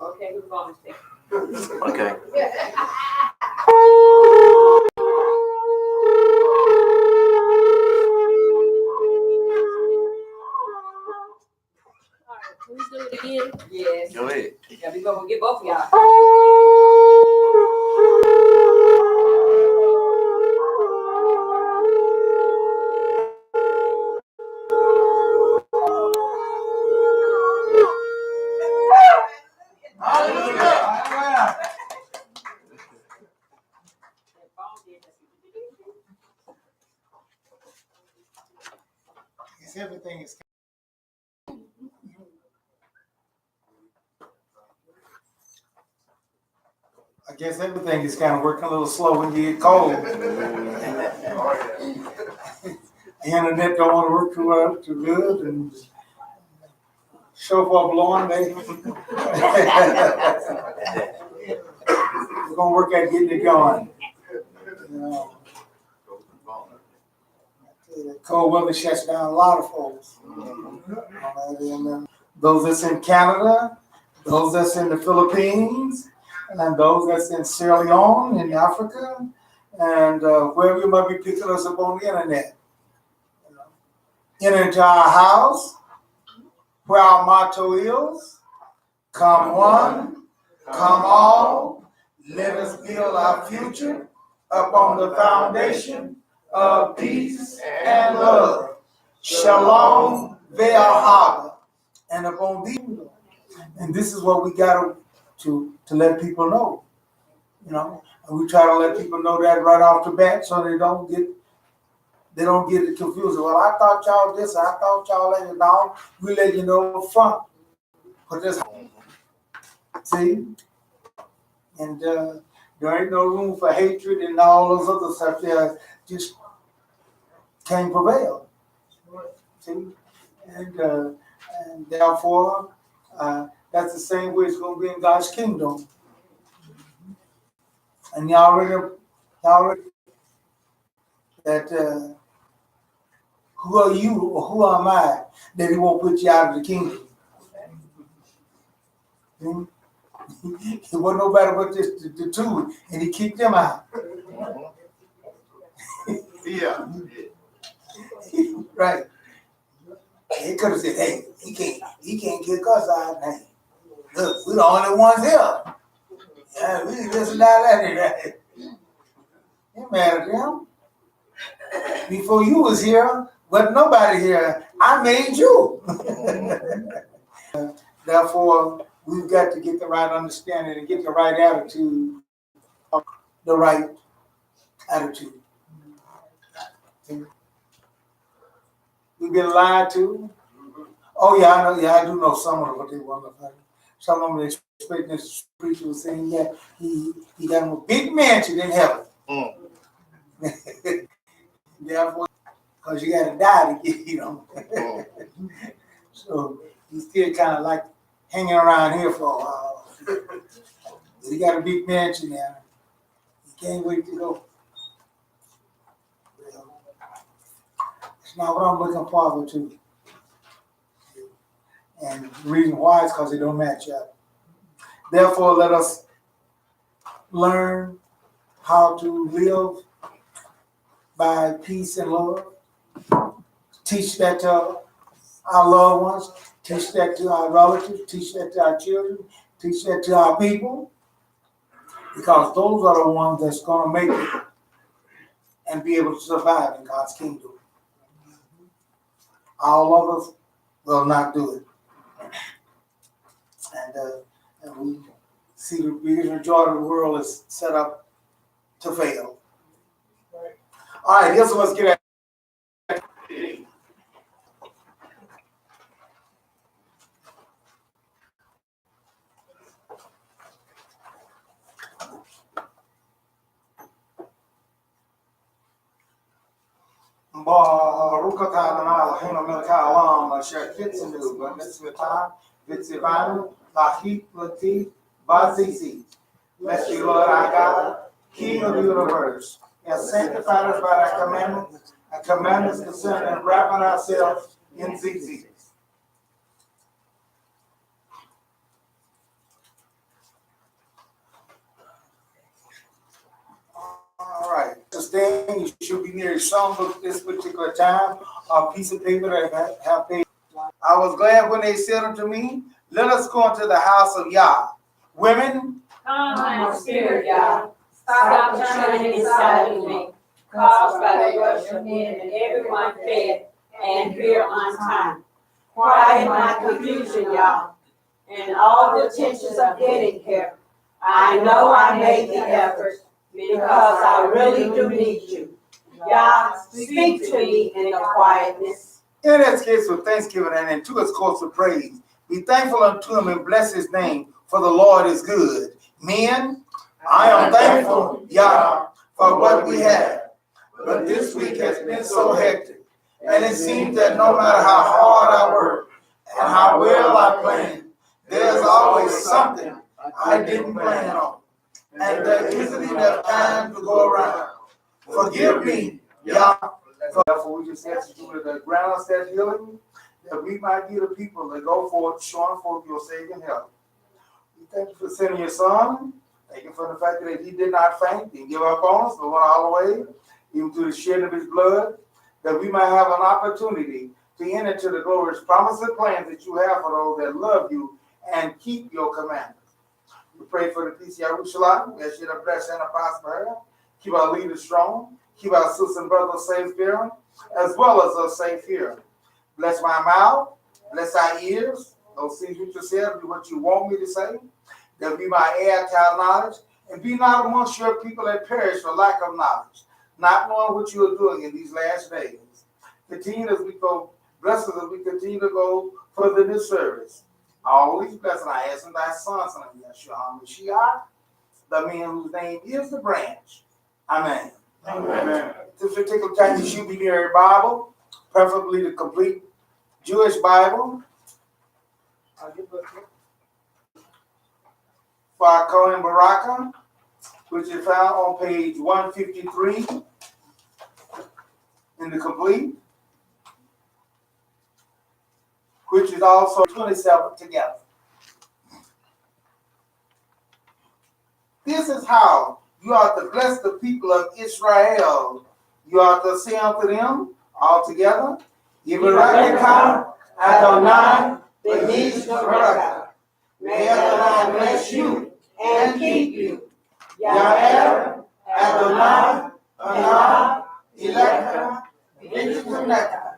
Okay, who's going to Okay. Please do it again. Yes. Go ahead. Yeah, we're going to get both of y'all. Everything is. I guess everything is kind of working a little slow when you get cold. The internet don't want to work too good, and shofar blowing. We're gonna work at getting it going. You know, cold weather shuts down a lot of folks. Those that's in Canada, those that's in the Philippines, and those that's in Sierra Leone in Africa, and wherever you might be picking us up on the internet. Enter into our house, where our motto is, come one, come all, let us build our future upon the foundation of peace and love. Shalom ve'ahava. And upon these, and this is what we got to let people know, you know. And we try to let people know that right off the bat, so they don't get it confused. Well, I thought y'all this, I thought y'all that. Now we let you know up front. But this, see, and there ain't no room for hatred and all those other stuff there. Just can't prevail. See, and therefore, that's the same way it's going to be in God's kingdom. And y'all already that who are you or who am I that he won't put you out of the kingdom? It wasn't nobody but just the two, and he kicked them out. Yeah. Right. He could have said, hey, he can't kick us out. Hey, look, we're the only ones here. Yeah, we just not at it. You mad at them? Before you was here, wasn't nobody here. I made you. Therefore, we've got to get the right understanding and get the right attitude. The right attitude. We've been lied to. Oh yeah, I know. Yeah, I do know some of what they want to find. Some of them expecting this preacher was saying that he got him a big mansion in heaven. Therefore, because you got to die to get, So he's still kind of like hanging around here for a while. He got a big mansion there. He can't wait to go. It's not what I'm looking forward to. And the reason why is because they don't match up. Therefore, let us learn how to live by peace and love. Teach that to our loved ones. Teach that to our relatives. Teach that to our children. Teach that to our people. Because those are the ones that's going to make it and be able to survive in God's kingdom. All of us will not do it. And we see the biggest majority of the world is set up to fail. All right, here's let's get at. Bless you, Lord our God, King of the universe, and sanctified us by thy commandments, and commandments concerning wrapping ourselves in ZZ. All right. Stand. You should be near a songbook at this particular time. A piece of paper that have paper. I was glad when they said unto me, let us go into the house of Yah. Women, Come and spirit, Yah. Stop the churning inside of me, caused by the rush of men and everyone fed and here on time. Quiet my confusion, Yah, and all the tensions of getting here. I know I made the effort because I really do need you. Yah, speak to me in the quietness. in its gates with thanksgiving and into its courts with praise. Be thankful unto him and bless his name, for the Lord is good. Men, I am thankful, Yah, for what we have. But this week has been so hectic, and it seems that no matter how hard I work and how well I plan, there's always something I didn't plan on. And there isn't enough time to go around. Forgive me, Yah. Therefore, we just ask you to the ground us that healing, that we might be the people that go forth, showing forth your saving help. We thank you for sending your son. Thank you for the fact that he did not faint, didn't give up on us, but went all the way, even through the shedding of his blood, that we might have an opportunity to enter into the glorious promises and plans that you have for those that love you and keep your commandments. We pray for the peace of Yerushalayim. We ask you to bless and prosper her. Keep our leaders strong. Keep our sisters and brothers safe here, as well as us safe here. Bless my mouth. Bless our ears. Those things which you said, be what you want me to say. That we might add to our knowledge. And be not amongst your people that perish for lack of knowledge, not knowing what you are doing in these last days. Continue as we go. Bless us as we continue to go further in this service. All these blessings I ask in thy son's name, Yeshua HaMashiach, the man whose name is the branch. Amen. Amen. This particular time, you should be near a Bible, preferably the complete Jewish Bible. For our Kohen Baraka, which is found on page 153 in the complete, which is also 27 together. This is how you are to bless the people of Israel. You are to say unto them all together, Yivarechecha Adonai v'yishmerecha. May Adonai bless you and keep you. Ya'er Adonai Ana Elecha v'yishmerecha.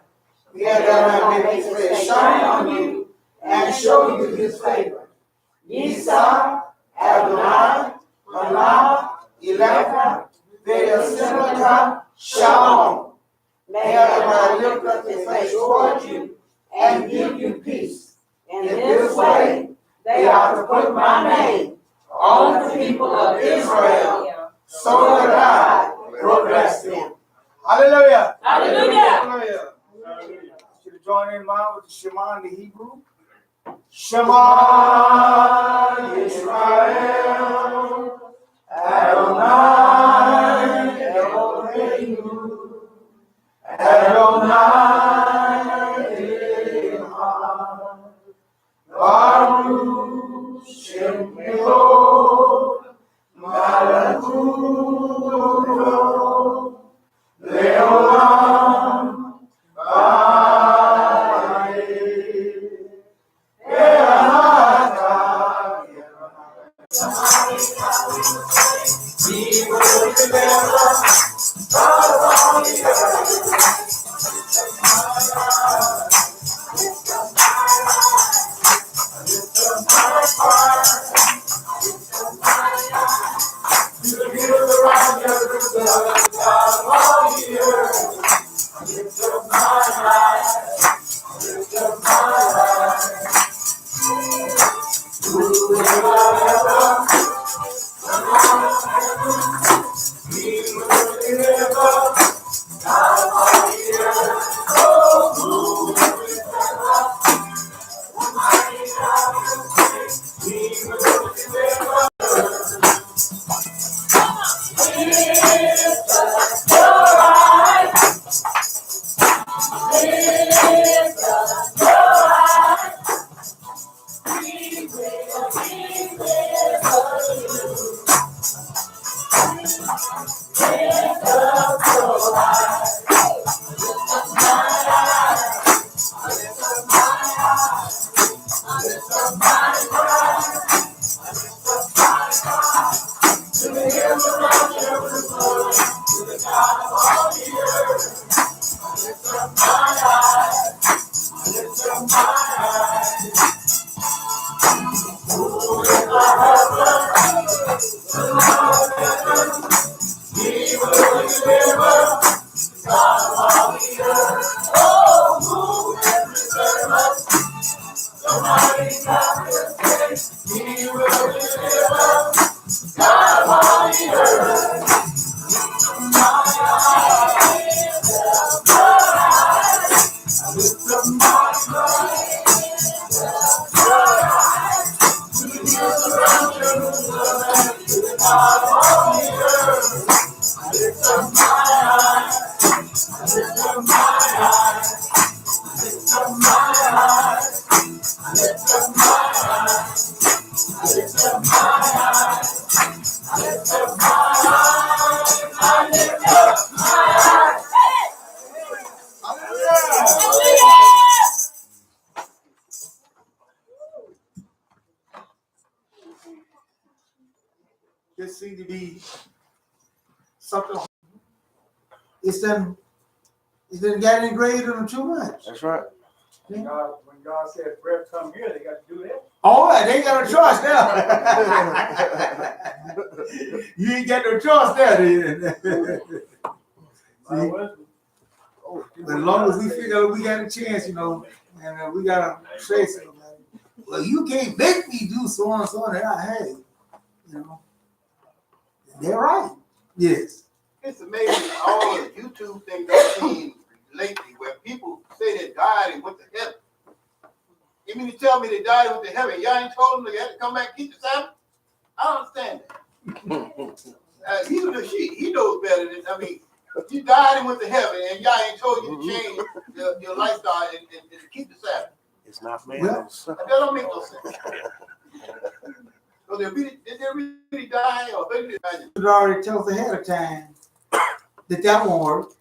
May Adonai make his face shine on you and show you his favor. Yisa Adonai Ana Elecha v'yishmerecha Shalom. May Adonai lift up his face toward you and give you peace. In this way, they are to put my name on the people of Israel, so that I will bless them. Hallelujah. Hallelujah. Hallelujah. Should have joined in mine with the Shema in the Hebrew. Shema Yisrael Adonai Eloheinu Adonai Echad Baruch Shem Elok Malakuto Leolam This seems to be something. It didn't get engraved in them too much. That's right. When God said, "Breath come here," they got to do that. Oh, they ain't got no choice now. You ain't got no choice now. As long as we figure we got a chance, and we gotta say something. Well, you can't make me do so and so. And hey, they're right. Yes. It's amazing all the YouTube things I've seen lately where people say they died and went to heaven. You mean to tell me they died and went to heaven? Y'all ain't told them they had to come back and keep the Sabbath? I don't understand that. He knows better than, you died and went to heaven and y'all ain't told you to change your lifestyle and keep the Sabbath. It's not fair. Well, That don't make no sense. So did they really die or did they die? It already tells ahead of time that won't work.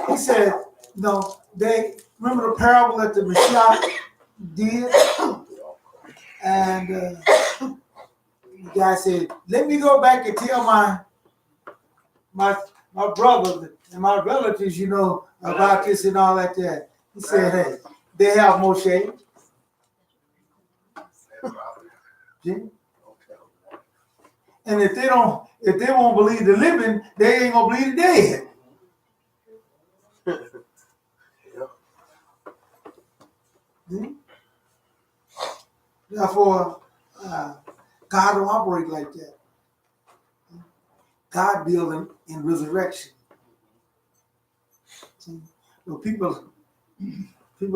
He said, they remember the parable that the Mashiach did, and the guy said, "Let me go back and tell my brothers and my relatives, about this and all that." He said, "Hey, they have Moshe." And if they won't believe the living, they ain't gonna believe the dead. Therefore, God don't operate like that. God deals in resurrection. See? People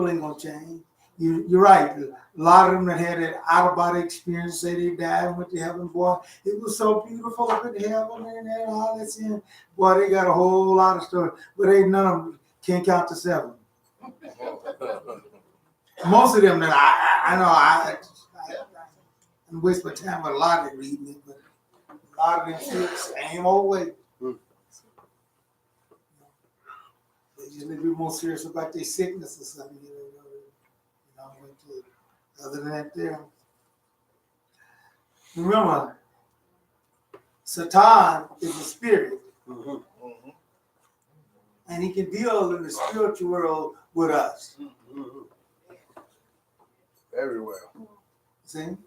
ain't gonna change. You're right. A lot of them that had that out-of-body experience say they died and went to heaven. Boy, it was so beautiful up in heaven and all that sin. Boy, they got a whole lot of stories, but ain't none of them can count to 7. Most of them that I know, I waste my time with a lot of them reading it, but a lot of them see it the same old way. They just a little bit more serious about their sickness or something. Other than that, there. Remember, Satan is a spirit, and he can deal in the spiritual world with us. Very well. See?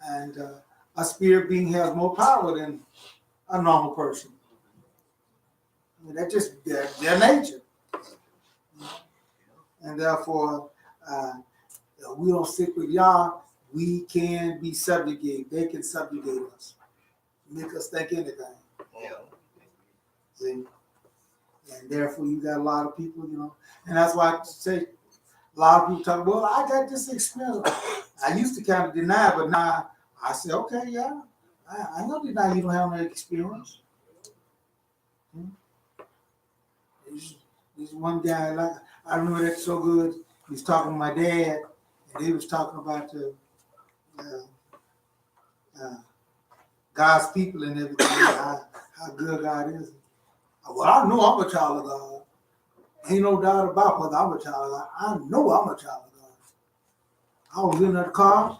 And a spirit being has more power than a normal person. That's just their nature. And therefore, if we don't stick with Yah, we can be subjugated. They can subjugate us, make us think anything. See? And therefore, you got a lot of people, and that's why I say a lot of people talk, well, I got this experience. I used to kind of deny, but now I say, okay, yeah, I don't deny you don't have no experience. There's one guy, I remember that so good. He was talking to my dad, and he was talking about God's people and everything, how good God is. Well, I know I'm a child of God. Ain't no doubt about whether I'm a child of God. I know I'm a child of God. I was in that car,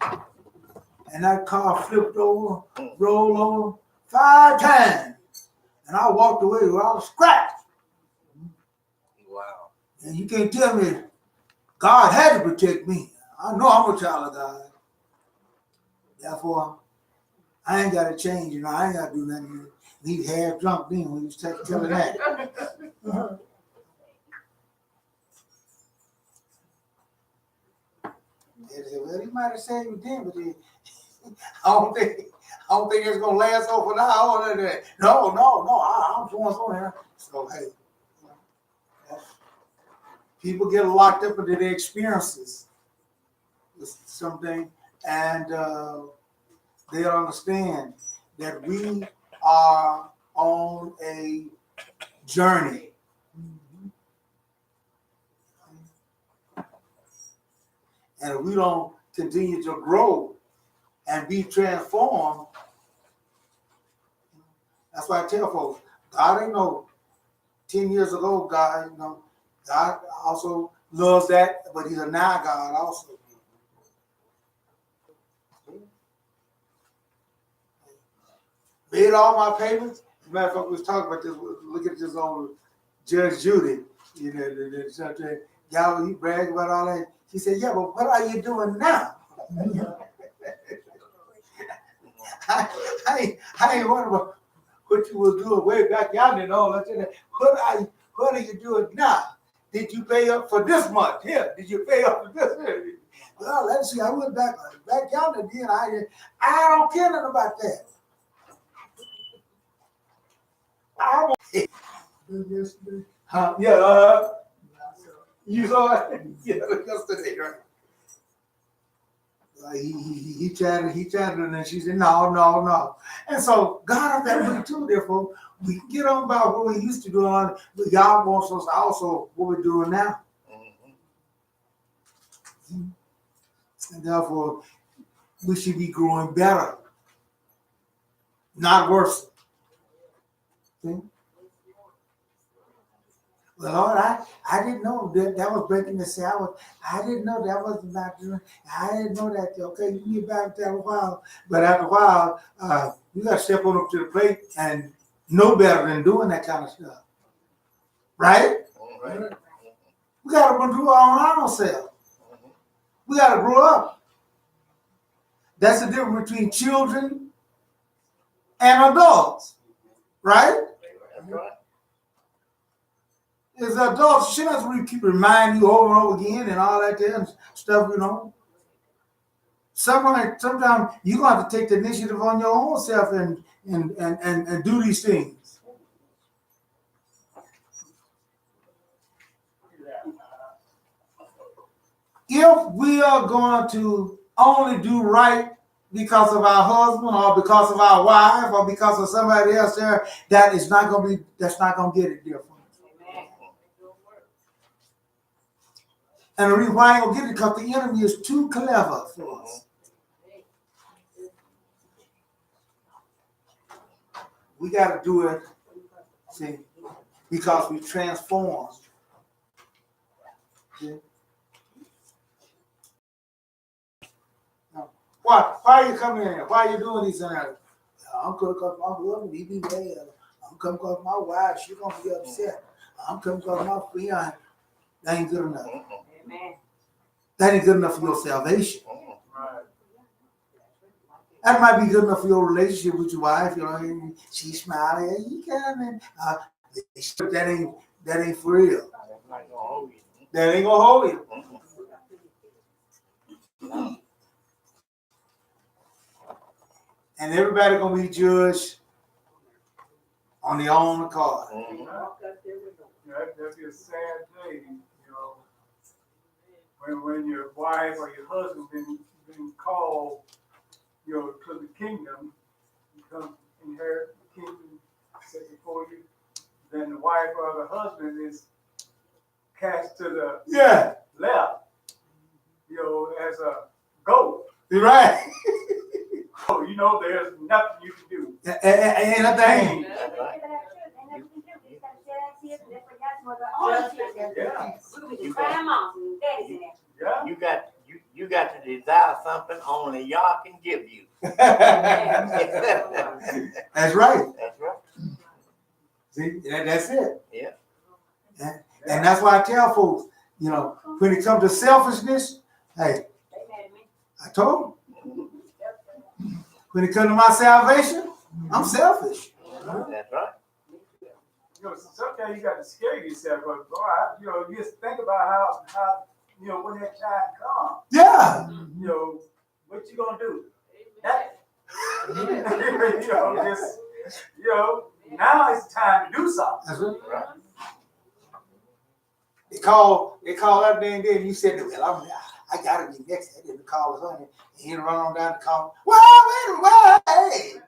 and that car flipped over, rolled over 5 times, and I walked away with all the scratch. And you can't tell me God had to protect me. I know I'm a child of God. Therefore, I ain't got to change, you know, I ain't got to do nothing. He's half drunk then when he was telling that. They said, well, he might have said you did, but I don't think it's gonna last over now. No, I'm doing something here. So hey, people get locked up into their experiences with something, and they don't understand that we are on a journey. And if we don't continue to grow and be transformed, that's why I tell folks, God ain't no 10 years ago God, you know, God also loves that, but he's a now God also. Made all my payments. As a matter of fact, we was talking about this, look at this on Judge Judy, you know, y'all, he bragged about all that. She said, yeah, but what are you doing now? I ain't wondering about what you were doing way back yonder and all that. What are you doing now? Did you pay up for this month? Here, did you pay up for this? Well, let's see. I went back yonder again. I don't care nothing about that. I don't. Yeah. You saw it? Yeah, yesterday, right? He chatted, and then she said, no. And so God is that way too, therefore, we can get on about what we used to do on, but y'all wants us also what we're doing now. Mm-hmm. And therefore, we should be growing better, not worse. See? Well, Lord, I didn't know that was breaking the Sabbath. I didn't know that was not doing. I didn't know that. Okay, you get back there a while, but after a while, you got to step on up to the plate and know better than doing that kind of stuff, right? Right. We got to do our own self. We got to grow up. That's the difference between children and adults, right? That's right. As adults, she doesn't really keep reminding you over and over again and all that there and stuff, you know. Sometimes you're going to have to take the initiative on your own self and do these things. If we are going to only do right because of our husband or because of our wife or because of somebody else there, that's not going to get it different. And the reason why I ain't gonna get it because the enemy is too clever for us. We gotta do it, see, because we transform. See? Now, why are you coming in here? Why are you doing these things? I'm coming because my husband, he be mad. I'm coming because my wife, she gonna be upset. I'm coming because my friend, that ain't good enough. Amen. That ain't good enough for your salvation. Right. That might be good enough for your relationship with your wife. You know, she's smiling. You can, that ain't for real. That ain't gonna hold you. And everybody gonna be judged on their own accord. That'd be a sad day, you know, when your wife or your husband been called, you know, to the kingdom, you come inherit the kingdom set before you, then the wife or the husband is cast to the left, you know, as a goat. You're right. So you know there's nothing you can do. Ain't nothing. Yeah. You got to desire something only y'all can give you. That's right. That's right. See, that's it. Yeah. And that's why I tell folks, you know, when it comes to selfishness, hey, I told them. When it comes to my salvation, I'm selfish. That's right. You know, sometimes you got to scare yourself, but boy, you know, just think about how you know when that time comes. Yeah. You know, what you gonna do? That, you know, just you know, now it's time to do something. That's right. They call that name there, and you said, well, I gotta be next. They didn't call us on it. And he run on down the call. Well, wait a minute, hey.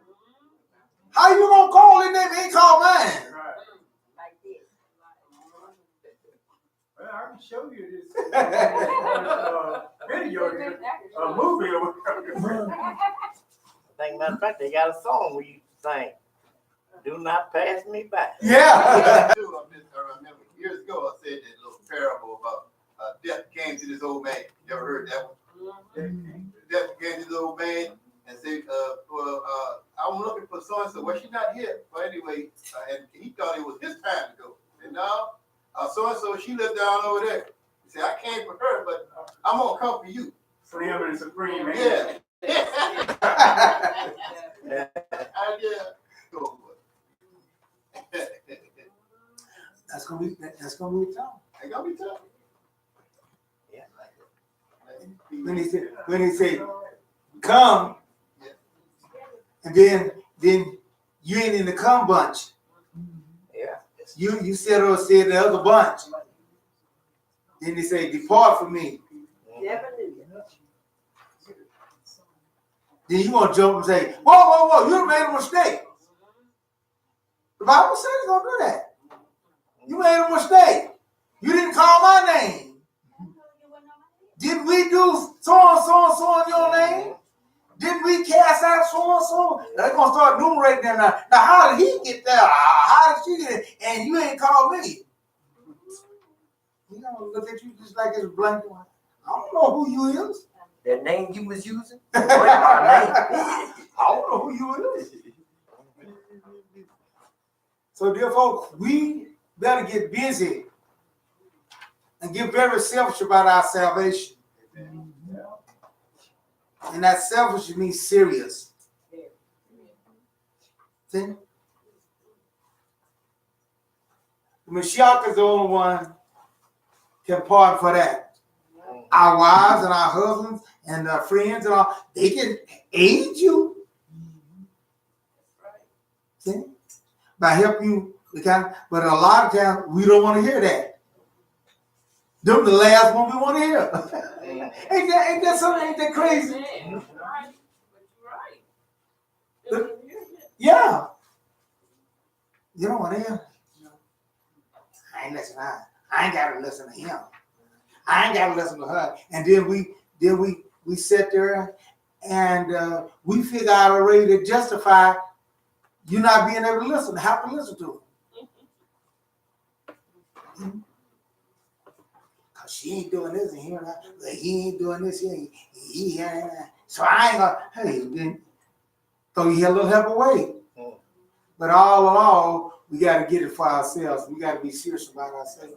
How you gonna call his name? He ain't call mine. Right. Well, I can show you this video, here, a movie or whatever. I think, matter of fact, they got a song we used to sing. Do not pass me by. Yeah. I remember years ago I said that little parable about death came to this old man. You ever heard that one? Death came to this old man and said, I'm looking for so and so. Well, she's not here. But anyway, and he thought it was his time to go. And now, so and so, she lived down over there. He said, I came for her, but I'm gonna come for you. Slim and Supreme, man. Yeah. That's gonna be tough. Ain't gonna be tough. Yeah. When he say, come, and then you ain't in the come bunch. Yeah. You said the other bunch. Then they say, depart from me. Then you gonna jump and say, whoa, you made a mistake. The Bible said it's gonna do that. You made a mistake. You didn't call my name. Did we do so in your name? Didn't we cast out so? They're gonna start enumerating them now. Now, how did he get there? How did she get it? And you ain't called me. You know, look at you just like it's blanket. I don't know who you is. That name you was using? What my name? I don't know who you is. So, dear folks, we better get busy and get very selfish about our salvation. And that selfish means serious. See? The Mashiach is the only one can pardon for that. Our wives and our husbands and our friends and all, they can aid you. See? By helping you, but a lot of times we don't want to hear that. Them the last one we want to hear. ain't that something? Ain't that crazy? Yeah. You don't want to hear. I ain't listening. I ain't got to listen to him. I ain't got to listen to her. And then we sit there and we figure out a way to justify you not being able to listen, have to listen to him. Cause she ain't doing this and he ain't doing this. He so I ain't gonna. Hey, then throw your little help away. But all in all, we got to get it for ourselves. We got to be serious about ourselves.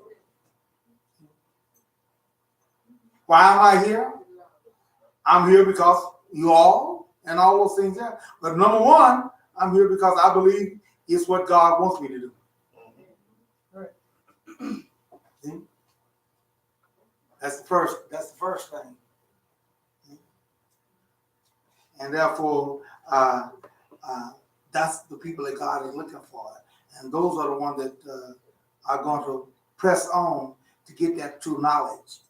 Why am I here? I'm here because you all and all those things there. But number one, I'm here because I believe it's what God wants me to do. Right. See? That's the first thing. And therefore, that's the people that God is looking for. And those are the ones that are going to press on to get that true knowledge.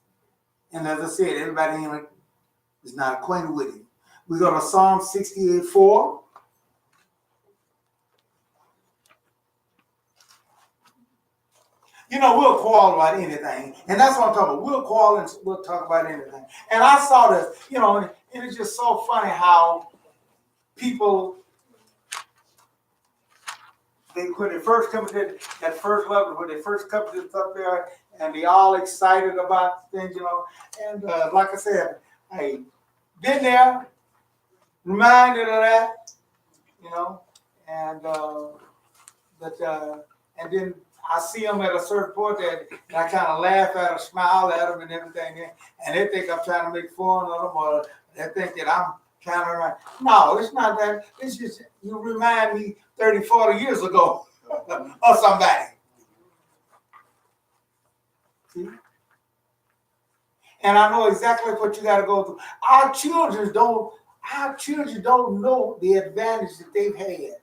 And as I said, everybody in it is not acquainted with it. We go to Psalm 68:4. You know, we'll quarrel about anything. And that's what I'm talking about. We'll quarrel and we'll talk about anything. And I saw this, you know, and it's just so funny how people, when they first come to that first level, when they first come to this up there, and they all excited about things, you know. And like I said, hey, been there, reminded of that, you know, and and then I see them at a certain point that I kind of laugh at them, smile at them and everything, and they think I'm trying to make fun of them, or they think that I'm trying to, no, it's not that. It's just, you remind me 30, 40 years ago of somebody. See? And I know exactly what you got to go through. Our children don't know the advantage that they've had.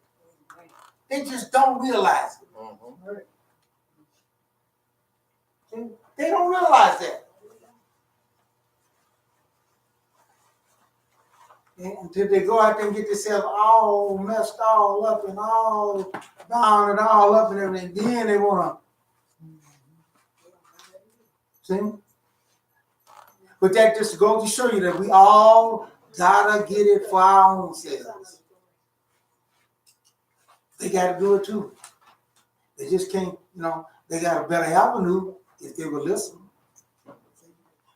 They just don't realize it. See? They don't realize that. Until they go out there and get themselves all messed all up and all down and all up and everything. Then they want to. See? But that just goes to show you that we all gotta get it for our own selves. They gotta do it too. They just can't, they got a better avenue if they will listen.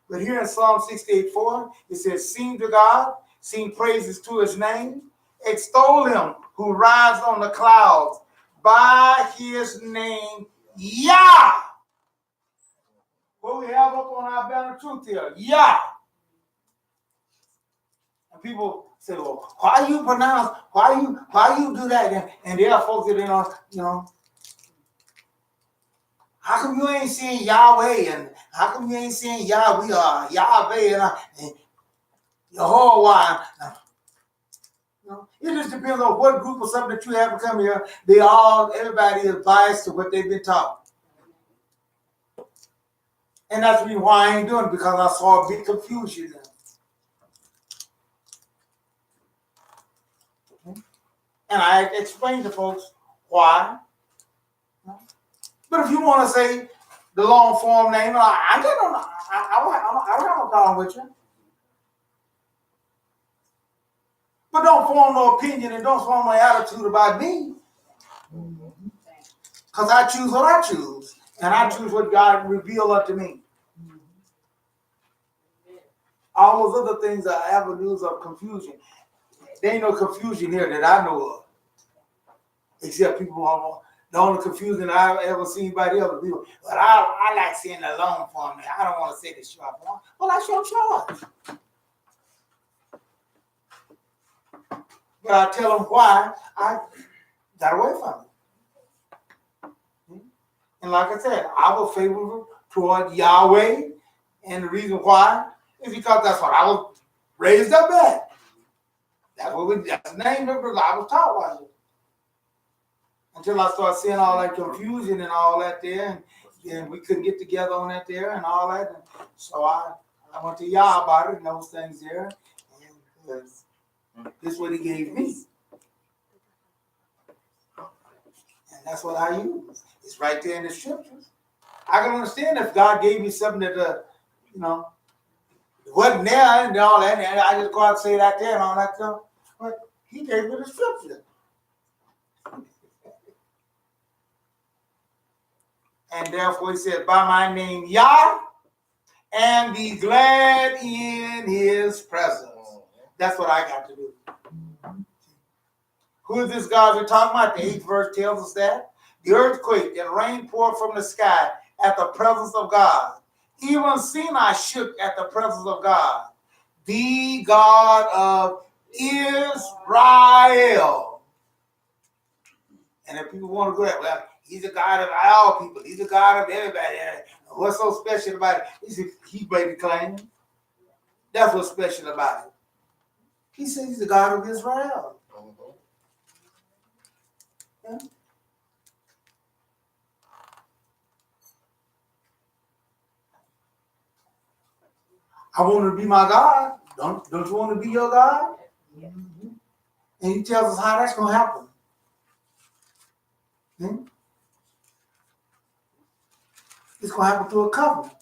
But here in Psalm 68:4, it says, sing to God, sing praises to his name, extol him who rides on the clouds by his name, Yah. What we have up on our banner truth here, Yah. And people say, well, why you do that? And there are folks that, how come you ain't saying Yahweh? And how come you ain't saying Yahweh? Yahweh and Jehovah? It just depends on what group or something that you have to come here. Everybody is biased to what they've been taught. And that's the reason why I ain't doing it, because I saw a big confusion there. And I explained to folks why. But if you want to say the long form name, I don't have no problem with you. But don't form no opinion and don't form no attitude about me. Because I choose what I choose. And I choose what God revealed unto me. All those other things are avenues of confusion. There ain't no confusion here that I know of. Except people the only confusion I've ever seen by the other people. But I like seeing the long form. I don't want to say the short form. Well, that's your choice. But I tell them why I got away from it. And like I said, I was favorable toward Yahweh. And the reason why is because that's what I was raised up at. That's the name that I was taught was it. Until I started seeing all that confusion and all that there, and we couldn't get together on that there and all that. And so I went to Yah about it and those things there. And this is what he gave me. And that's what I use. It's right there in the scriptures. I can understand if God gave me something that, wasn't there and all that, and I just go out and say that there and all that stuff. But he gave me the scripture. And therefore he said, by my name Yah, and be glad in his presence. That's what I got to do. Who is this God we're talking about? The 8th verse tells us that. The earthquake and rain poured from the sky at the presence of God. Even Sinai shook at the presence of God. The God of Israel. And if people want to go there, well, he's the God of all people. He's the God of everybody. What's so special about it? He made the claim. That's what's special about it. He says he's the God of Israel. Yeah. I want to be my God. Don't you want to be your God? Yeah. And he tells us how that's going to happen. It's going to happen through a covenant.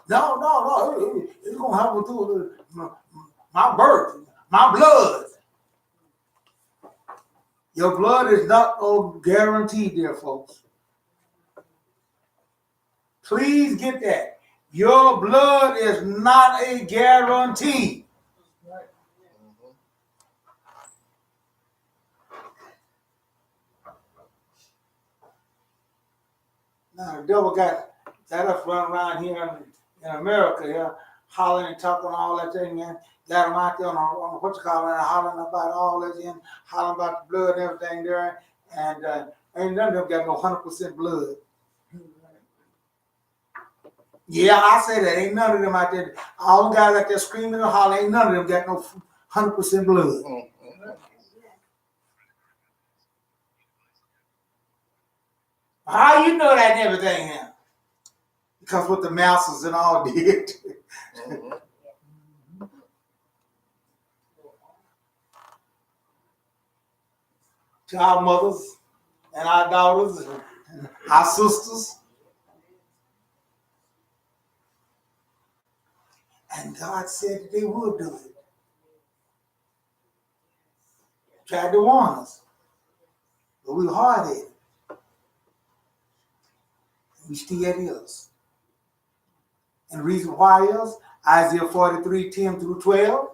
No. It's going to happen through my birth, my blood. Your blood is not guaranteed, dear folks. Please get that. Your blood is not a guarantee. The devil got us running around here in America here, hollering and talking all that thing, man. Got them out there on what you call it, hollering about all that, and hollering about the blood and everything there. And ain't none of them got no 100% blood. Yeah, I say that. Ain't none of them out there. All the guys out there screaming and hollering, ain't none of them got no 100% blood. How you know that and everything now? Because what the masters and all did. To our mothers and our daughters and our sisters. And God said that they would do it. Tried to warn us. But we were hard-headed. We still is. And the reason why is Isaiah 43, 10 through 12.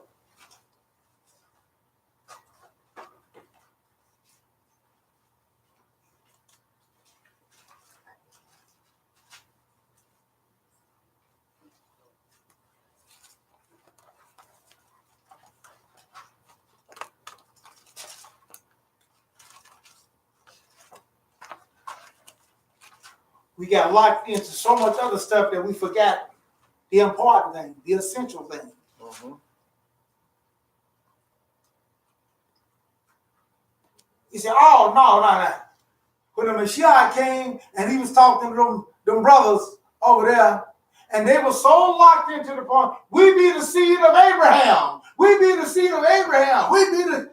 We got locked into so much other stuff that we forgot the important thing, the essential thing. He said, oh, no. When the Messiah came and he was talking to them brothers over there, and they were so locked into the point, we be the seed of Abraham. We be the seed of Abraham. We be the...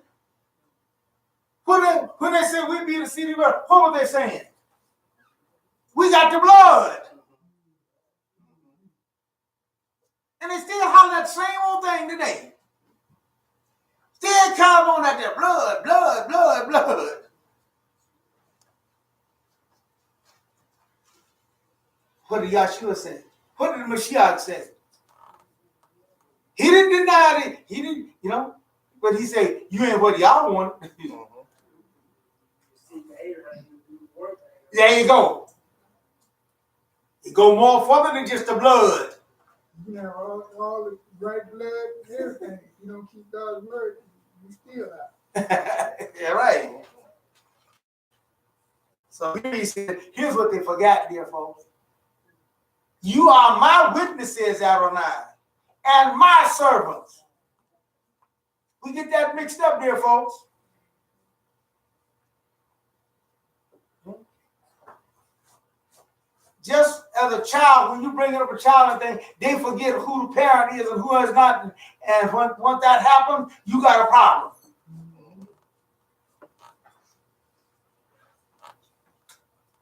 When they said we be the seed of Abraham, what were they saying? We got the blood. And they still holler that same old thing today. Still count on that there blood, blood, blood, blood. What did Yahshua say? What did the Mashiach say? He didn't deny it. He didn't, but he said, you ain't what y'all want. There you go. It go more further than just the blood. You know, all the right blood and everything. You don't keep God's word, you still out. Yeah, right. So he said, here's what they forgot, dear folks. You are my witnesses, Adonai, and my servants. We get that mixed up, dear folks. Just as a child, when you bring up a child and thing, they forget who the parent is and who is not. And once that happens, you got a problem.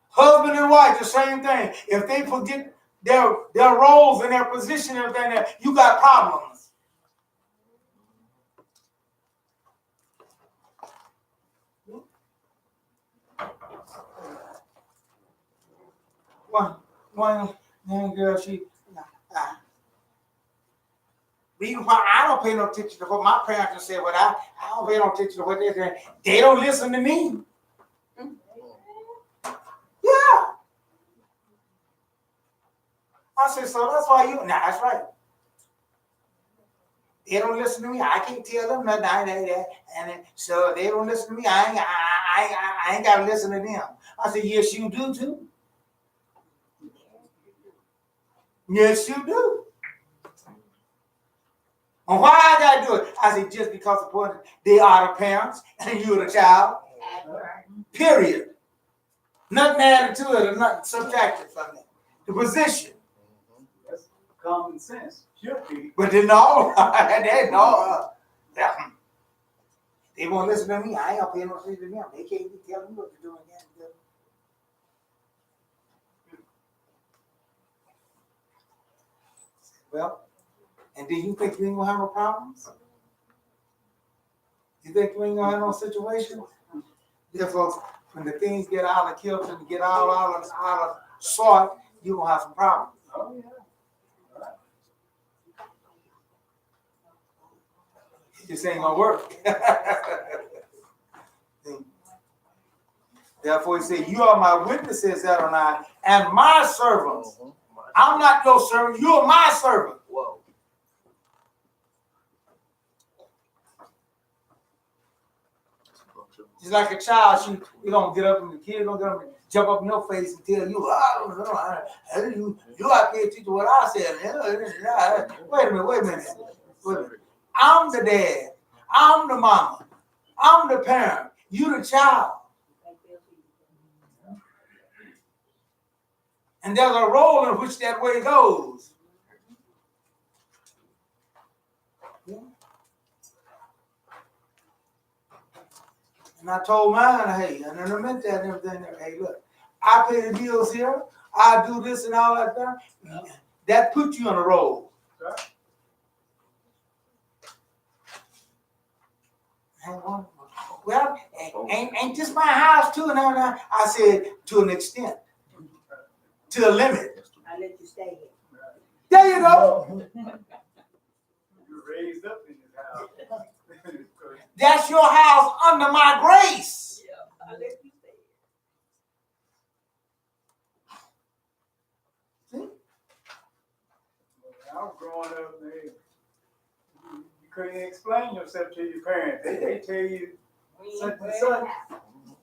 Husband and wife, the same thing. If they forget their roles and their position and everything, you got problems. One girl, reason why I don't pay no attention to what my parents said, but I don't pay no attention to what they say. They don't listen to me. Yeah. I said, so that's why you, that's right. They don't listen to me. I can't tell them nothing. And so they don't listen to me. I ain't got to listen to them. I said, yes, you do too. Yes, you do. And why I got to do it? I said, just because they are the parents and you're the child. Period. Nothing added to it or nothing subtracted from it. The position. That's common sense. Should be. But they won't listen to me. I ain't gonna pay no attention to them. They can't be telling me what to do again. Well, and do you think you ain't gonna have no problems? You think you ain't gonna have no situation? Dear folks, when the things get out of kilter and get all out of sort, you're gonna have some problems. Oh, yeah. It just ain't gonna work. Therefore he said, you are my witnesses, Adonai, and my servants. I'm not your servant, you are my servant. Whoa. Just like a child, you don't get up and the kid don't get up and jump up in your face and tell you, you got to pay attention to what I said. Wait a minute. I'm the dad. I'm the mama. I'm the parent. You the child. And there's a role in which that way goes. Yeah. And I told mine, hey, and then I meant that and everything. Hey, look, I pay the bills here. I do this and all that stuff. That puts you on a roll. Well, ain't this my house too? No. I said, to an extent. To a limit. I let you stay here. There you go. You're raised up in this house. That's your house under my grace. Yeah, I let you stay here. See? When I was growing up, you couldn't explain yourself to your parents. They tell you such and such.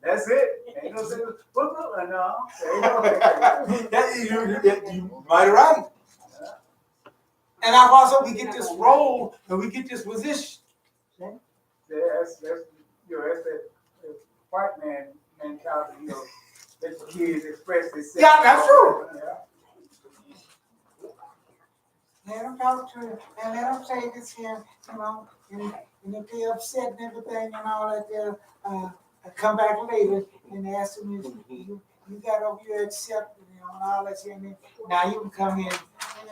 That's it. Ain't no saying, no. You might right. And I also we get this role and we get this position. That's that white man mentality, let the kids express themselves. Yeah, that's true. Yeah. Let them talk to you and let them say this here, and if they're upset and everything and all that, they'll come back later and ask them if you got over here accepted, and all that shit. Now you can come in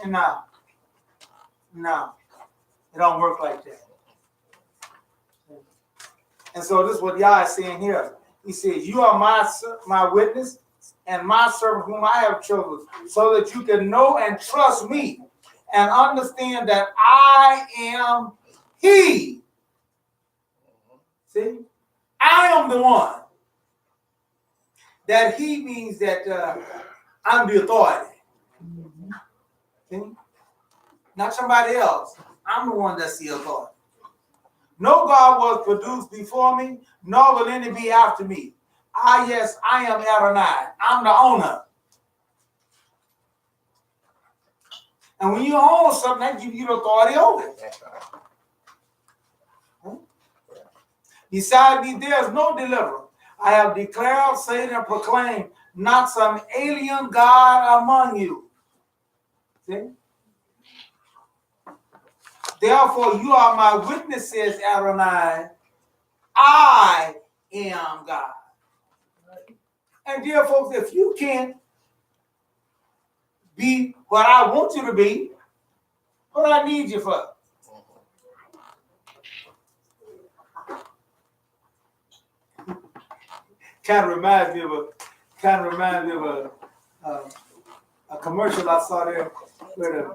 and no, it don't work like that. And so this is what Yah is saying here. He says, you are my witness and my servant whom I have chosen, so that you can know and trust me and understand that I am he. See? I am the one. That he means that I'm the authority. See? Not somebody else. I'm the one that's the authority. No God was produced before me, nor will any be after me. Yes, I am Adonai. I'm the owner. And when you own something, that gives you the authority over it. Beside me, there is no deliverer. I have declared, said, and proclaimed, not some alien God among you. See? Therefore, you are my witnesses, Adonai. I am God. And dear folks, if you can't be what I want you to be, what I need you for? Kind of reminds me of a commercial I saw there where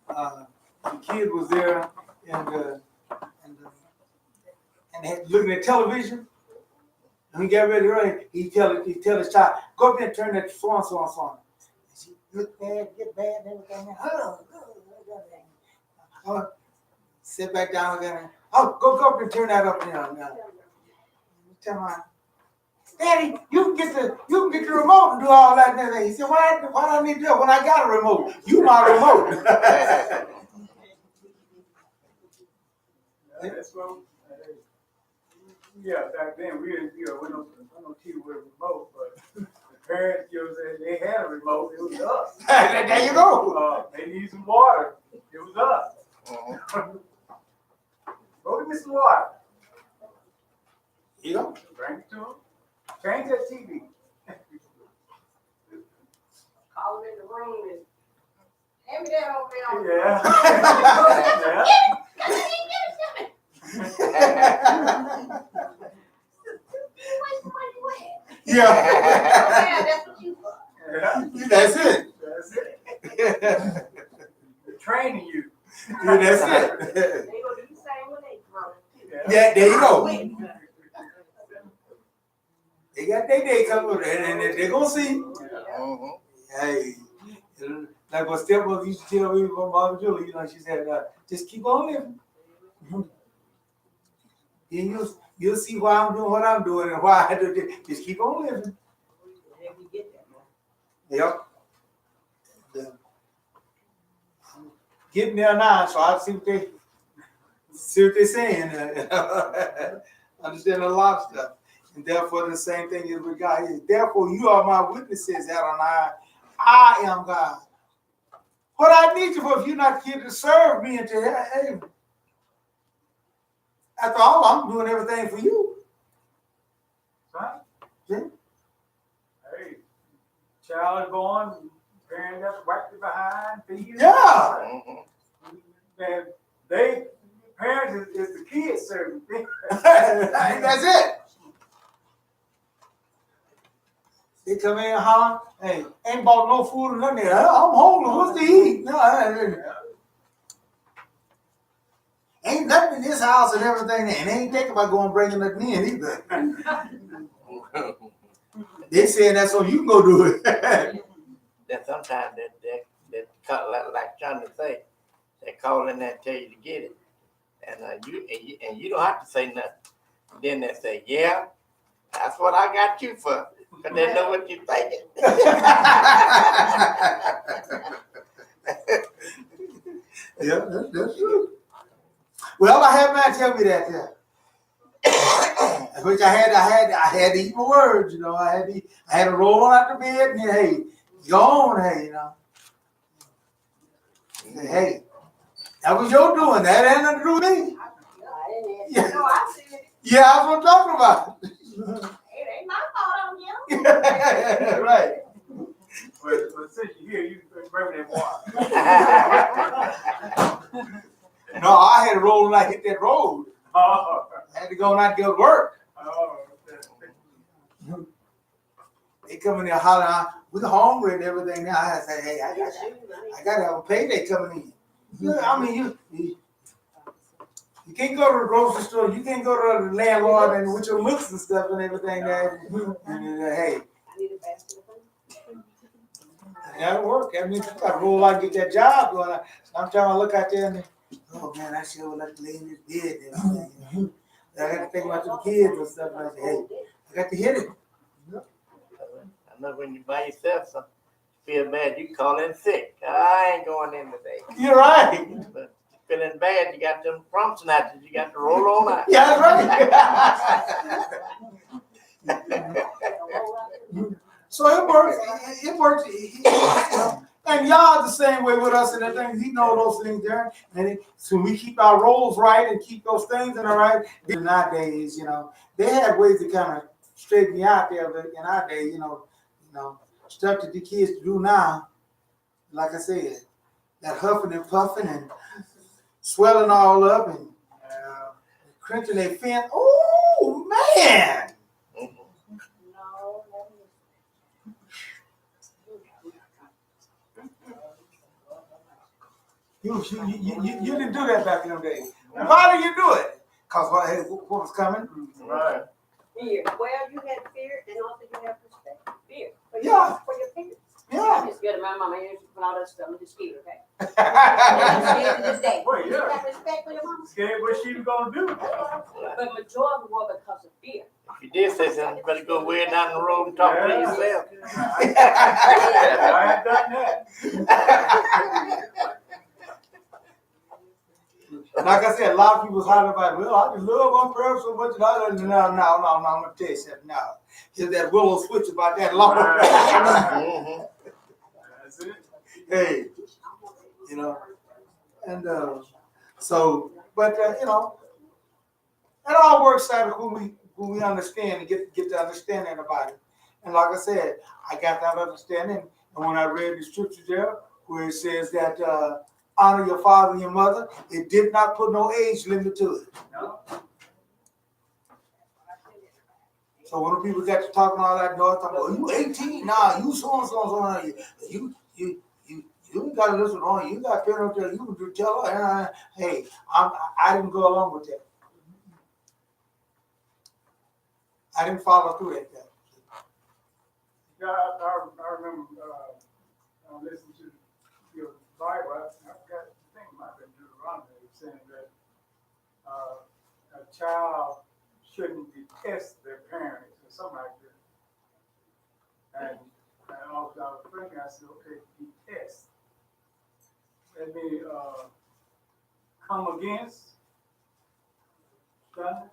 the kid was there and had looking at television. And he got ready to run. He tell his child, go up there and turn that so on. She look bad, get bad, and everything. Sit back down again. Oh, go up and turn that up now. Tell him, Daddy, you can get the remote and do all that and everything. He said, why do I need to do it when I got a remote? You my remote. That's what. Yeah, back then we didn't, we don't TV with a remote, but the parents, they had a remote. It was us. There you go. They need some water. It was us. Go get me some water. You know? Bring it to them. Change that TV. Call them in the room and hand me that over there. Yeah. Yeah, that's what you for. Yeah. That's it. That's it. They're training you. Yeah, that's it. They gonna do the same when they grow. Yeah, there you go. They got their day coming, and they're gonna see. Mhm. Hey, like what stepmother used to tell me from Mama Julie, she said, just keep on living. And you'll see why I'm doing what I'm doing and why I do this. Just keep on living. Yep. Getting there now, so I see what they're saying. Understand a lot of stuff. And therefore the same thing is with God. Therefore you are my witnesses, Adonai. I am God. What I need you for if you're not here to serve me and to hey, after all, I'm doing everything for you. Right? Yeah. Hey, child is born, parents have to wipe it behind, feed it. Yeah. Mhm. And parents is the kids serving. That's it. They come in and holler, hey, ain't bought no food or nothing. I'm hungry, what's to eat? No, ain't nothing in this house and everything, and they ain't thinking about going bringing nothing in either. They saying that's so you can go do it. Then sometimes they cut like Johnny say, they call in there and tell you to get it, and you don't have to say nothing. Then they say, yeah, that's what I got you for, because they know what you're thinking. Yeah, that's true. Well, I had man tell me that. Yeah. Which I had to eat my words, I had to roll on out the bed and hey, go on, hey, Say, hey, that was your doing. That had nothing to do with me. Yeah, No, I see it. yeah, that's what I'm talking about. It ain't my fault on you. Right. But since you're here, you can bring that water. No, I had to roll when I hit that road. Oh, I had to go and I go to work. okay. They come in there hollering, we're hungry and everything. Now I say, hey, I got to have a payday coming in. I mean, you can't go to the grocery store. You can't go to the landlord and with your looks and stuff and everything. Hey, that'll work. That means you got to roll out and get that job going. Sometimes I look out there and oh man, I sure would like to lay in this bed and everything. I got to think about the kids and stuff. And I say, hey, I got to hit it. I know when you by yourself, so feel bad, you call in sick. I ain't going in today. You're right. But feeling bad, you got them prompt snatches, you got to roll on out. Yeah, that's right. So it works. It works. And y'all the same way with us and everything. He know those things there. And so we keep our roles right and keep those things in the right. Nowadays, they have ways to kind of straighten me out there. But in our day, stuff that the kids do now, like I said, that huffing and puffing and swelling all up and clenching their fin. Oh man! You didn't do that back in them days. Why did you do it? Cause what was coming? Right. Fear. Well, you had fear and also you have respect. Fear. For Yeah. For your parents. Yeah. I'm just scared of my mama. I put all that stuff. I'm just scared, okay? I'm Yeah. scared to this day. Well, You yeah. have respect for your mama? Scared what she was gonna do. But majority were because of fear. If you did say something, you better go way down the road and talk to Yeah. yourself. I ain't done that. Like I said, a lot of people holler about, well, I just love my prayer so much. No, I'm gonna tell you something now. Here's that willow switch about that long. Mhm. That's it. Hey, and so, but it all works out of when we understand and get the understanding about it. And like I said, I got that understanding, and when I read the scripture there where it says that honor your father and your mother, it did not put no age limit to it. No. So when the people got to talking all that noise, talking about, you 18, nah, you so and so, you got to listen on, you got to turn up there, you can do tell her, hey, I didn't go along with that. I didn't follow through that. Yeah, I remember, I listened to your Bible, I forgot, I think it might have been Deuteronomy, saying that, a child shouldn't detest their parents or something like that. And I was thinking, I said, okay, detest. Let me, come against, son,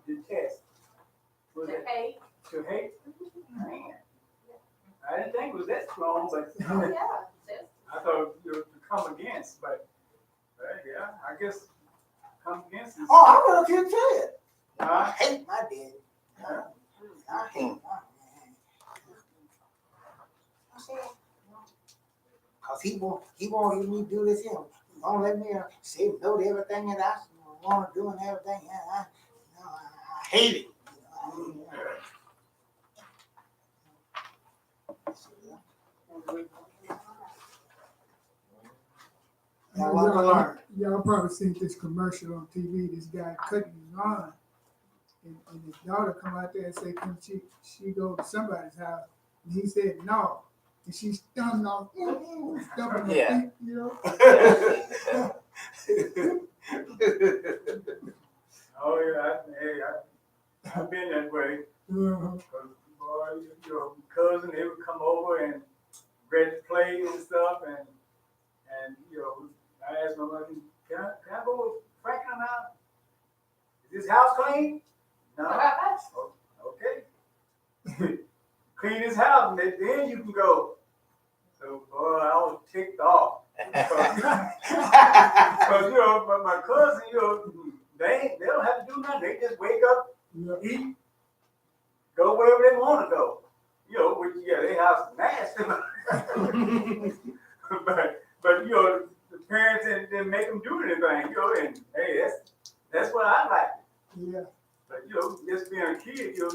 detest. Was it hate. to hate? Man, I didn't think it was that strong, but Oh, yeah. I thought you were to come against, but yeah, I guess come against is. Oh, I would have killed Ted. Huh? I hate my daddy. Yeah. I hate my man. I said, cause he won't let me do this here. He won't let me say no to everything that I want to do and everything. I hate it. I want to learn. Y'all probably seen this commercial on TV, this guy cutting his lawn. And his daughter come out there and say, can she go to somebody's house? And he said, no. And she stumped off, stumping her Yeah. feet, you know? Oh yeah, I've been that way. Uh-huh. Cause boy, your cousin, they would come over and ready to play and stuff, and I asked my mother, can I go with Franklin now? Is this house clean? No. Okay. Clean his house, and then you can go. So boy, I was ticked off. Because my cousin, they don't have to do nothing. They just wake up, eat, go wherever they want to go. Which their house is nasty. but the parents didn't make them do anything. And hey, that's what I like. Yeah. But just being a kid, you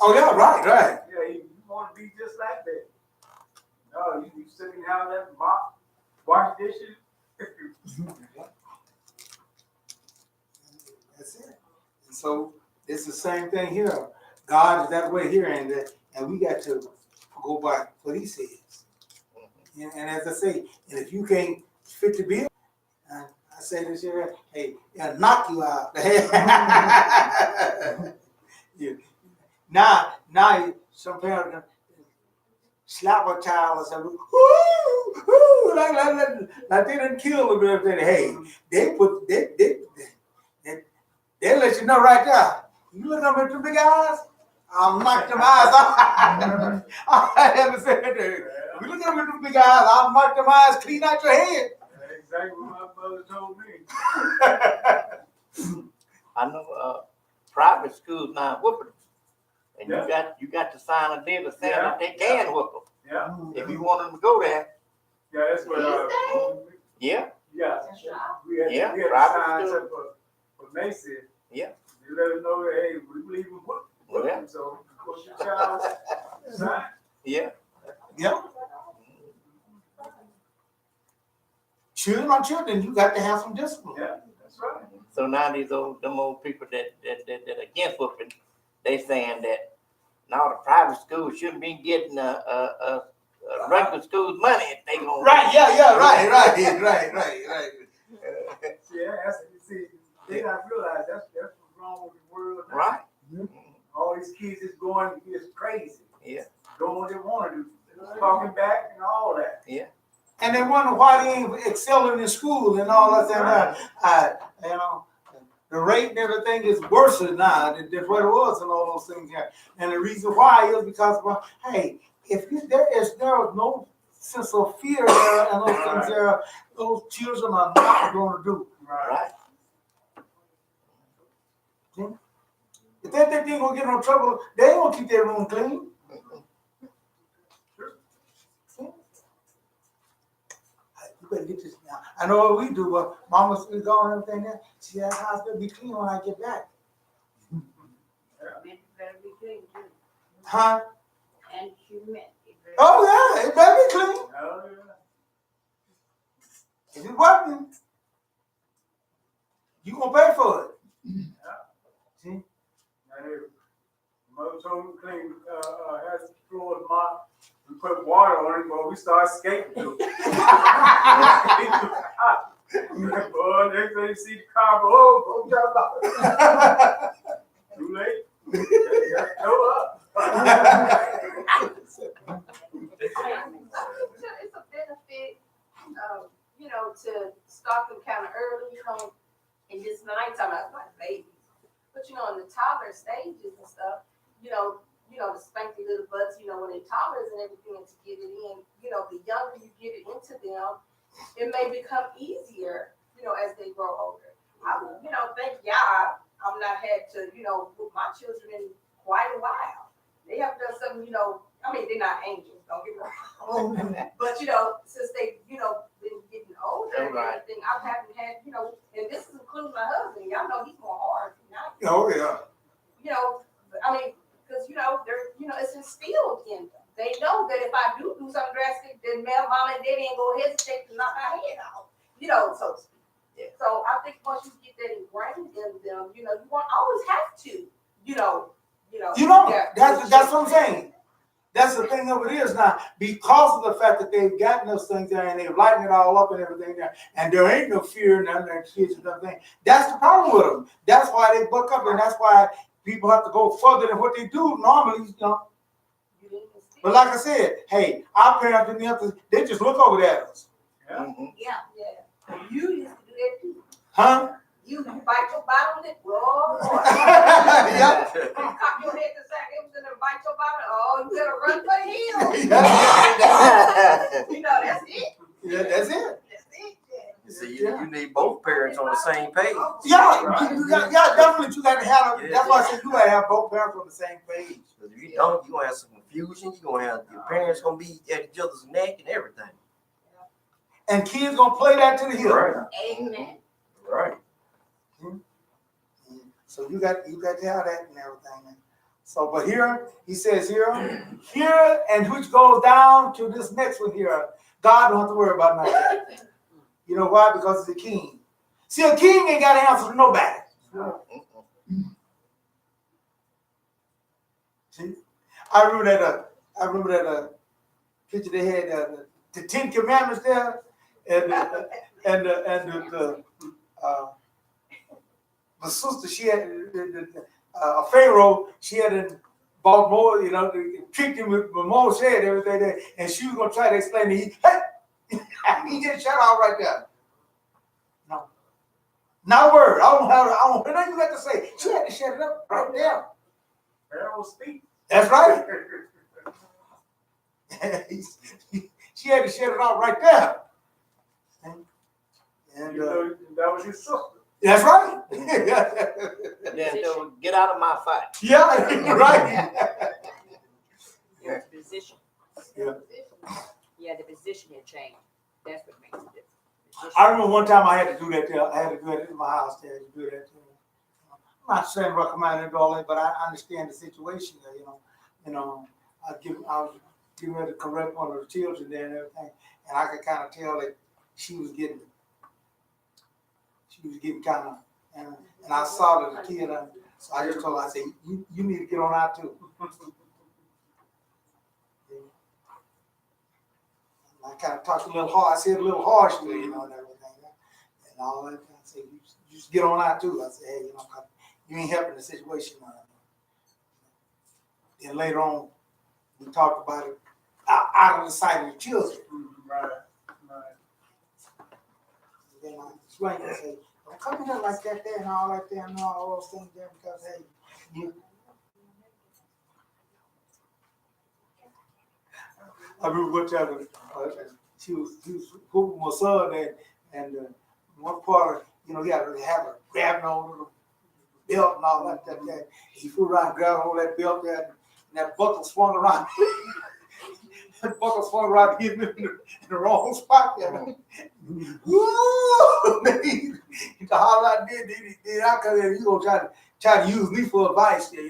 Oh yeah, right. yeah, you want to be just like that. No, you sit in the house and mop, wash dishes. That's it. And so it's the same thing here. God is that way here, and we got to go by what He says. And as I say, and if you can't fit the bill, I say this here, hey, it'll knock you out. Now, some parents slap a child or something. Woo, like they didn't kill them or everything. Hey, they let you know right there. You look up at the big eyes, I'll knock them eyes out. I haven't said that. If you look up at the big eyes, I'll knock them eyes clean out your head. That's exactly what my mother told me. I know private schools now whooping them. And you got to sign a deal saying that they can whoop them. Yeah. If you want them to go there. Yeah, that's what. Yeah. Yeah. We had private signs school. up for Macy. Yeah. You let us know that, hey, we believe in what. Yeah. So, of course, your child sign. Yeah. Yeah. Children are children. You got to have some discipline. Yeah, that's right. So now them old people that against whooping, they saying that now the private schools shouldn't be getting a regular school's money if they gonna. Right. Yeah. Right. Yeah, they gotta realize that's what's wrong with the world now. Right. All these kids is going is crazy. Yeah. Doing what they want to do. Talking back and all that. Yeah. And they wonder why they ain't excelling in school and all that. The rate and everything is worse now than what it was and all those things here. And the reason why is because, hey, there is no sense of fear there and those things there, those children are not going to do. Right. If they think they're going to get no trouble, they ain't going to keep their room clean. You better get this now. I know what we do, but Mama's gone and everything there. See, that house better be clean when I get back. It better be clean too. Huh? And humid. Oh, yeah, it better be clean. Oh, yeah. If it's working, you gonna pay for it. Now, Mother told me to clean, had the floor mopped. We put water on it, but we started skating through. Boy, next thing you see the car, oh, jump out. Too late. Go up. It's a benefit, to start them kind of early, in this nighttime, I was like babies. But, in the toddler stages and stuff, the spanky little butts, when they're toddlers and everything, and to get it in, the younger you get it into them, it may become easier, as they grow older. Thank God I'm not had to, with my children in quite a while. They have done something, they're not angels, don't get me wrong. But, since they, been getting older and everything, I haven't had, and this is including my husband. Y'all know he's more hard than I am. Oh, yeah. Because, they're, it's instilled in them. They know that if I do something drastic, then mom and daddy ain't gonna hesitate to knock my head out, so to speak. Yeah. So I think once you get that ingrained in them, you won't always have to, That's what I'm saying. That's the thing of it is now, because of the fact that they've gotten those things there and they've lightened it all up and everything there, and there ain't no fear in their kids and everything. That's the problem with them. That's why they buck up, and that's why people have to go further than what they do normally, But like I said, hey, our parents didn't have to, they just look over at us. Yeah. Mm-hmm. Yeah. You used to do that too. Huh? You bite your bottom lip, oh boy. Yeah. Cock your head to the side, it was in there, bite your bottom, oh, you better run for the hills. Yeah. That's it. Yeah, that's it. That's it, yeah. See, you need both parents on the same page. Yeah, definitely you got to have, that's why I said you got to have both parents on the same page. Because if you don't, you're going to have some confusion. You're going to have your parents going to be at each other's neck and everything. And kids going to play that to the hill. Right. Amen. Right. So you got to have that and everything. So, but here, he says here, and which goes down to this next one here. God don't have to worry about nothing. You know why? Because he's a king. See, a king ain't got to answer to nobody. See, I remember that picture they had the 10 Commandments there, and the sister she had a Pharaoh she had bought more, tricked him with more shade and everything there, and she was gonna try to explain to him, hey, he just shut off right there. No, not a word. I don't know nothing you got to say. She had to shut it up right there. Pharaoh speak. That's right. She had to shut it off right there. And That was his sister. that's right. Then they'll get out of my fight. Yeah, right. Your position. Yeah. Yeah, the position had changed. That's what makes it different. I remember one time I had to do that there. I had to do it in my house there to do that. I'm not saying recommend it all that, but I understand the situation there, I was getting ready to correct one of the children there and everything, and I could kind of tell that she was getting kind of, and I saw that the kid, so I just told her, I said, you need to get on out too. I kind of talked a little hard. I said a little harshly, and everything, and all that. I said, you just get on out too. I said, hey, you ain't helping the situation. Then later on, we talked about it out of the sight of the children. Right. And then I explained, I said, don't come in there like that there and all that there and all those things there because, hey, I remember one time she was whooping my son and one part of, he had to have a grabbing on the belt and all that. He flew around and grabbed hold of that belt there and that buckle swung around. That buckle swung around, hit me in the wrong spot there. Woo! The holler I did I come in, you gonna try to use me for advice there,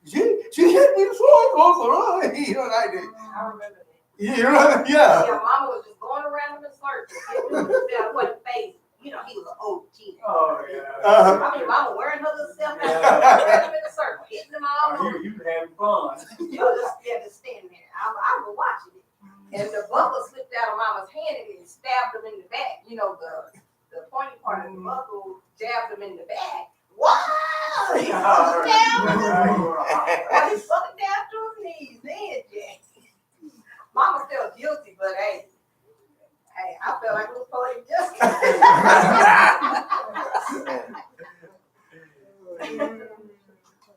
She hit me the sword, like that. I remember that. Yeah. Yeah, mama was just going around in the circle. That wasn't phased. He was an old teenager. Oh, yeah. Uh-huh. Mama wearing her little stuff out, wearing them in the circle, hitting them all over. You having fun. You're just standing there. I was watching it. And the buckle slipped out of Mama's hand and it stabbed him in the back. You know, the pointy part of the buckle jabbed him in the back. Wow! He was down. Well, he's fucking down to his knees. Then, Jack. Mama felt guilty, but hey, I felt like it was poetic justice.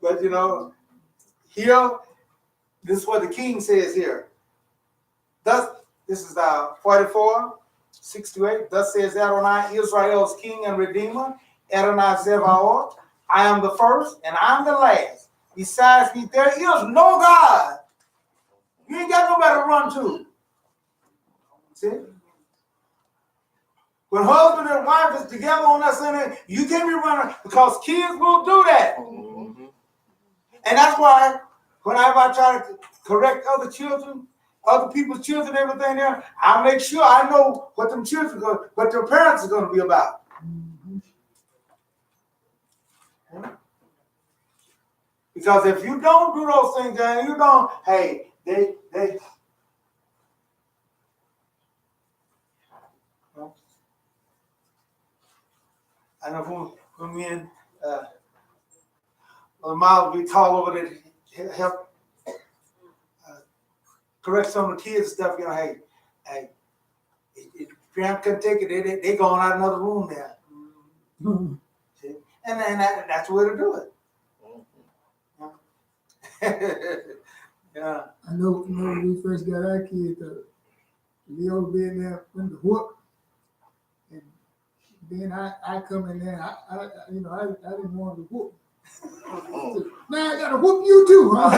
But you know, here, this is what the king says here. Thus, this is 44:6-8. Thus says Adonai, Israel's king and redeemer, Adonai Zebaoth. I am the first and I am the last. Besides me, there is no God. You ain't got nobody to run to. See? When husband and wife is together on that Sunday, you can't be running because kids will do that. Mm-hmm. And that's why whenever I try to correct other children, other people's children, everything there, I make sure I know what them children, what their parents are going to be about. Because if you don't do those things, then you don't, hey, they I know when me and Miles, we call over to help correct some of the kids and stuff, you know, hey, if parents couldn't take it, they going out another room there. Mm-hmm. See? And then that's the way to do it. Yeah. I know when we first got our kid, Leo being there in the whoop, and then I come in there, I didn't want to whoop. Now I gotta whoop you too, huh?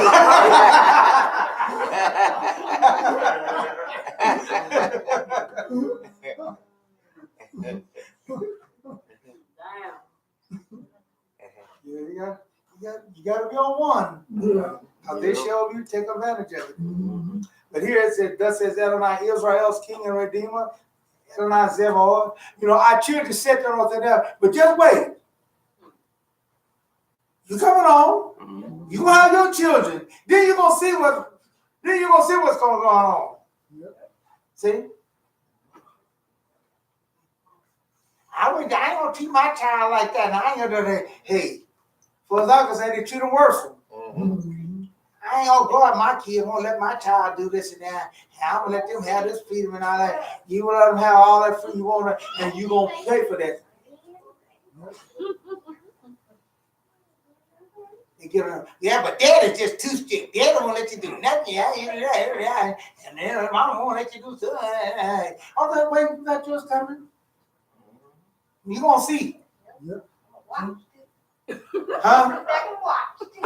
Yeah, you got to be on one. Yeah. Because they shall you take advantage of it. Mm-hmm. But here it says, thus says Adonai, Israel's king and redeemer, Adonai Zebaoth. You know, our children sit there on there, but just wait. You coming on? You gonna have your children. Then you're gonna see what's going on. Yep. See? I ain't gonna treat my child like that. And I ain't gonna hey, for as I can say, they treat them worse. Mm-hmm. I ain't gonna go out my kid, gonna let my child do this and that. And I'm gonna let them have this freedom and all that. You gonna let them have all that freedom you want, and you gonna pay for that. They get them, yeah, but dad is just too strict. Dad don't let you do nothing. Yeah. And then mama won't let you do something. Oh, that way that yours coming. You gonna see. Yep. Huh?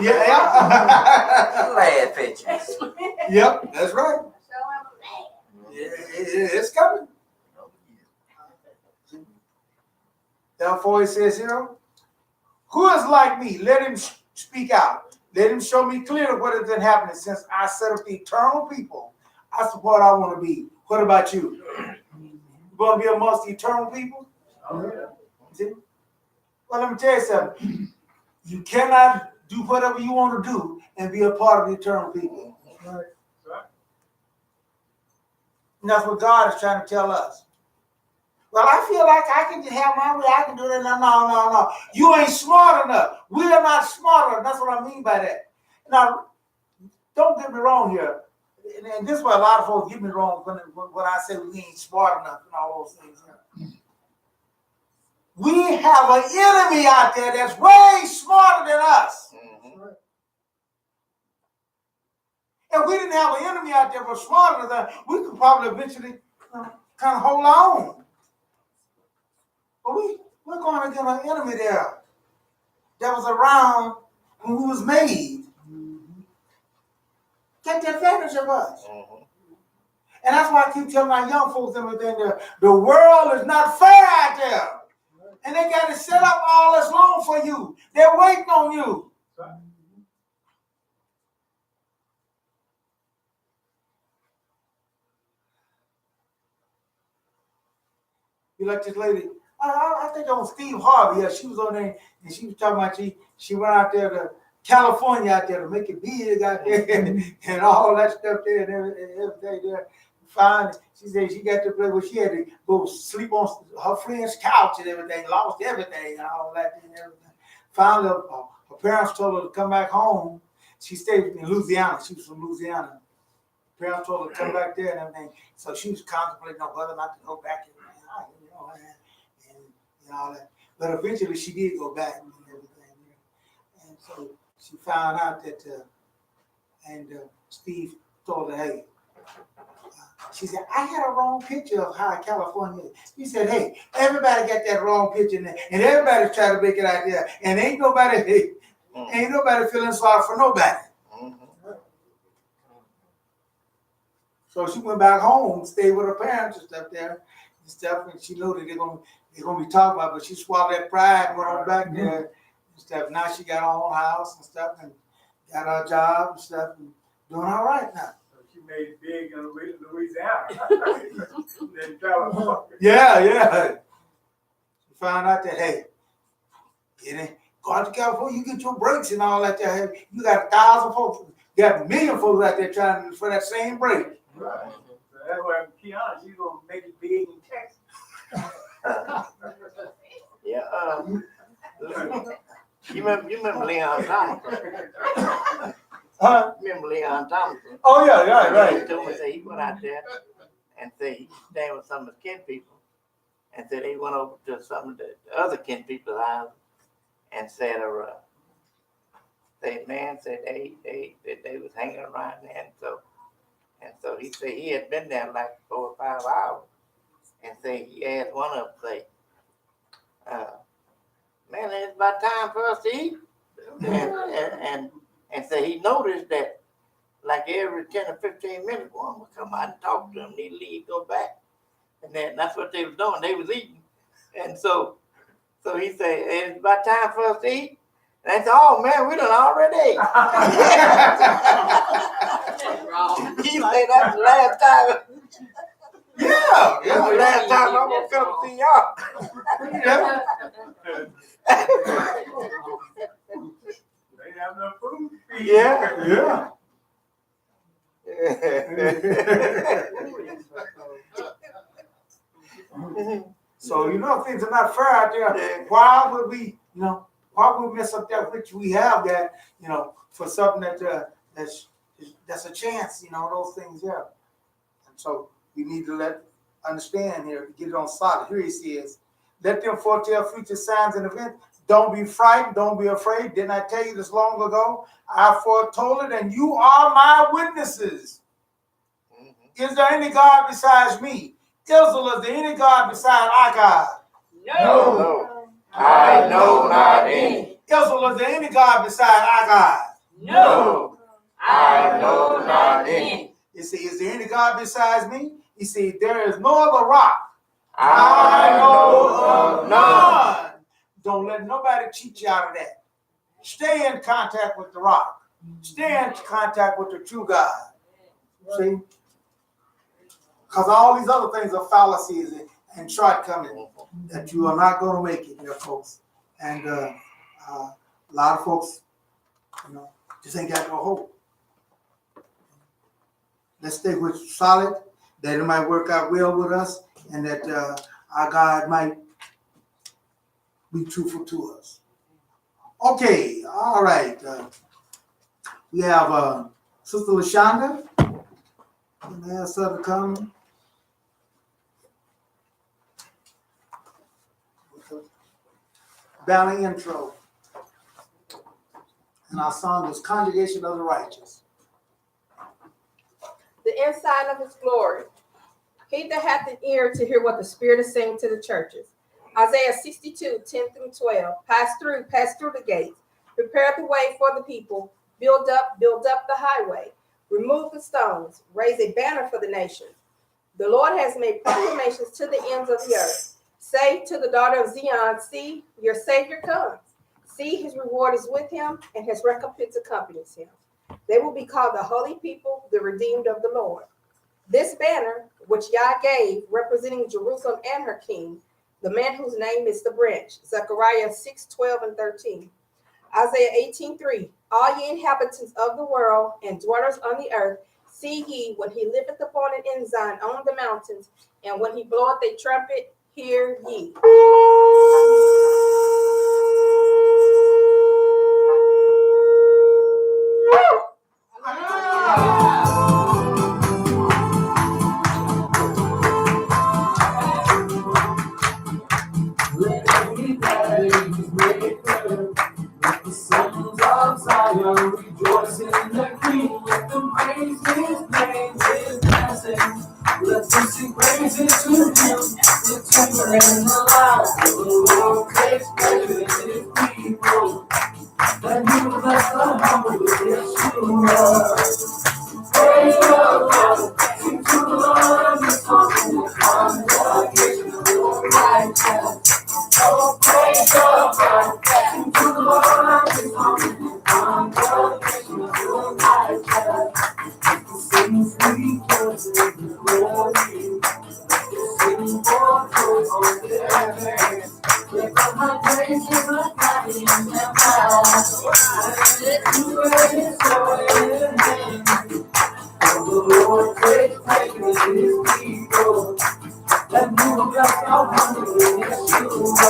Yeah. Laugh at you. Yep, that's right. It's coming. Therefore, it says here, who is like me? Let him speak out. Let him show me clearly what has been happening since I set up the eternal people. That's what I want to be. What about you? You want to be amongst the eternal people? See? Well, let me tell you something. You cannot do whatever you want to do and be a part of the eternal people. Right. And that's what God is trying to tell us. Well, I feel like I can just have my way. I can do that. No. You ain't smart enough. We are not smart enough. That's what I mean by that. Now, don't get me wrong here. And this is why a lot of folks get me wrong when I say we ain't smart enough and all those things. We have an enemy out there that's way smarter than us. Mm-hmm. If we didn't have an enemy out there that was smarter than us, we could probably eventually kind of hold our own. But we're going to get an enemy there that was around when we was made. Take the advantage of us. Mm-hmm. And that's why I keep telling my young folks everything there. The world is not fair out there. And they got to set up all this long for you. They're waiting on you. You like this lady? I think on Steve Harvey. Yeah, she was on there and she was talking about she went out there California out there to make it big out there and all that stuff there and everything there. Finally, she said she got to the place where she had to go sleep on her friend's couch and everything, lost everything and all that and everything. Finally, her parents told her to come back home. She stayed in Louisiana. She was from Louisiana. Parents told her to come back there and everything. So she was contemplating on whether or not to go back and all that. But eventually she did go back and everything. And so she found out that, Steve told her, hey, she said, I had a wrong picture of how California is. He said, hey, everybody got that wrong picture and everybody's trying to make it out there. And ain't nobody feeling sorry for nobody. So she went back home, stayed with her parents and stuff there and stuff, and she knew that they're gonna be talking about it, but she swallowed that pride and went on back there and stuff. Now she got her own house and stuff and got her job and stuff and doing all right now. So she made it big in Louisiana. Then California. Yeah. She found out that, hey, go out to California, you get your breaks and all that there. You got 1,000 folks, you got 1 million folks out there trying for that same break. Right. So that's why Keon, she's gonna make it big in Texas. Yeah, you remember Leon Thompson? Huh? Remember Leon Thompson? Oh, yeah, right. He told me, say he went out there and said he was staying with some of his kin people and said he went over to some of the other kin people's house and said, man, said they was hanging around there and so he said he had been there like 4 or 5 hours and say he asked one of them, say, man, it's about time for us to eat. And so he noticed that like every 10 or 15 minutes, one would come out and talk to him, and he'd leave, go back. And then that's what they was doing. They was eating. And so he said, it's about time for us to eat. And I said, oh man, we done already ate. He said that's the last time. Yeah, that's the last time I'm gonna come see y'all. They have no food. Yeah. So things are not fair out there. Why would we mess up that which we have that for something that's a chance, those things there. And so we need to understand here, get it on solid. Here he says, let them foretell future signs and events. Don't be frightened, don't be afraid. Didn't I tell you this long ago? I foretold it, and you are my witnesses. Is there any God besides me? Israel, is there any God besides our God? No. I know not any. Israel, is there any God besides our God? No. I know not any. He said, is there any God besides me? He said, there is no other rock. I know of none. Don't let nobody cheat you out of that. Stay in contact with the rock. Stay in contact with the true God. See? Because all these other things are fallacies and shortcomings that you are not going to make it, dear folks. And a lot of folks, just ain't got no hope. Let's stay with solid, that it might work out well with us, and that our God might be truthful to us. Okay, all right. We have Sister LaShonda. I'm going to ask her to come. Valley intro. And our song was Congregation of the Righteous. The inside of his glory. He that hath an ear to hear what the Spirit is saying to the churches. Isaiah 62, 10 through 12. Pass through the gates. Prepare the way for the people. Build up the highway. Remove the stones. Raise a banner for the nations. The Lord has made proclamations to the ends of the earth. Say to the daughter of Zion, see, your Savior comes. See, his reward is with him, and his recompense accompanies him. They will be called the holy people, the redeemed of the Lord. This banner, which Yah gave, representing Jerusalem and her king, the man whose name is the branch. Zechariah 6, 12, and 13. Isaiah 18:3. All ye inhabitants of the world and dwellers on the earth, see ye when he liveth upon an ensign on the mountains, and when he bloweth a trumpet, hear ye. The sons of Zion rejoice in the King. Let them praise his name with dancing. Let them sing praises to him with timber and the loud. The Lord takes pleasure in his people. Let him bless the humble with Yeshua. Praise the Lord. Sing to the Lord his song in the congregation of the righteous. Oh, praise the Lord. Sing to the Lord his song in the congregation of the righteous. Sing sweet joys in the glory. Sing for joy on the heavens. Lift up my praise in the valley and the mouth. Let you praise joy in the hand. For the Lord takes pleasure in his people. Let me bless our hungry in Yeshua.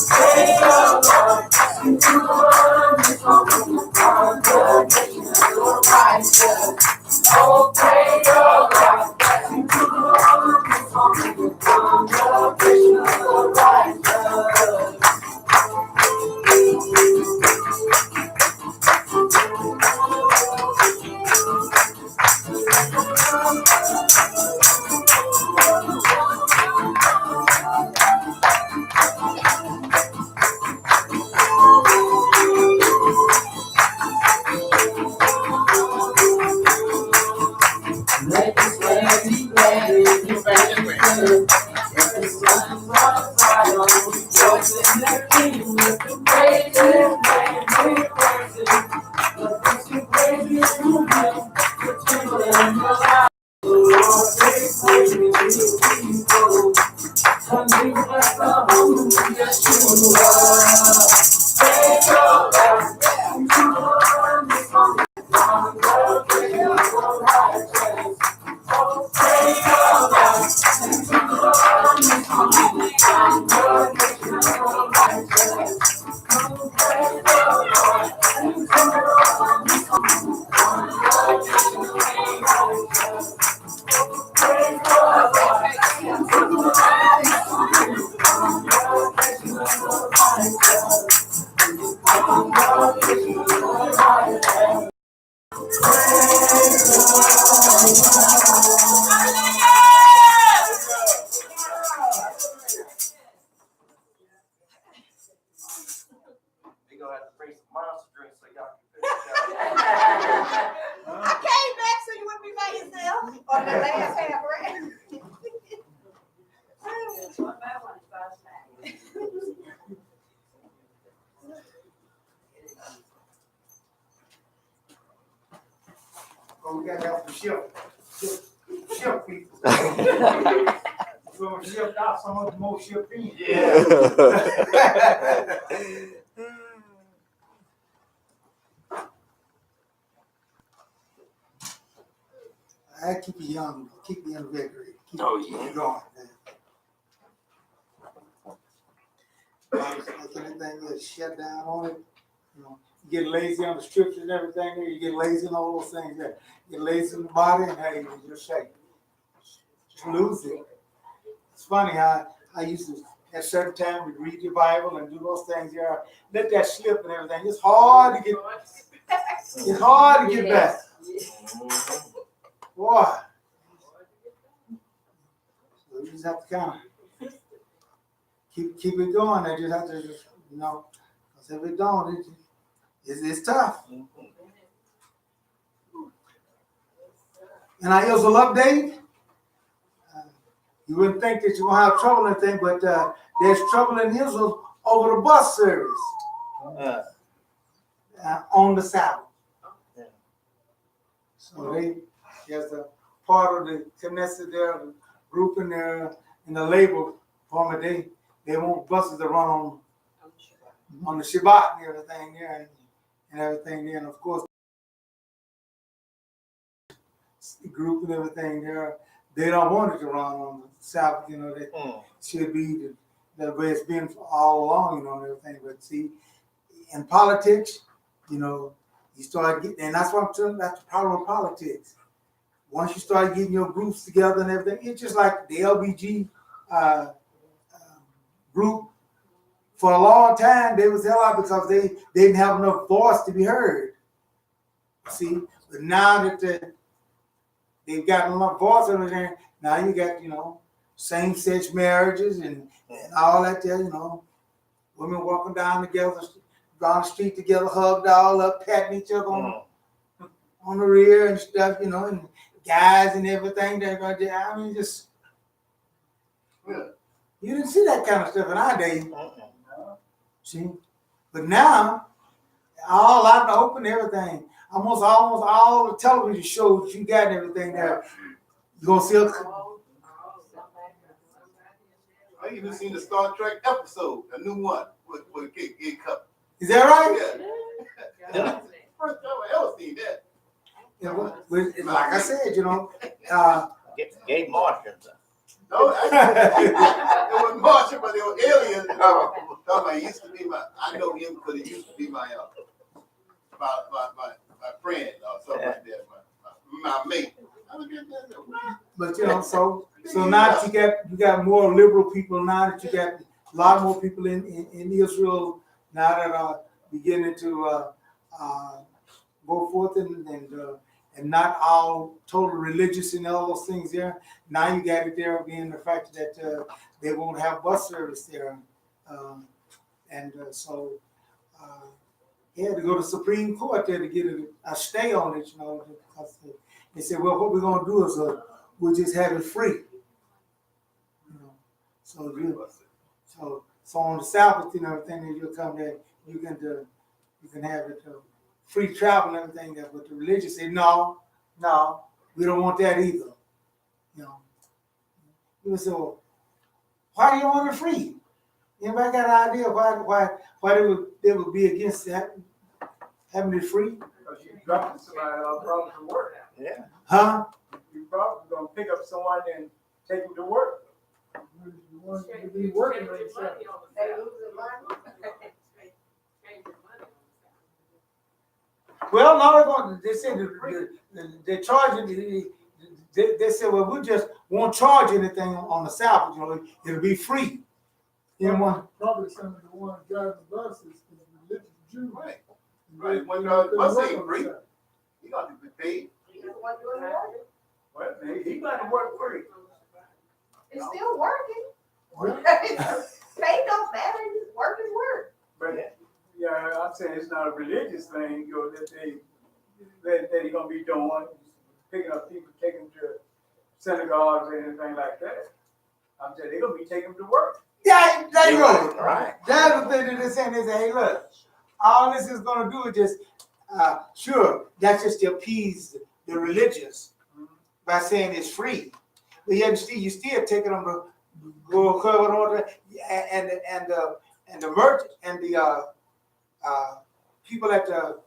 Praise the Lord. Sing to the Lord his song in the congregation of the righteous. Oh, praise the Lord. Sing to the Lord his song in the congregation of the righteous. Let this land be glad in your family. Let the sons of Zion rejoice in their King. Let them praise his name with praises. Let them sing praises to him with timber and the loud. The Lord takes pleasure in his people. And he bless the humble with Yeshua. Praise the Lord. Sing to the Lord his song. Congregation of the righteous. Oh, praise the Lord. Sing to the Lord his song. Congregation of the righteous. Oh, praise the Lord. Sing to the Lord his song. Congregation of the righteous. Praise the Lord. Sing to the Lord his song. Congregation of the righteous. Congregation of the righteous. They gonna have to bring some monster drinks so y'all can finish I came back so you wouldn't be by yourself on the last half, right? Oh, we gotta have some shift people. We're gonna shift out some of the more shift in. Yeah. I keep you young, keep you invigorated. Keep Oh, keep yeah. you going, man. Like anything that's shut down on it, you know, you get lazy on the scriptures and everything there, you get lazy on all those things there. You get lazy in the body and hey, you just shake. Just lose it. It's funny how I used to at certain time we read your Bible and do those things there. Let that slip and everything. It's hard to get back. Boy. So you just have to kind of keep it going. They just have to just, you know, because if it don't, it's tough. And I Israel update. You wouldn't think that you're gonna have trouble in anything, but there's trouble in Israel over the bus service on the Sabbath. So there's a part of the Knesset there, the group in there, in the labor form, they want buses to run on the Shabbat and everything there. and everything there. And of course, the group and everything there, they don't want it to run on the Sabbath, you know, that should be the way it's been all along, you know, and everything. But see, in politics, you know, you start getting, and that's what I'm telling you, that's the problem with politics. Once you start getting your groups together and everything, it's just like the LBG group. For a long time, they was held out because they didn't have enough voice to be heard. See, but now that they've got enough voice over there, now you got, you know, same-sex marriages and all that there, you know, women walking down together, down the street together, hugged all up, patting each other on the rear and stuff, you know, and guys and everything. That I mean, just, you didn't see that kind of stuff in our day. See, but now, all out in the open, everything. Almost all the television shows you got and everything there. You gonna see I even seen the Star Trek episode, a new one with Gay Cup. Is that right? Yeah. First time I ever seen that. Yeah, like I said, you know, Gay Martians. No, it was Martian, but they were aliens. You know, talking about, used to be my. I know him because he used to be my friend or something like that. My mate. but you know, so now that you got more liberal people, now that you got a lot more people in Israel now that are beginning to go forth and not all total religious and all those things there. Now you got it there being the fact that they won't have bus service there, so he had to go to Supreme Court there to get a stay on it, you know, because they said, well, what we're gonna do is we'll just have it free, you know. So on the Sabbath, you know, everything that you'll come there, you can have it free travel and everything there. But the religious say no, we don't want that either, you know. You say, well, why do you want it free? Anybody got an idea why they would be against having it free? Because you dropping somebody off probably to work. Yeah. Huh? You probably gonna pick up someone and take them to work. You want to be working on yourself. Well, no, they're going. They said they're charging. They said, well, we just won't charge anything on the Sabbath. You know, it'll be free. You know, Probably some of the ones driving the buses is religious Jews. Right. When the bus ain't free, you got to be paid. Well, he got to work free. It's still working. Pay don't matter, work is work. But yeah, I'm saying it's not a religious thing, you know, that he gonna be doing, picking up people, taking them to synagogues or anything like that. I'm saying they're gonna be taking them to work. Yeah, there you go. Right. That's the thing that they're saying. They say, hey, look, all this is going to do is just, sure, that's just to appease the religious by saying it's free. But yet you still taking them to go cover all that, and the merchant and the people at the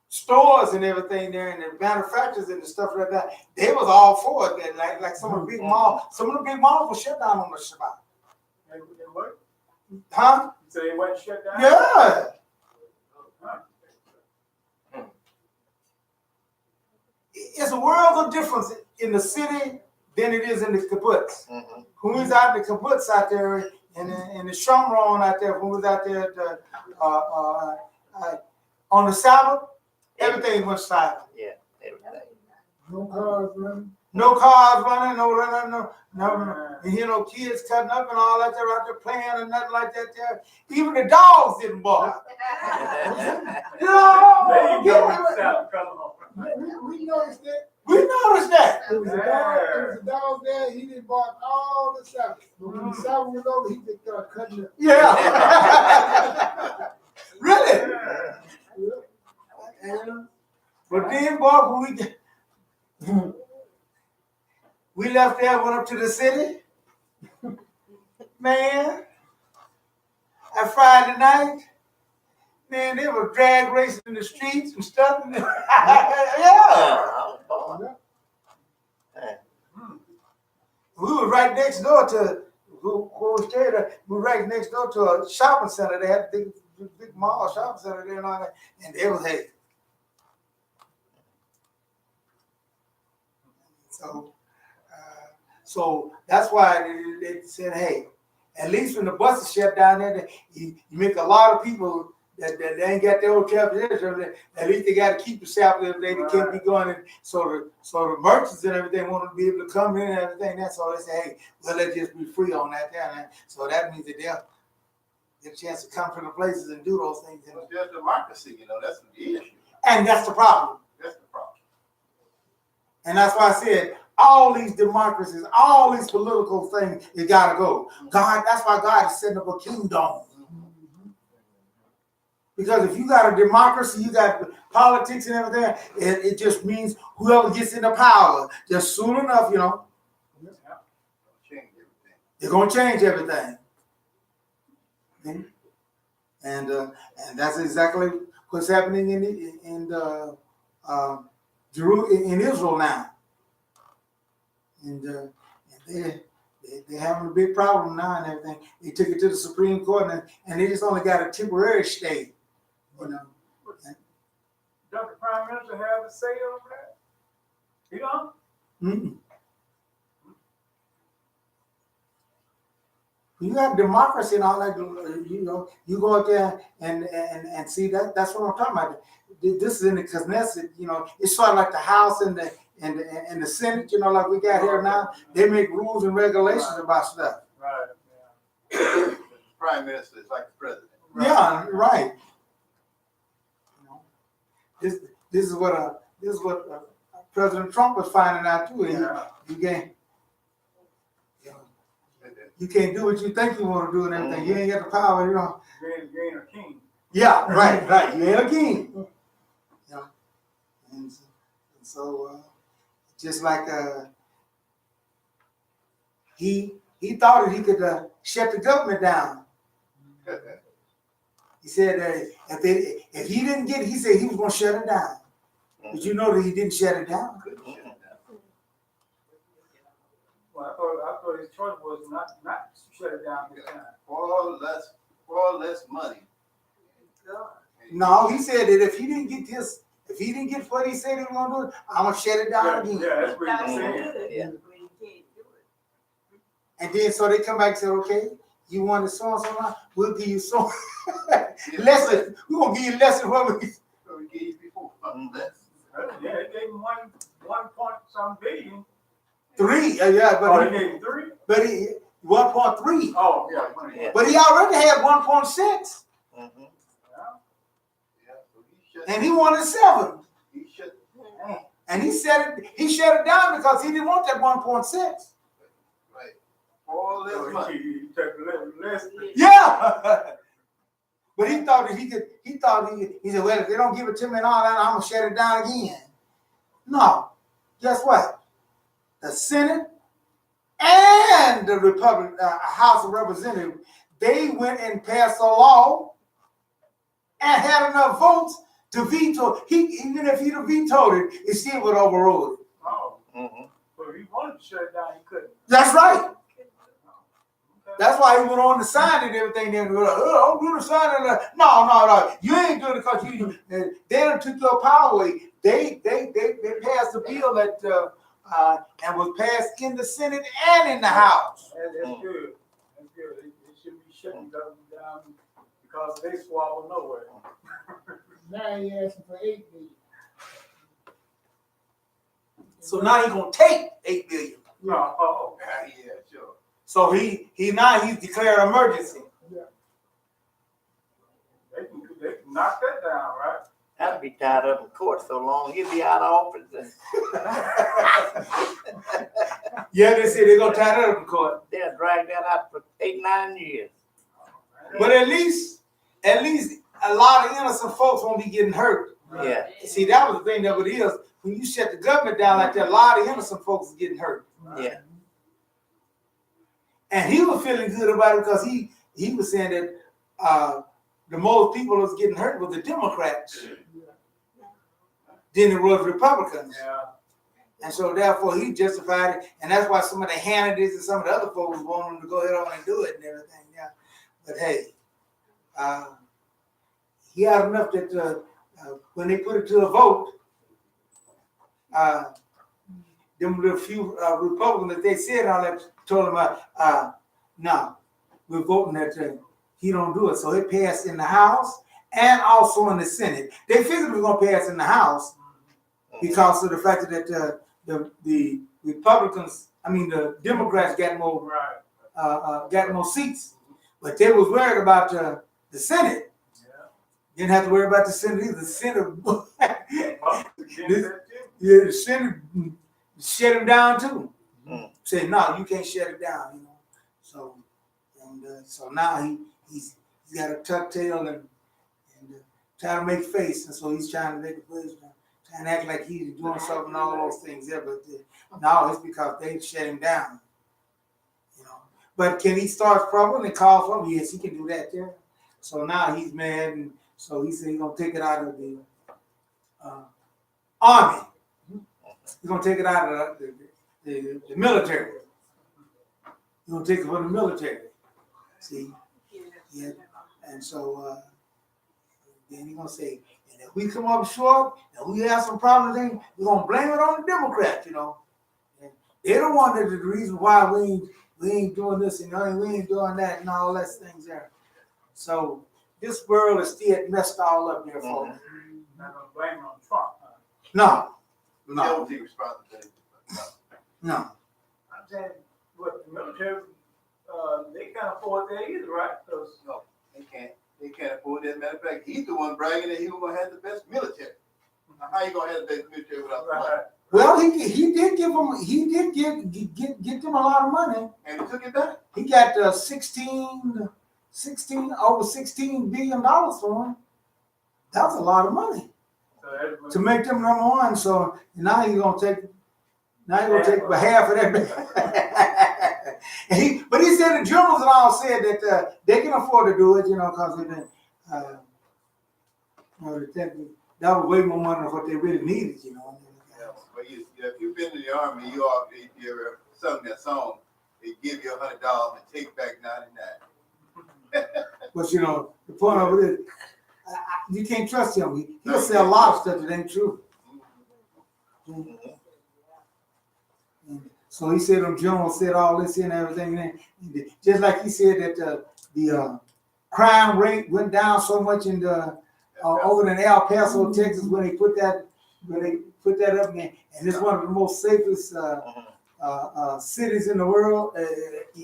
stores and everything there, and the manufacturers and the stuff like that, they was all for it. And like some of the big malls, some of the big malls were shut down on the Shabbat. And what? Huh? So they wasn't shut down? Yeah. Huh. It's a world of difference in the city than it is in the kibbutz. When we was out in the kibbutz out there, and in the Shomron out there, when we was out there on the Sabbath, everything went silent. Yeah, everything. No cars running. No cars running, no. You hear no kids cutting up and all that there out there playing and nothing like that there. Even the dogs didn't bark. There you go, South, come on. We noticed that. We noticed that. There was a dog there. He didn't bark all the Sabbath. But when the Sabbath was over, he just started cutting up. Yeah. Really? Yeah. But then, boy, when we left there, went up to the city. Man, at Friday night, Man, they were drag racing in the streets and stuff. Yeah. Oh, boy. We were right next door to, who was there? We were right next door to a shopping center. They had a big mall shopping center there and all that. And they was, hey. So that's why they said, hey, at least when the buses shut down there, you make a lot of people that they ain't got their own transportation. At least they got to keep the Sabbath if they can't be going. And so the merchants and everything want to be able to come in and everything. That's all they say. Hey, well, let's just be free on that there. So that means that they'll get a chance to come to the places and do those things. Well, there's democracy, that's the issue. And that's the problem. That's the problem. And that's why I said all these democracies, all these political things, you gotta go. God, that's why God is setting up a kingdom. Because if you got a democracy, you got politics and everything, it just means whoever gets into power, just soon enough, they're gonna change everything. Okay? And that's exactly what's happening in Israel now. And they're having a big problem now and everything. They took it to the Supreme Court and they just only got a temporary stay. Does the Prime Minister have a say over that? You don't? Mm-hmm. You have democracy and all that, you go out there and see that's what I'm talking about. This is in the Knesset, it's sort of like the House and the Senate, like we got here now. They make rules and regulations about stuff. Right. Yeah. The Prime Minister is like the president. Right. Yeah, right. This is what President Trump was finding out too. You can't do what you think you want to do and everything. You ain't got the power, You ain't a king. Yeah, right. You ain't a king. And so just like he thought that he could shut the government down. He said if he didn't get it, he said he was going to shut it down. But you know that he didn't shut it down. Well, I thought his choice was not to shut it down this time. For less money. No, he said that if he didn't get what he said he was going to do, I'm going to shut it down again. Yeah, that's what he's saying. Yeah. And then so they come back and say, okay, you wanted so and so much, we'll give you so less. We're going to give you less than what we gave you before. Less. Yeah, they gave him 1 point some billion. 3, He gave him 3? But he 1.3. Oh, yeah. But he already had 1.6. Mm-hmm. And he wanted 7. He should. And he shut it down because he didn't want that 1.6. Right. All less money. He took less. Yeah. But he thought that he said, well, if they don't give it to me and all that, I'm going to shut it down again. No. Guess what? The Senate and the House of Representatives, they went and passed a law and had enough votes to veto. Even if he'd have vetoed it, it still would overrule it. Oh. Mm-hmm. But if he wanted to shut it down, he couldn't. That's right. Okay. That's why he went on to sign it and everything. Then I'm going to sign it. No. You ain't doing it because they done took your power away. They passed a bill that and was passed in the Senate and in the House. That's good. That's good. It shouldn't be shutting down because they swallow nowhere. Now he asking for 8 million. So now he's gonna take 8 billion. No. Oh. Yeah, sure. So he's declared emergency. Yeah. They can knock that down, right? I'd be tied up in court so long, he'll be out of office. Yeah, they say they're gonna tie that up in court. They'll drag that out for 8-9 years. But at least a lot of innocent folks won't be getting hurt. Yeah. See, that was the thing that it is. When you shut the government down like that, a lot of innocent folks are getting hurt. Yeah. And he was feeling good about it because he was saying that the most people was getting hurt was the Democrats than it was Republicans. Yeah. And so therefore he justified it. And that's why some of the Hannitys and some of the other folks want him to go ahead on and do it and everything. Yeah. But hey, he had enough that when they put it to a vote, them little few Republicans that they said on that told him, no, we're voting that he don't do it. So it passed in the House and also in the Senate. They figured it was going to pass in the House because of the fact that the Republicans, the Democrats got more seats, but they was worried about the Senate. Didn't have to worry about the Senate either. The Senate, the Senate shut him down too. Said no, you can't shut it down. So so now he's got a tuck tail and trying to make face, and so he's trying to make a place. Trying to act like he's doing something, all those things there, but no, it's because they shut him down. But can he start trouble and call for him? Yes, he can do that there. So now he's mad, and so he said he's gonna take it out of the army. He's gonna take it out of the military. He's gonna take it from the military. See, yeah, and so then he's gonna say, and if we come up short and we have some problems, we're gonna blame it on the Democrats, And they're the one that's the reason why we ain't doing this and we ain't doing that and all that things there. So this world is still messed all up there, folks. Not gonna blame it on Trump. No. Don't take responsibility. No. I'm saying, what the military, they can't afford that either, right? Because No, they can't. They can't afford that. Matter of fact, he's the one bragging that he was gonna have the best military. Now, how you gonna have the best military without the money? Well, he did get them a lot of money. And he took it back. He got over $16 billion for him. That's a lot of money to make them number one. So now you're gonna take about half of that. But he said the generals and all said that they can afford to do it, because they've been, that was way more money than what they really needed, Yeah, but if you've been in the army, if you're sung that song, they give you $100 and take back 99. But the point of it is, you can't trust him. He'll say a lot of stuff that ain't true. So he said them generals said all this and everything. And just like he said that the crime rate went down so much in the over in El Paso, Texas, when they put that up there, and it's one of the most safest cities in the world,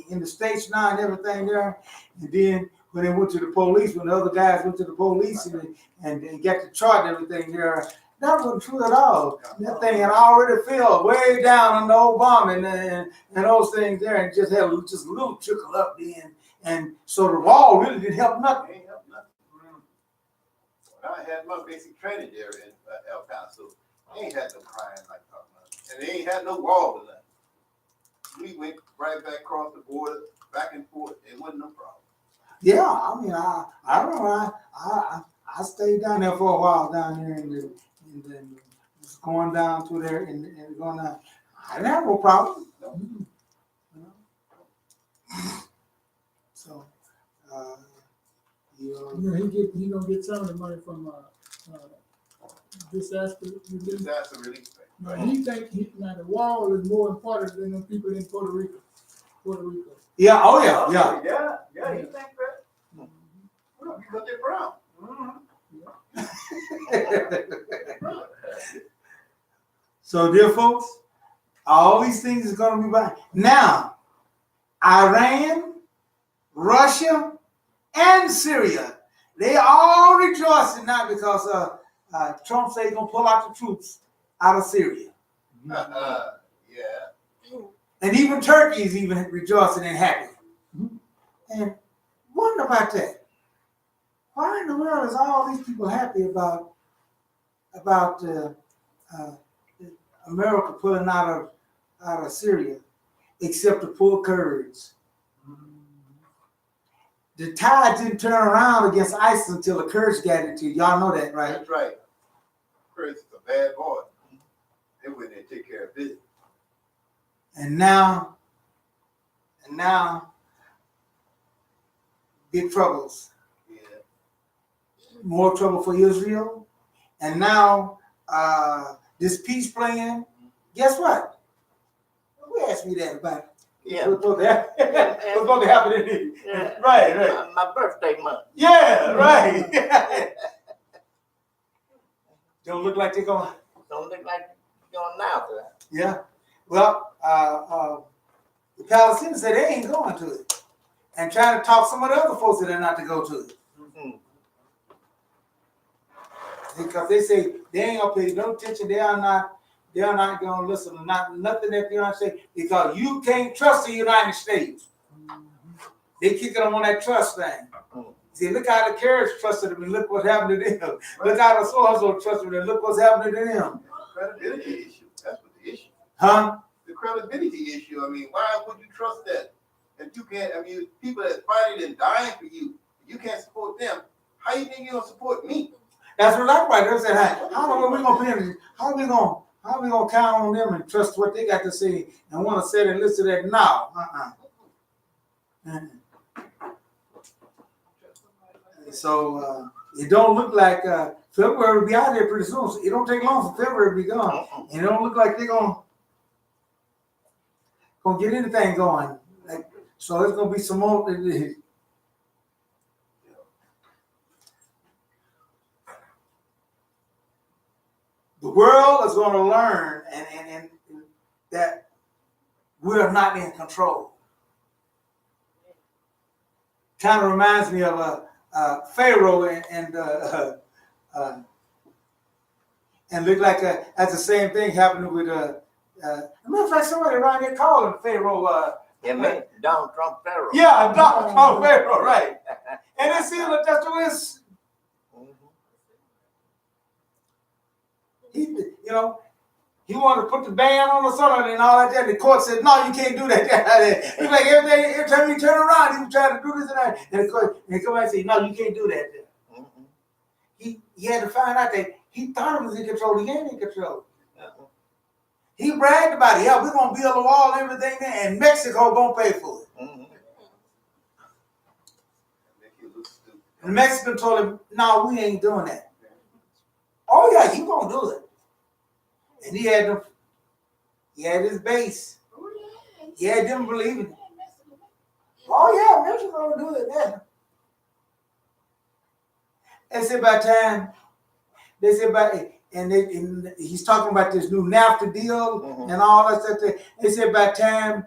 in the states now and everything there. And then when they went to the police, when the other guys went to the police and they got the chart and everything there, that wasn't true at all. That thing had already fell way down on the Obama and those things there, and just had just a little trickle up then. And so the wall really didn't help nothing. Ain't help nothing. I had my basic training there in El Paso. They ain't had no crime like that, and they ain't had no wall or nothing. We went right back across the border, back and forth. It wasn't no problem. Yeah, I don't know. I stayed down there for a while down there and just going down to there and going down. I didn't have no problem. So, He gonna get some of the money from disaster relief. Disaster relief. Now, he think the wall is more important than the people in Puerto Rico. yeah, oh yeah. Yeah, you think that? Well, because they're brown. So, dear folks, all these things is going to be by now. Iran, Russia, and Syria, they all rejoicing now because Trump said he's going to pull out the troops out of Syria. Yeah. And even Turkey is even rejoicing and happy. And wonder about that. Why in the world is all these people happy about America pulling out of Syria, except the poor Kurds? the tide didn't turn around against ISIS until the Kurds got into it. Y'all know that, right? That's right. Kurds is a bad boy. They went there and take care of business. And now, big troubles. Yeah. More trouble for Israel. And now, this peace plan, guess what? Who asked me that about it? Yeah. What's supposed to happen? What's supposed to happen in here? Yeah. Right. My birthday month. Yeah, right. Don't look like they're going. Don't look like you're going now to that. Yeah. Well, the Palestinians said they ain't going to it, and trying to talk some of the other folks that are not to go to it. Mm-hmm. Because they say they ain't gonna pay no attention. They are not gonna listen to nothing that they don't say, because you can't trust the United States. They kick them on that trust thing. See, look how the Kurds trusted them, and look what happened to them. Look how the so-and-so trusted them, and look what's happening to them. Credibility issue. That's what the issue. Huh? The credibility issue. I mean, why would you trust that? If you can't, I mean, people that's fighting and dying for you, you can't support them. How you think you're gonna support me? That's what I'm right. They said, hey, how are we gonna pay? How are we gonna count on them and trust what they got to say and want to say and listen to that now? So it don't look like February will be out there pretty soon. So it don't take long for February to be gone, and it don't look like they're gonna get anything going. Like, so there's gonna be some more. The world is going to learn and that we're not in control. Kind of reminds me of Pharaoh and looked like that's the same thing happening with it looks like somebody around here calling Pharaoh. Yeah, man, Donald Trump Pharaoh. Yeah, Donald Trump Pharaoh, right? And it seems like that's the way it's. He wanted to put the ban on or something and all that. The court said, no, you can't do that. He's like, every time he turn around, he was trying to do this and that. And the court, and he come back and say, no, you can't do that. Mm-hmm. He had to find out that he thought he was in control. He ain't in control. Uh-huh. He bragged about it. Yeah, we're going to build a wall and everything there, and Mexico going to pay for it. Mm-hmm. And Mexico told him, no, we ain't doing that. Oh, yeah, you going to do it. And he had his base. He had them believing it. Oh, yeah, Mexico going to do it. Yeah. He's talking about this new NAFTA deal and all that stuff. They said by the time,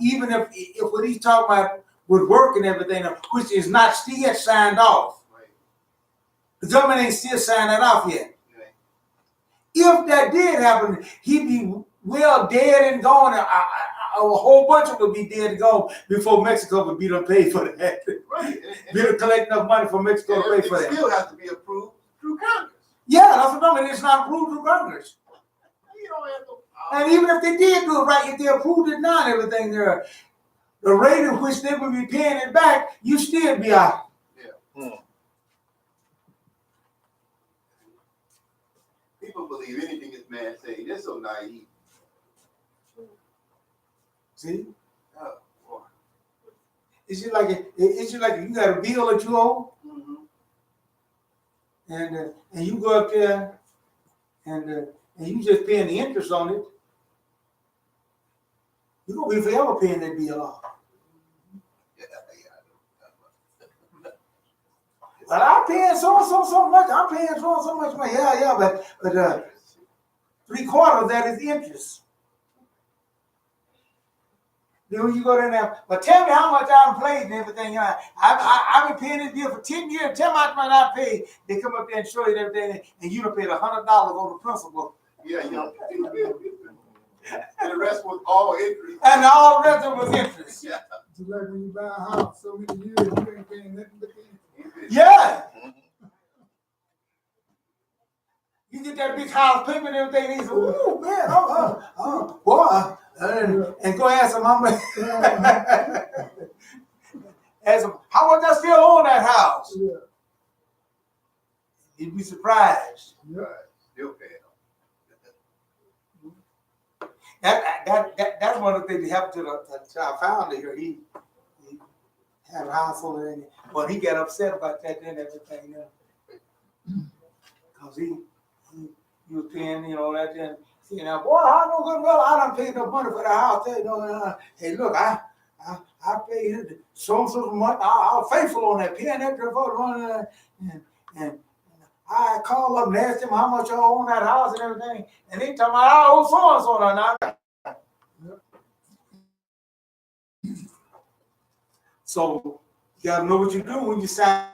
even if what he's talking about would work and everything, which is not still yet signed off. Right. The government ain't still signed that off yet. Right. If that did happen, he'd be well dead and gone. A whole bunch of them would be dead and gone before Mexico would be done pay for that. Right. Be to collect enough money for Mexico to pay for that. It still has to be approved through Congress. Yeah, that's what I mean. It's not approved through Congress. You don't have to. And even if they did do it right, if they approved it now and everything there, the rate at which they would be paying it back, you still be out. Yeah. People believe anything this man say. They're so naive. See? Oh, boy. It's just like you got a bill that you owe, and you go up there and you just paying the interest on it. You're gonna be forever paying that bill off. But I'm paying so much. I'm paying so much money. Yeah, but 3/4 of that is interest. Then when you go there now, but tell me how much I've played and everything. I've been paying this bill for 10 years. Tell me how much I paid. They come up there and show you everything, and you done paid $100 on the principal. Yeah. And the rest was all interest. And all the rest of it was interest. Yeah. Just like when you buy a house, so many years, you ain't paying nothing but interest. Yeah. You get that big house payment and everything, and you say, ooh, man, boy. And go ask them how much. Ask them, how much I surprised. Still paying them. That's one of the things that happened to our founder here. He had a household in it. Well, he got upset about that and everything, because he was paying, that then. Boy, I know good well I done paid no money for the house. Hey, look, I paid so much. I'm faithful on that, paying that money, and I called up and asked him how much I own that house and everything, and he told me I owe so and so now. So you gotta know what you do when you sign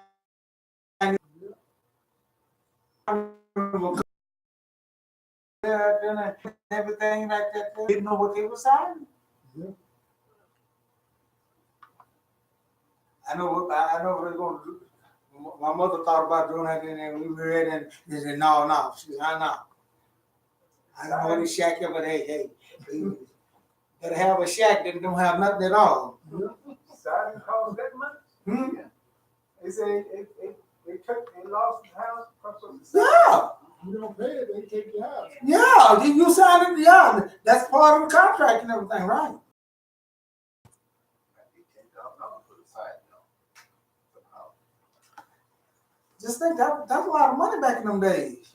everything like that. They didn't know what they were signing. Yeah. I know what they're going to do. My mother thought about doing that, and we read and they said, no. She said, no. I don't know what a shack is, but hey, better have a shack that don't have nothing at all. Signing costs that much? Hmm? They say they lost the house because of the Yeah. You don't pay it, they take your house. Yeah, you sign it, yeah. That's part of the contract and everything, right? Just think that's a lot of money back in them days.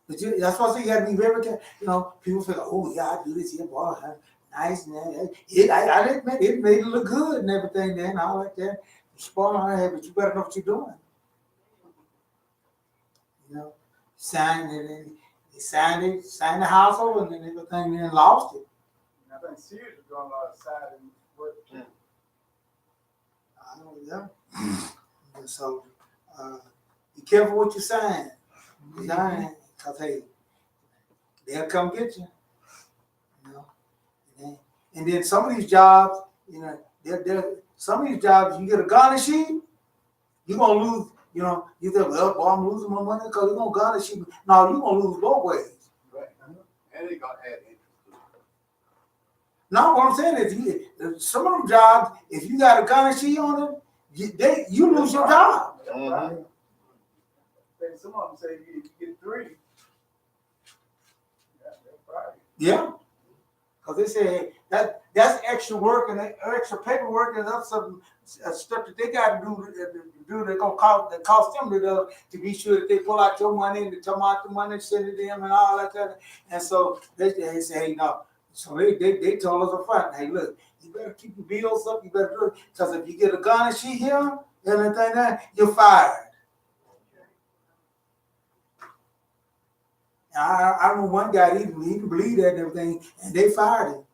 But that's why you gotta be very careful. People feel, oh yeah, I do this here, boy, nice, man. I admit it made it look good and everything then, all like that. Spoil my head, but you better know what you're doing. Signed the household and then everything, then lost it. I think Sears is doing a lot of siding work too. Yeah. And so, be careful what you sign. Sign, because hey, they'll come get you. And then some of these jobs, some of these jobs, you get a garnish sheet, you're gonna lose. You think, well, boy, I'm losing my money because you're gonna garnish sheet. No, you're gonna lose both ways. Right. And they gonna add interest to it. No, what I'm saying is, some of them jobs, if you got a garnish sheet on it, you lose your job. Right. Some of them say you get 3. Yeah. Because they say that's extra work and extra paperwork and that's some stuff that they got to do. They're gonna cost them to be sure that they pull out your money and to come out the money, send it to them and all that. And so they say, hey, no. So they told us up front, hey, look, you better keep your bills up. You better do it because if you get a garnish sheet here and everything that, you're fired. I know one guy, he didn't believe that and everything, and they fired him.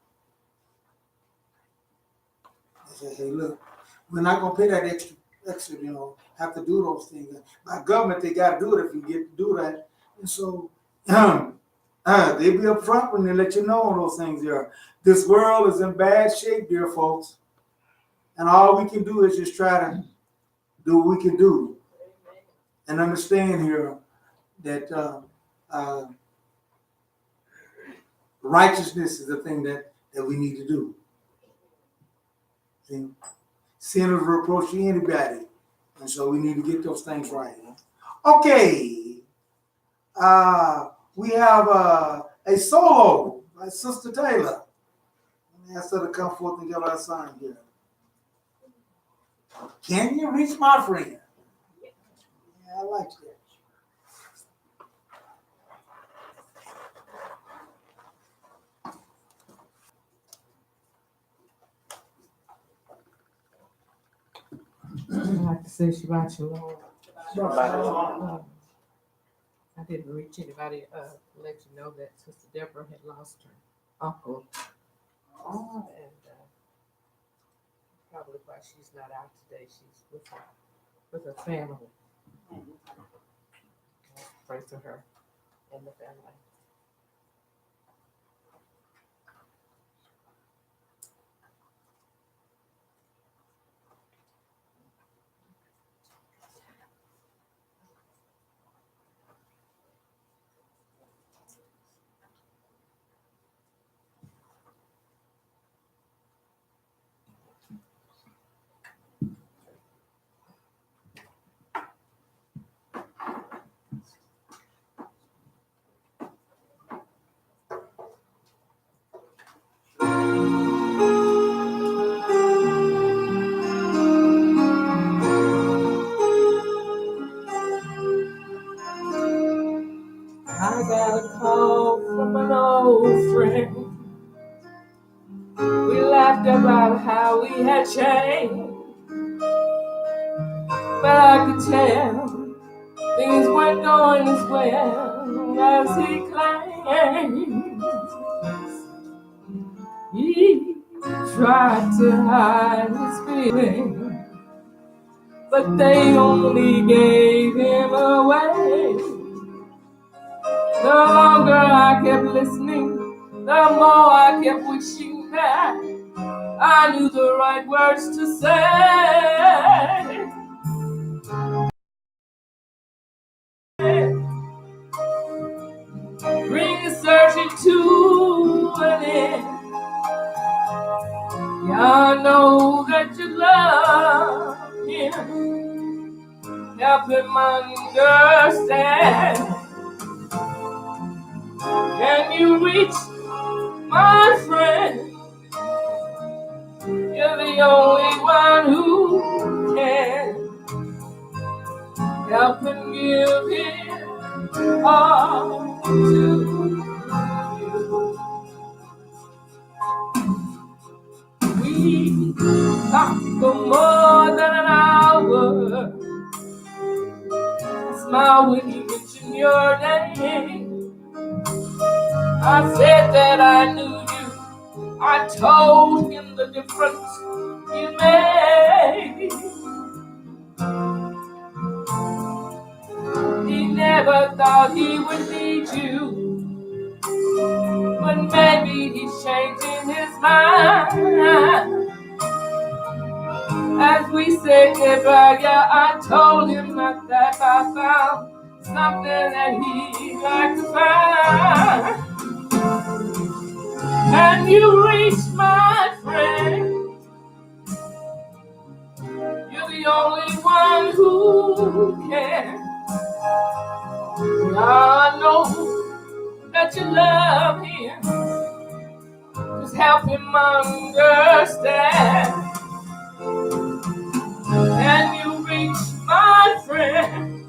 They said, hey, look, we're not going to pay that extra, have to do those things. By government, they got to do it if you get to do that. And so they be up front when they let you know on those things there. This world is in bad shape, dear folks. And all we can do is just try to do what we can do. And understand here that righteousness is the thing that we need to do. See? Sin is reproach to anybody. And so we need to get those things right. Okay. We have a solo by Sister Taylor. Let me ask her to come forth and get our sign here. Can you reach my friend? Yeah, I like that. I'd like to say Shabbat Shalom. I didn't reach anybody, let you know that Sister Deborah had lost her uncle. And probably why she's not out today. She's with her family. Pray for her and the family. were friends. We laughed about how we had changed, but I could tell things weren't going as well as he claimed. He tried to hide his feelings, but they only gave him away. The longer I kept listening, the more I kept wishing that I knew the right words to say. Bring the searching to an end. Yeah, I know that you love him. Help him understand. Can you reach my friend? You're the only one who can. Help him give him all to you. We talked for more than an hour. I smiled when he mentioned your name. I said that I knew you. I told him the difference you made. He never thought he would need you, but maybe he's changing his mind. As we said goodbye, yeah, I told him that I found something that he'd like to find. Can you reach my friend? You're the only one who can. I know that you love him. Just help him understand. Can you reach my friend?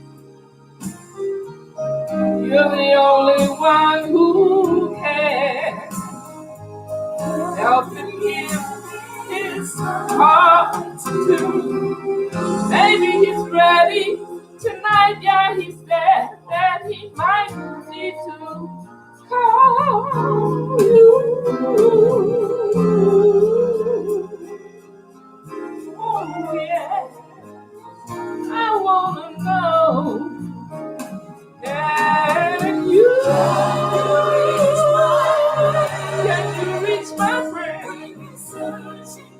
You're the only one who can. Help him give his heart to. Maybe he's ready tonight. Yeah, he said that he might need to call you. Oh yeah, I wanna know. Can you reach my friend? Bring a searching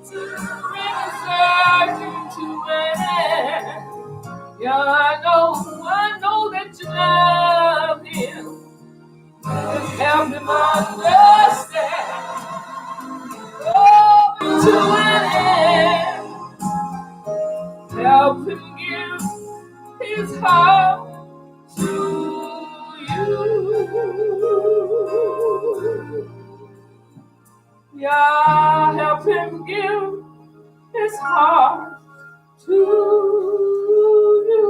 to an end. Yeah, I know that you love him. Just help him understand. Oh, to an end. Help him give his heart to you. Yeah, help him give his heart to you.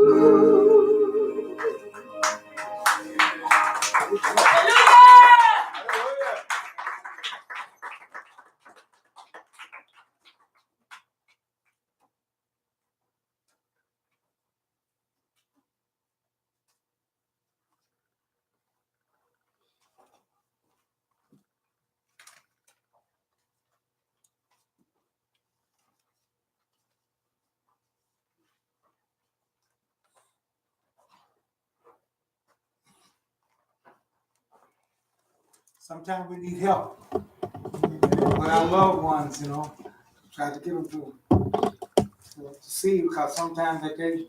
Sometimes we need help with our loved ones, try to get them to see, because sometimes they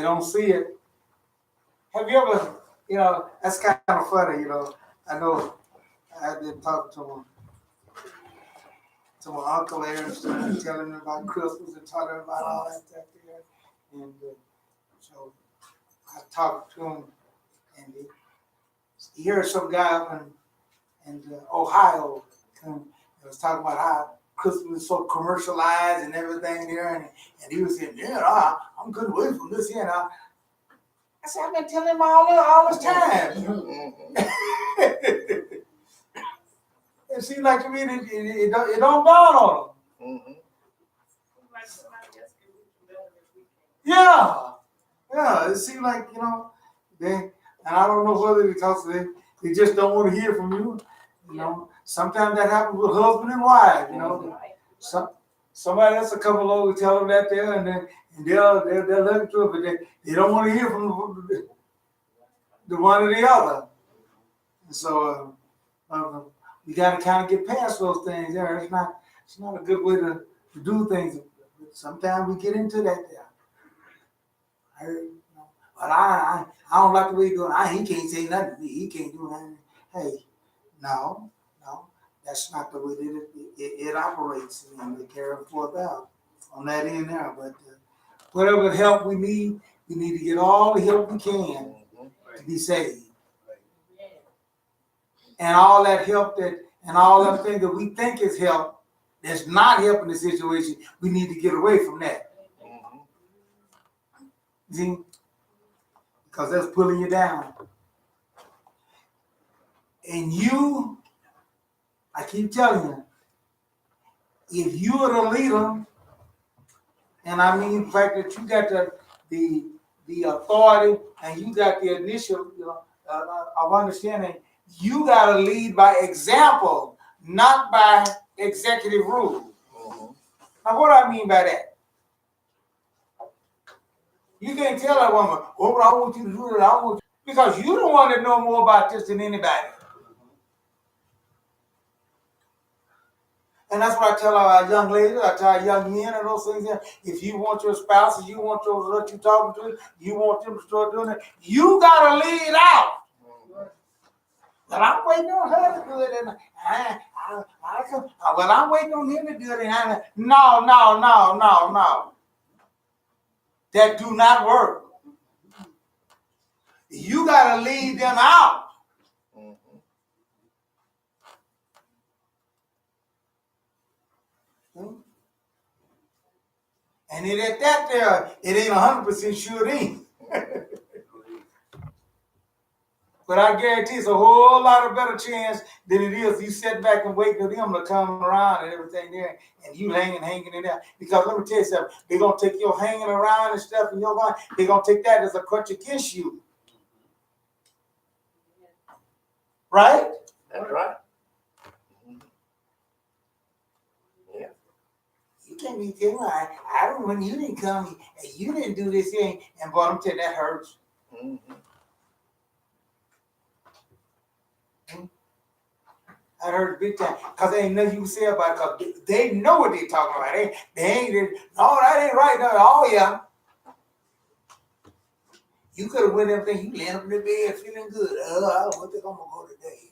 don't see it. Have you ever, that's kind of funny, I know I've been talking to my uncle there and stuff, telling him about Christmas and telling him about all that stuff there. And so I talked to him, and he heard some guy up in Ohio, and was talking about how Christmas is so commercialized and everything there, and he was saying, yeah, I'm good away from this here. I said, I've been telling him all this time. it seems like to me that it don't dawn on them. Mhm. Yeah, it seems like, they, and I don't know whether because they just don't want to hear from you. Sometimes that happens with husband and wife. Somebody else will come along and tell them that there, and then they'll let it to it, but they don't want to hear from the one or the other. And so you got to kind of get past those things. There, it's not a good way to do things. Sometimes we get into that there. But I don't like the way he's doing. He can't say nothing to me. He can't do nothing. Hey, no, that's not the way that it operates. And we carry forth out on that end there. But whatever help we need to get all the help we can to be saved. And all that help and all that thing that we think is help that's not helping the situation, we need to get away from that. See? Because that's pulling you down. And I keep telling you, if you are the leader, and I mean the fact that you got the authority and you got the initial of understanding, you got to lead by example, not by executive rule. Now, what do I mean by that? You can't tell that woman, oh, I want you to do that. Because you don't want to know more about this than anybody. And that's what I tell our young ladies, I tell our young men and those things. If you want your spouse, if you want what you're talking to, you want them to start doing it, you got to lead out. But I'm waiting on her to do it. And I'm waiting on him to do it. And no. That do not work. You got to lead them out. And it at that there, it ain't 100% sure it ain't. But I guarantee it's a whole lot of better chance than it is you sit back and wait for them to come around and everything there, and you hanging in there. Because let me tell you something, they're going to take your hanging around and stuff in your mind, they're going to take that as a crutch against you. Right? That's right. Yeah. You can't be telling me, I don't, when you didn't come, and you didn't do this thing, and boy, I'm telling you, that hurts. I heard big time, because there ain't nothing you can say about it, because they know what they're talking about. They ain't, no, that ain't right. No, oh, yeah. You could have went everything, you laying up in the bed feeling good. I don't think I'm going to go today.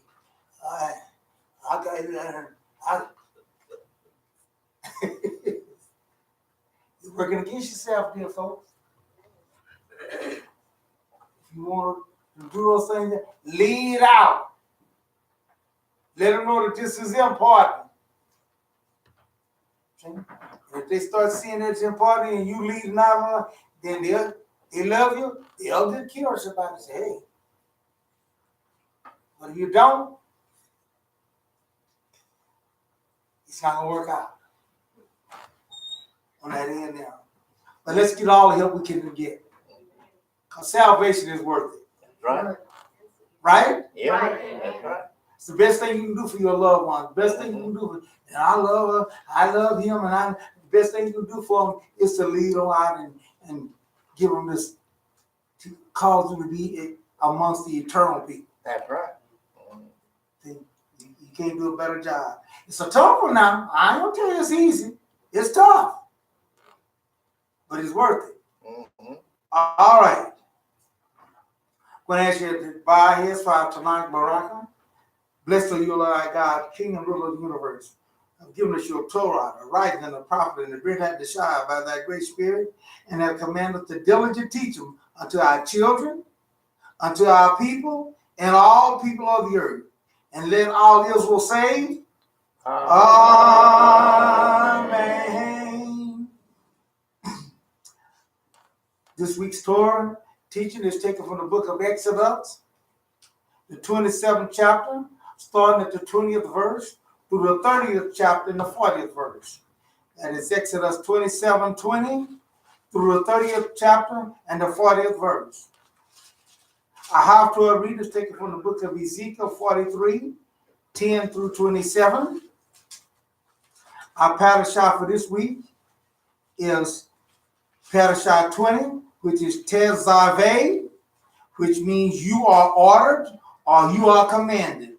I got it. You're working against yourself, dear folks. If you want to do those things, lead out. Let them know that this is important. And if they start seeing that it's important and you lead out, then they love you. They'll get curious about it and say, hey. But if you don't, it's not going to work out on that end there. But let's get all the help we can get. Because salvation is worth it. Right. Right? Yeah, right. That's right. It's the best thing you can do for your loved ones. The best thing you can do. And I love her. I love him. And the best thing you can do for them is to lead them out and give them this, to cause them to be amongst the eternal people. That's right. You can't do a better job. It's a tough one now. I ain't gonna tell you it's easy. It's tough. But it's worth it. All right. I'm going to ask you to bow our heads for tonight, Baraka. Blessed are you, Lord God, King and ruler of the universe. Have given us your Torah, the writing and the prophet, and the bring that to shine by thy great spirit, and have commanded us to diligently teach them unto our children, unto our people, and all people of the earth. And let all Israel say, Amen. This week's Torah teaching is taken from the book of Exodus, the 27th chapter, starting at the 20th verse, through the 30th chapter and the 40th verse. That is Exodus 27:20 through the 30th chapter and the 40th verse. Our Haftorah reading is taken from the book of Ezekiel 43:10 through 27. Our Parashah for this week is Parashah 20, which is Tetzaveh, which means you are ordered or you are commanded.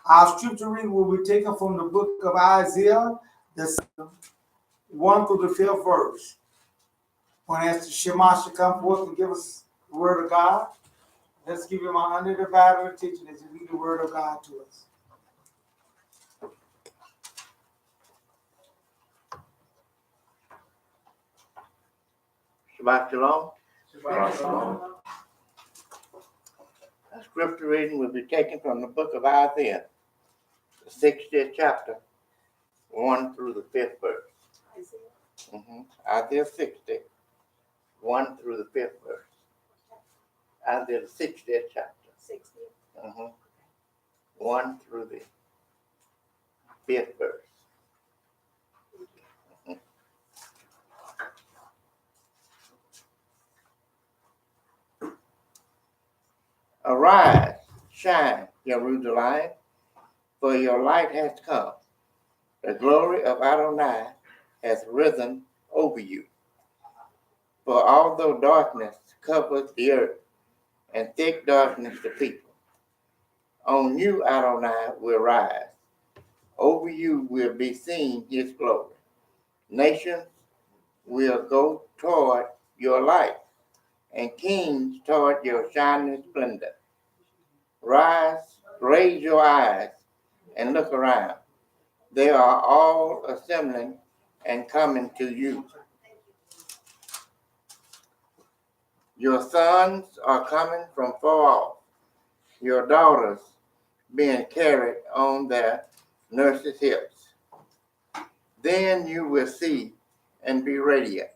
Our scripture reading will be taken from the book of Isaiah, the 1 through the 5th verse. When I ask the Shema to come forth and give us the word of God, let's give him our undivided attention as we read the word of God to us. Shabbat Shalom. Shabbat shalom. The scripture reading will be taken from the book of Isaiah, the 60th chapter, 1 through the 5th verse. Isaiah 60, 1 through the 5th verse. Isaiah the 60th chapter. 60. 1 through the 5th verse. Arise, shine, Jerusalem, for your light has come. The glory of Adonai has risen over you. For although darkness covers the earth, and thick darkness the people, on you Adonai will rise. Over you will be seen his glory. Nations will go toward your light, and kings toward your shining splendor. Rise, raise your eyes, and look around. They are all assembling and coming to you. Your sons are coming from far off, your daughters being carried on their nurses' hips. Then you will see and be radiant.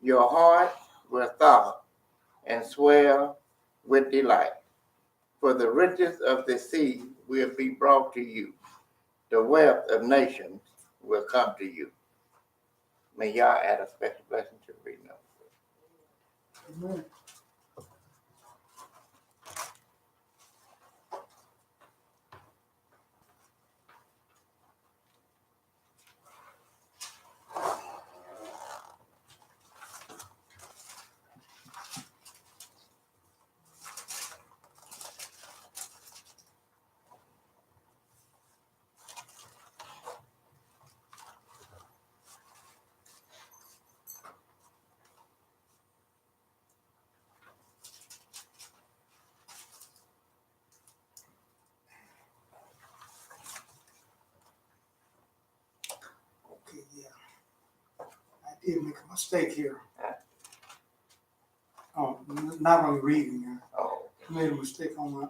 Your heart will thaw and swell with delight. For the riches of the sea will be brought to you. The wealth of nations will come to you. May Yah add a special blessing to the reading of the word. Amen. Okay, yeah. I did make a mistake here. Oh, not on the reading. Oh, I made a mistake on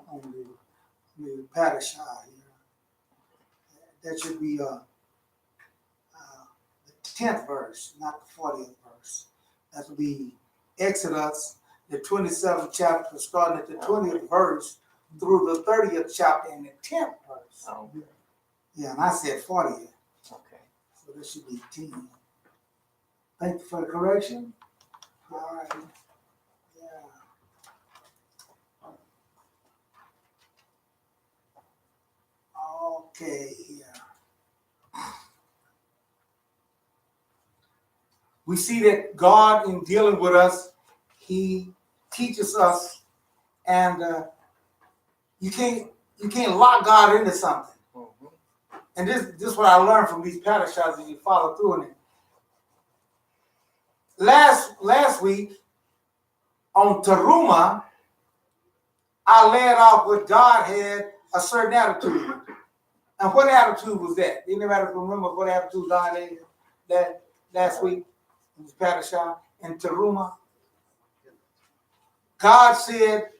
the Parashah here. That should be the 10th verse, not the 40th verse. That would be Exodus, the 27th chapter, starting at the 20th verse through the 30th chapter and the 10th verse. oh, Yeah, and I said 40th, okay. so this should be 10. Thank you for the correction. All right. Yeah. Okay, yeah. We see that God, in dealing with us, he teaches us, and you can't lock God into something. And this is what I learned from these parashahs, and you follow through on it. Last week on Teruma, I laid out what God had a certain attitude. And what attitude was that? Anybody remember what attitude God had that last week in Parashah and Teruma? God said,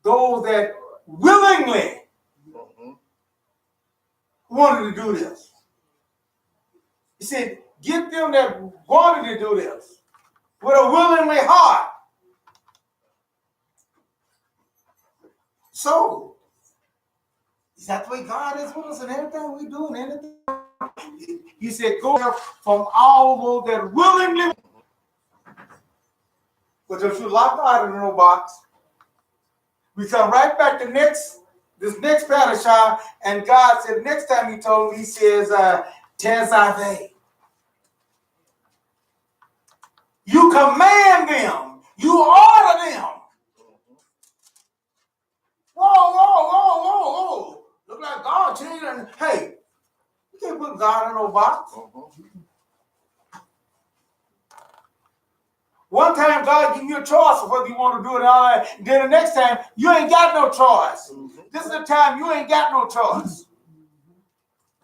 those that willingly wanted to do this. He said, get them that wanted to do this with a willingly heart. So, Is that the way God is with us and everything we do and anything? He said, go from all those that willingly. But if you lock God in no box, we come right back to this next Parashah, and God said, next time he told him, he says, Tetzaveh. You command them. You order them. Whoa. Look like God changed. And hey, you can't put God in no box. One time God give you a choice of whether you want to do it or not. Then the next time, you ain't got no choice. This is the time you ain't got no choice.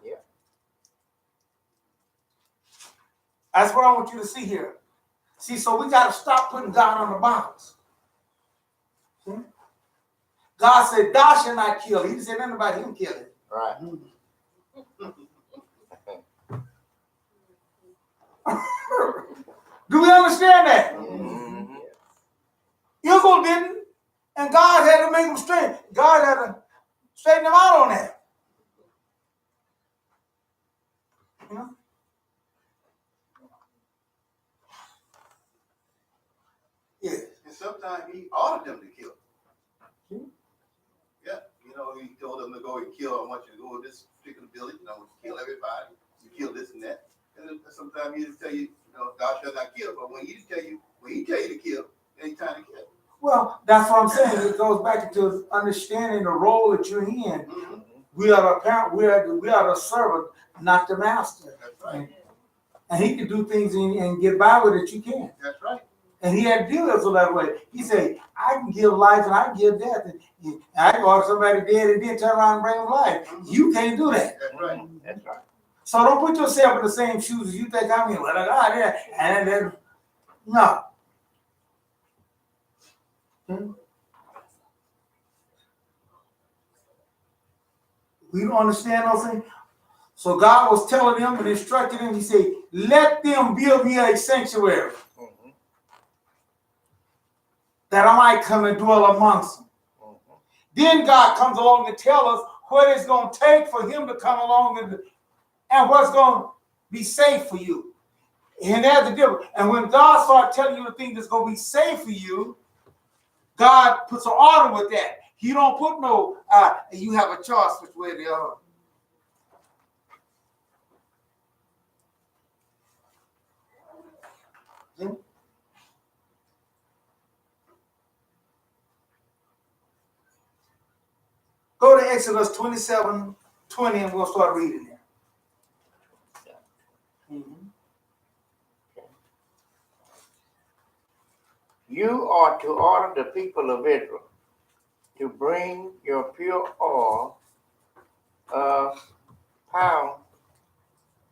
Yeah. That's what I want you to see here. See, so we got to stop putting God on the box. See? God said, thou shalt not kill. He didn't say nothing about him killing. Right. Do we understand that? Mm-hmm. Israel didn't, and God had to make them straight. God had to straighten them out on that. You know? Yeah. And sometimes he ordered them to kill. Yeah, you know, he told them to go and kill. I want you to go to this particular village, and I want you to kill everybody. You kill this and that. And sometimes he just tell you, thou shalt not kill. But when he tell you to kill, it ain't time to kill. Well, that's what I'm saying. It goes back to understanding the role that you're in. Mm-hmm. We are the parent. We are the servant, not the master. That's right. And he can do things and get by with it. You can't. That's right. And he had to deal with it that way. He said, I can give life and I can give death. And I can order somebody dead and then turn around and bring them life. You can't do that. That's right. That's right. So don't put yourself in the same shoes as you think I'm in. Well, yeah. And then, no. We don't understand those things. So God was telling them and instructing them. He said, let them build me a sanctuary. That I might come and dwell amongst them. Then God comes along and tells us what it's going to take for him to come along and what's going to be safe for you. And there's the difference. And when God starts telling you the thing that's going to be safe for you, God puts an order with that. He don't put no, you have a choice which way they are. Go to Exodus 27:20 and we'll start reading there. You are to order the people of Israel to bring your pure oil of pound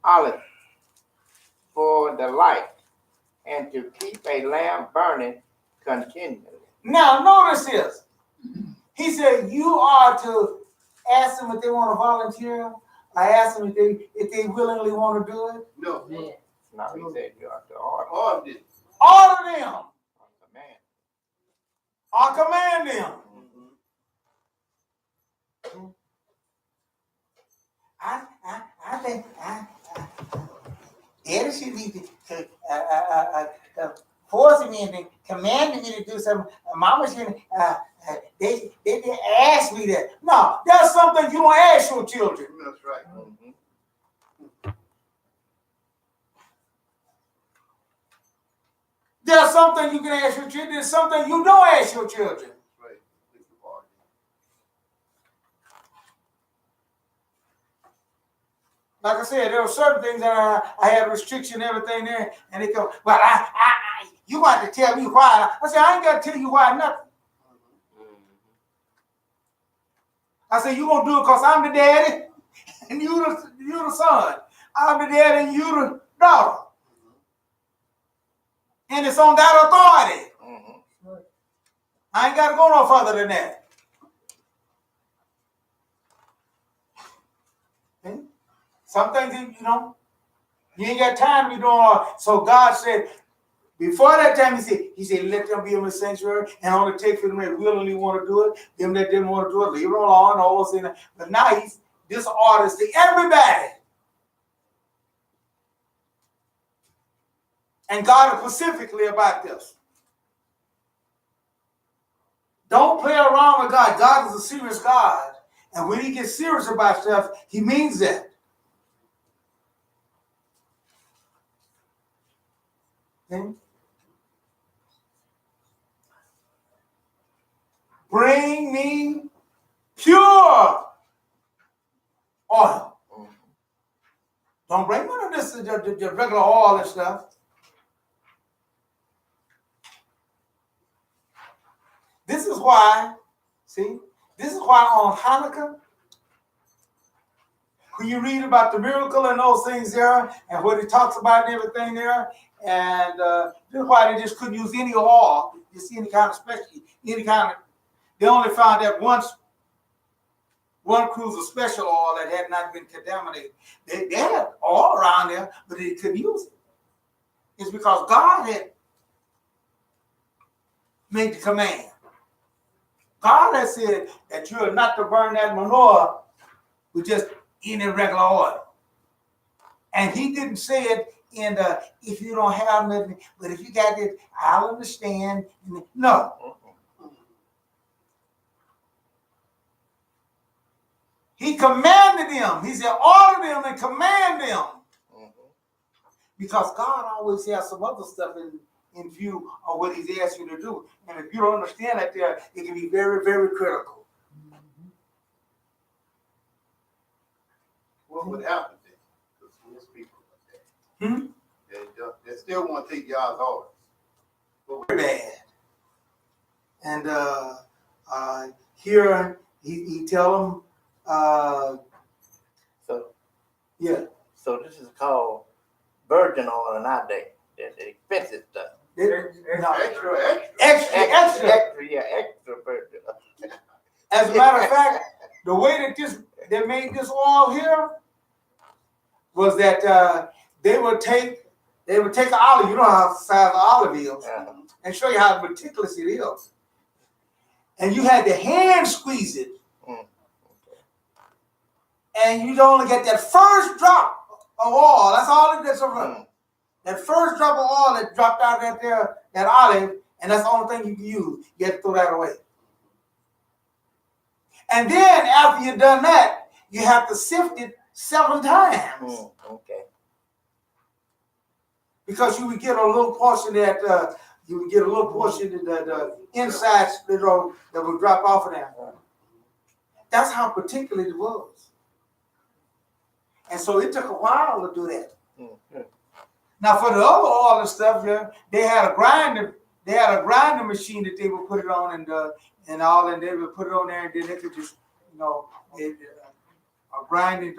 olive for the light, and to keep a lamp burning continually. Now, notice this. He said, you are to ask them if they want to volunteer. I asked them if they willingly want to do it. No. No, he said you are to order. Order them. Order them. Command. Or command them. I think Daddy should be forcing me and commanding me to do something. Mama should they didn't ask me that. No, there's something you don't ask your children. That's right. There's something you can ask your children. There's something you don't ask your children. Right. Like I said, there were certain things that I had restriction and everything there, and they go, well, you got to tell me why. I said, I ain't got to tell you why nothing. I said, you gonna do it because I'm the daddy, and you the son. I'm the daddy, and you the daughter. And it's on that authority. I ain't got to go no further than that. Okay? Some things, you ain't got time to be doing all. So God said, Before that time, he said, let them be in the sanctuary and only take for them that willingly want to do it. Them that didn't want to do it, leave it alone, and all those things. But now this order is to everybody. And God is specifically about this. Don't play around with God. God is a serious God. And when he gets serious about stuff, he means that. Okay? Bring me pure oil. Don't bring none of this, the regular oil and stuff. This is why, this is why on Hanukkah, when you read about the miracle and those things there, and what it talks about and everything there, and this is why they just couldn't use any oil, just any kind of special, any kind of, they only found that one cruise of special oil that had not been contaminated. They had oil around there, but they couldn't use it. It's because God had made the command. God has said that you are not to burn that menorah with just any regular oil. And he didn't say it in the, if you don't have nothing, but if you got it, I'll understand. No. He commanded them. He said, order them and command them. Because God always has some other stuff in view of what he's asked you to do. And if you don't understand that there, it can be very, very critical. What would happen then? Because these people, they still want to take y'all's orders. Very bad. And here he tell them, So this is called virgin oil in our day. That's the expensive stuff. Extra virgin. As a matter of fact, the way that they made this oil here was that they would take an olive, you know how the size of olive is, and show you how meticulous it is. And you had to hand squeeze it. And you'd only get that first drop of oil. That's all it is. That first drop of oil that dropped out that olive, and that's the only thing you can use. You have to throw that away. And then after you've done that, you have to sift it 7 times. Because you would get a little portion that the insides that would drop off of that. That's how particular it was. And so it took a while to do that. Now for the other oil and stuff, they had a grinding machine that they would put it on and they would put it on there, and then they could just, grind it,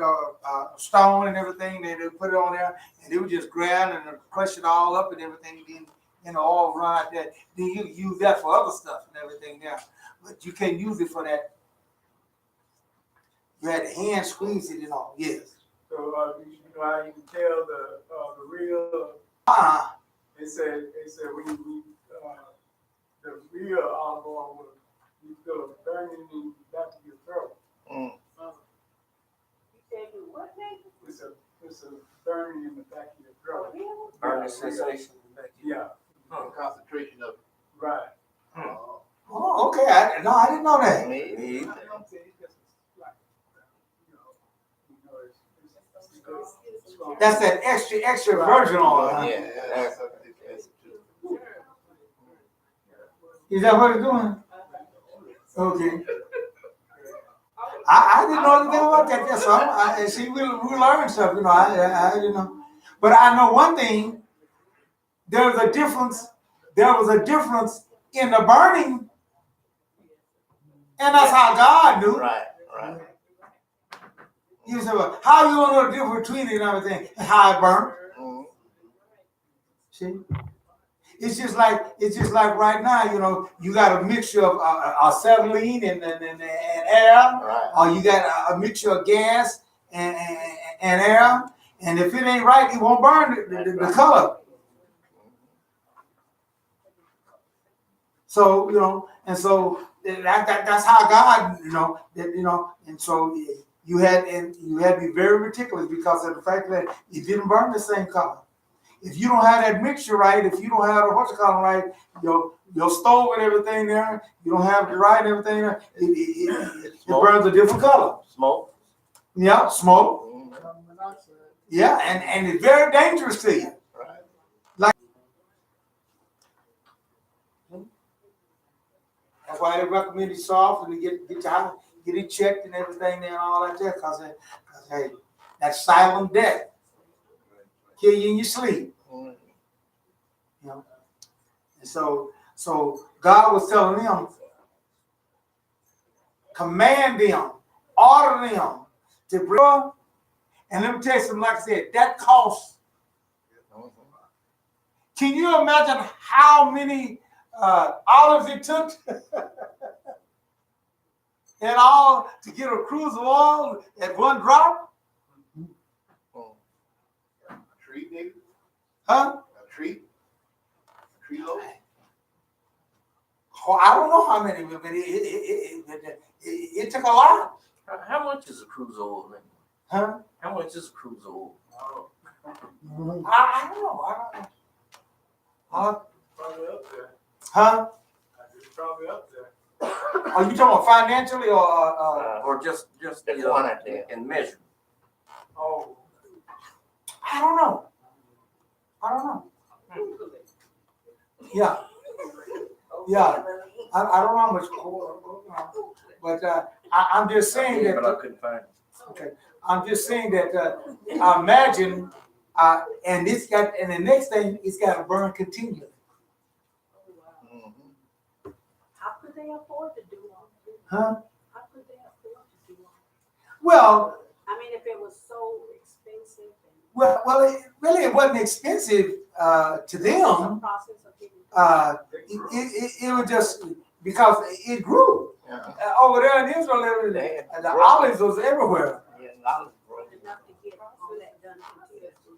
stone and everything. They would put it on there, and they would just grind and crush it all up and everything. Then all run out there. Then you use that for other stuff and everything there, but you can't use it for that. You had to hand squeeze it and all. Yes. So you know how you can tell the real. They said when you the real olive oil you feel it burning in the back of your throat. It's a burning in the back of your throat. Burning sensation in the back of your throat. The concentration of it. Right. Oh, okay. I didn't know that. That's that extra virgin oil. Huh? Is that what it's doing? Okay. I didn't know anything about that. So we learned stuff, I didn't know. But I know one thing. There was a difference in the burning. And that's how God knew. Right. You say, well, how you gonna know the difference between it and everything? How it burned. See? It's just like right now, you got a mixture of acetylene and air, or you got a mixture of gas and air, and if it ain't right, it won't burn the color. So, and so that's how God, and so you had to be very meticulous because of the fact that it didn't burn the same color. If you don't have that mixture right, if you don't have the horticulture right, your stove and everything there, you don't have the right and everything there, it burns a different color. Smoke. Yeah, smoke. Yeah, and it's very dangerous to you. Right. Like that's why they recommend it soft and to get it checked and everything there and all that there, because hey, that's silent death. Kill you in your sleep. And so God was telling them, command them, order them to bring. And let me tell you something, like I said, that costs. Can you imagine how many olives it took in all to get a cruise of oil at one drop? A tree, maybe? Huh? A tree load? Oh, I don't know how many, but it took a lot. How much is a cruise oil, man? Huh? How much is a cruise oil? I don't know. Probably up there. Huh? It's probably up there. Are you talking about financially Or just The quantity. and measure? Oh, I don't know. Yeah. I don't know how much, but I'm just saying Yeah, but I that. couldn't find it. Okay, I'm just saying that. Imagine, and the next thing, it's got to burn continually. How could they afford to do all this? Huh? How could they afford to do all this? Well, I mean, if it was so expensive. it wasn't expensive to them. It was just because it grew. Over there in Israel, the olives was everywhere. Yeah, olives grow. Enough to get all that done continuously.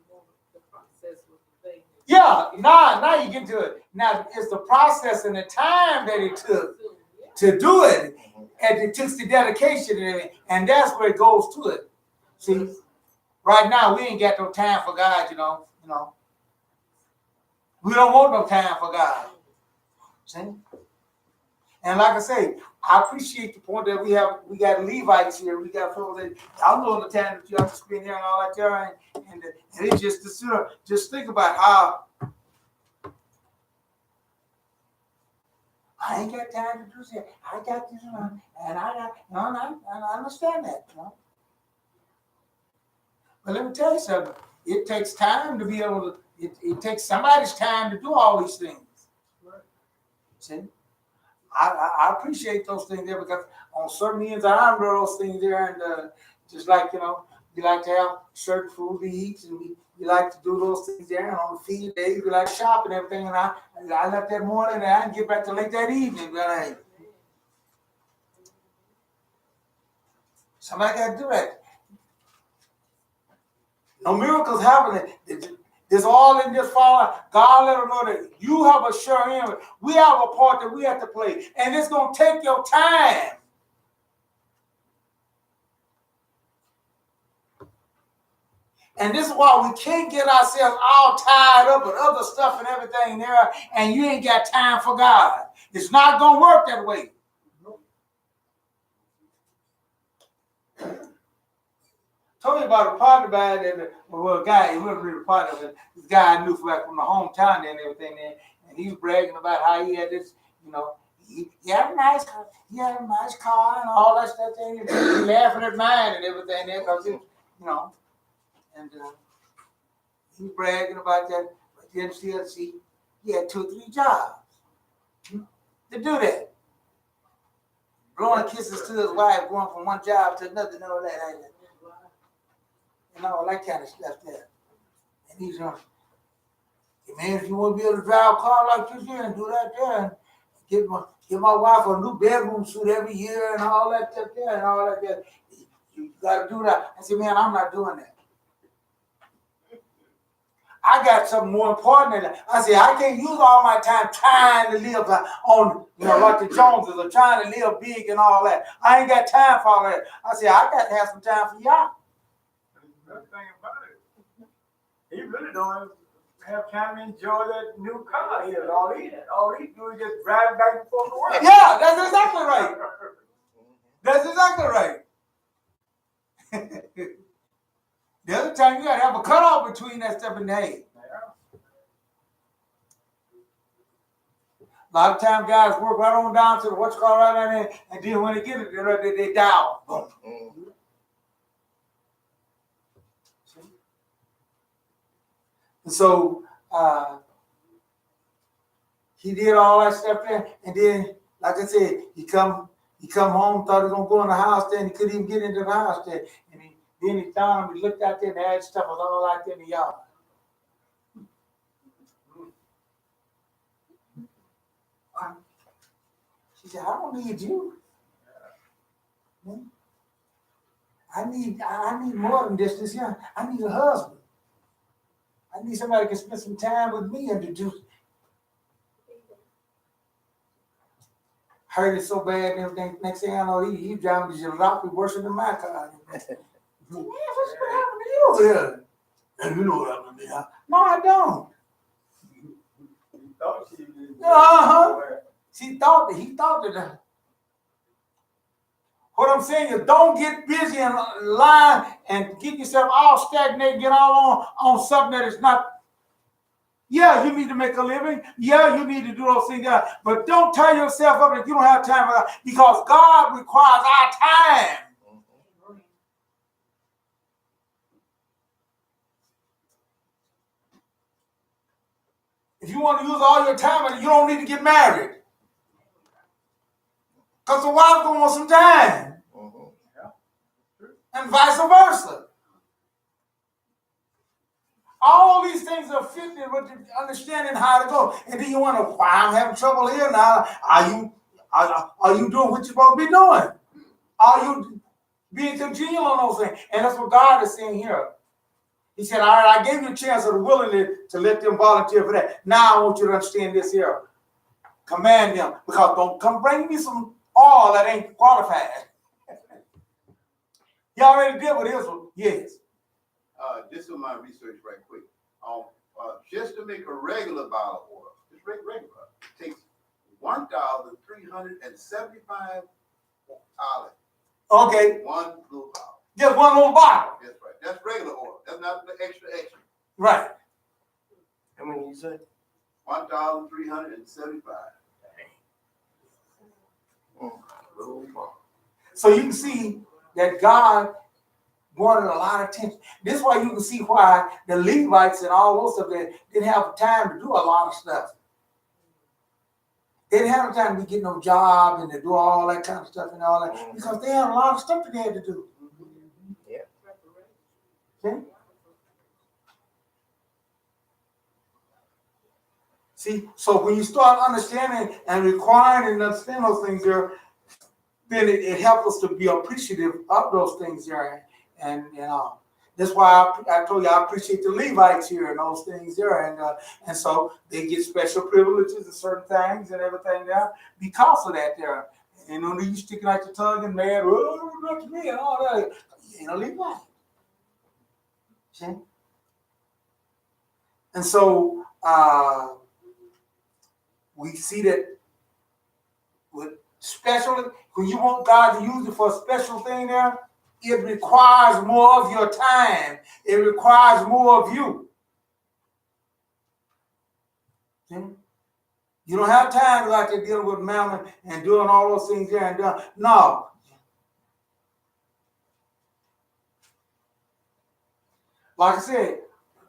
The process was the thing. Yeah, now you get to it. Now it's the process and the time that it took to do it, and it took the dedication, and that's where it goes to it. See, right now we ain't got no time for God, We don't want no time for God. See? And like I say, I appreciate the point that we got Levites here, we got folks that I know the time that you have to spend here and all that there, and it's just think about how I ain't got time to do this. I got this one, and I understand that, But let me tell you something. It takes time to be able to. It takes somebody's time to do all these things. See, I appreciate those things there because on certain ends I remember those things there, and just like we like to have certain food to eat, and we like to do those things there. And on the feed days, we like to shop and everything. And I left that morning, and I didn't get back till late that evening. But somebody got to do that. No miracles happening. It's all in this fall. God let them know that you have a sure end. We have a part that we have to play. And it's going to take your time. And this is why we can't get ourselves all tied up with other stuff and everything there, and you ain't got time for God. It's not going to work that way. Told you about a partner by that, a guy, he wasn't really a partner, but this guy I knew from the hometown and everything there, and he was bragging about how he had this, he had a nice car and all that stuff there, and he laughing at mine and everything there, because and he was bragging about that, but then still see, he had 2 or 3 jobs to do that. Blowing kisses to his wife, going from one job to another, and all that. And all that kind of stuff there. And he's man, if you want to be able to drive a car like this here and do that there, and give my wife a new bedroom suit every year and all that stuff there and all that there, you got to do that. I said, man, I'm not doing that. I got something more important than that. I said, I can't use all my time trying to live on, like the Joneses or trying to live big and all that. I ain't got time for all that. I said, I got to have some time for y'all. The thing about it, he really don't have time to enjoy that new car here. All he do is just drive back and forth to work. Yeah, that's exactly right. That's exactly right. The other time you gotta have a cutoff between that stuff and the hay. A lot of times guys work right on down to the what's called right down there, and then when they get it, they dial. And so he did all that stuff there, and then, like I said, he come home, thought he was gonna go in the house there, and he couldn't even get into the house there. And then he found him, he looked out there, and that stuff was all out there in the yard. She said, I don't need you. I need more than this young. I need a husband. I need somebody who can spend some time with me and to do. Hurt it so bad and everything. Next thing I know, he driving the jalopy worse than my car. Man, what's happening to you over here? And you know what happened to me, huh? No, I don't. He thought that. What I'm saying is, don't get busy and lie and get yourself all stagnated, get all on something that is not. Yeah, you need to make a living. Yeah, you need to do those things. But don't tell yourself up that you don't have time for that, because God requires our time. If you want to use all your time, you don't need to get married. Because the wife's going to want some time. And vice versa. All these things are fitting with understanding how to go. And then you wonder, why I'm having trouble here now? Are you doing what you're supposed to be doing? Are you being congenial on those things? And that's what God is saying here. He said, all right, I gave you a chance of the willingness to let them volunteer for that. Now I want you to understand this here. Command them, because don't come bring me some oil that ain't qualified. You already did with Israel, yes. This is my research right quick. Just to make a regular bottle of oil, just regular, it takes 1,375 olives. Okay. One little bottle. Just one little bottle. That's right. That's regular oil. That's not the extra. Right. How many you say? 1,375. So you can see that God wanted a lot of attention. This is why you can see why the Levites and all those stuff that didn't have time to do a lot of stuff. They didn't have time to get no job and to do all that kind of stuff and all that, because they had a lot of stuff that they had to do. Yeah. See, so when you start understanding and requiring and understand those things there, then it helps us to be appreciative of those things there. And that's why I told you I appreciate the Levites here and those things there. And so they get special privileges and certain things and everything there because of that there. And when you sticking out your tongue and mad, oh, look at me and all that, you ain't a Levite. See? And so we see that with special, when you want God to use it for a special thing there, it requires more of your time. It requires more of you. See? You don't have time to go out there dealing with mammon and doing all those things there and doing. No. Like I said,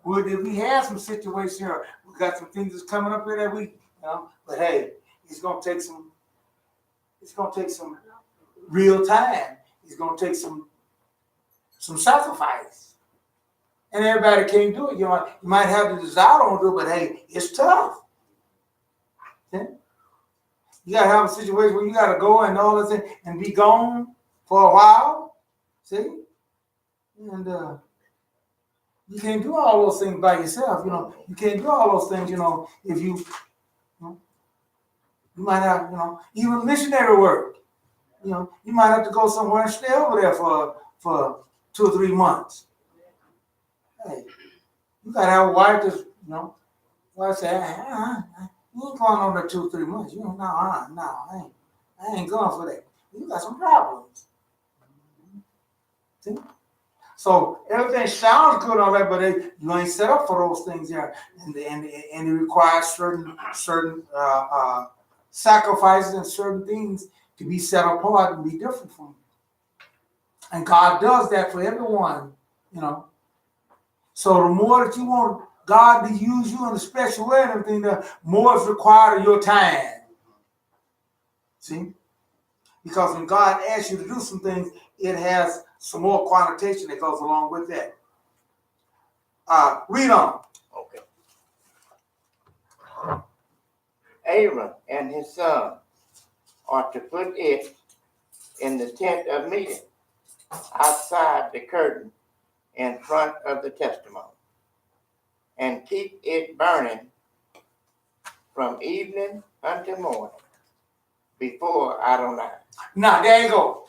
we had some situations here. We got some things that's coming up here that week, but hey, it's gonna take some real time. It's gonna take some sacrifice. And everybody can't do it. You might have the desire to do it, but hey, it's tough. Okay? You gotta have a situation where you gotta go and all this and be gone for a while. See? And You can't do all those things by yourself. You can't do all those things. If you might have, even missionary work. You might have to go somewhere and stay over there for 2 or 3 months. Hey, you gotta have a wife that's, wife say, you ain't going on there 2 or 3 months. No, I ain't going for that. You got some problems. See? So everything sounds good on that, but you ain't set up for those things there, and it requires certain sacrifices and certain things to be set apart and be different from. And God does that for everyone, So the more that you want God to use you in a special way and everything, the more is required of your time. See? Because when God asks you to do some things, it has some more connotation that goes along with that. Read on. Okay. Aaron and his son are to put it in the tent of meeting, outside the curtain, in front of the testimony, and keep it burning from evening until morning before Adonai. Now, there you go.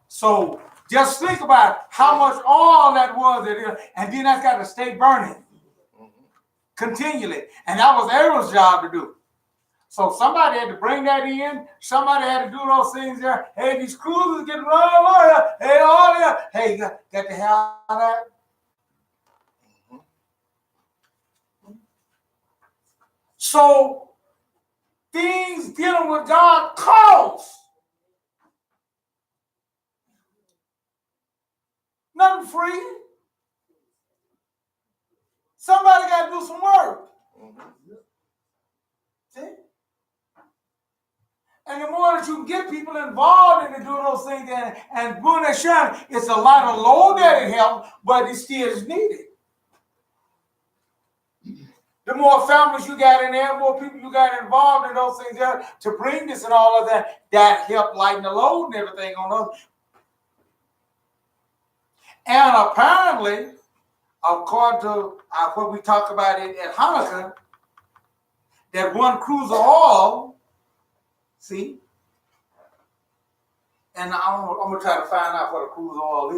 So just think about how much oil that was, and then that's got to stay burning continually. And that was Aaron's job to do. So somebody had to bring that in. Somebody had to do those things there. Hey, these cruisers getting wrong over here. Hey, all that. Hey, got to have that. So things dealing with God cost. Nothing free. Somebody got to do some work. See? And the more that you get people involved in doing those things and doing that sharing, it's a lot of load that it helps, but it still is needed. The more families you got in there, the more people you got involved in those things there to bring this and all of that, that help lighten the load and everything on us. And apparently, according to what we talk about at Hanukkah, that one cruise of oil, see, and I'm going to try to find out what a cruise of oil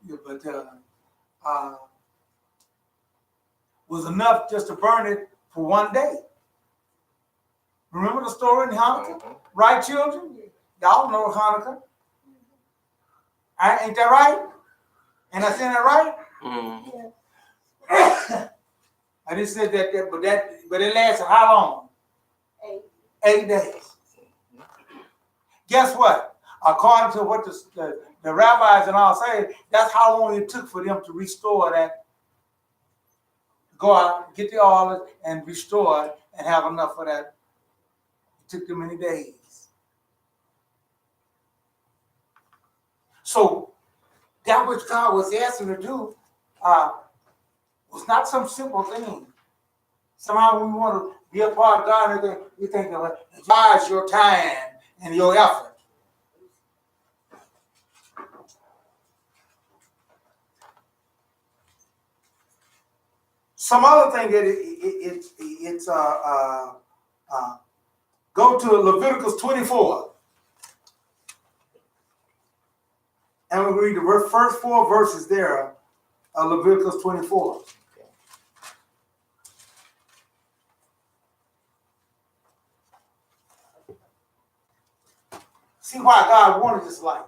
is, but was enough just to burn it for one day. Remember the story in Hanukkah? Right, children? Y'all know Hanukkah. Ain't that right? Ain't I saying that right? I just said that, but it lasted how long? 8 days. Guess what? According to what the rabbis and all say, that's how long it took for them to restore that. Go out, get the oil, and restore it, and have enough of that. It took them many days. So that which God was asking to do was not some simple thing. Somehow we want to be a part of God, and we think that it requires your time and your effort. Some other thing that go to Leviticus 24, and we'll read the first 4 verses there of Leviticus 24. See why God wanted this life.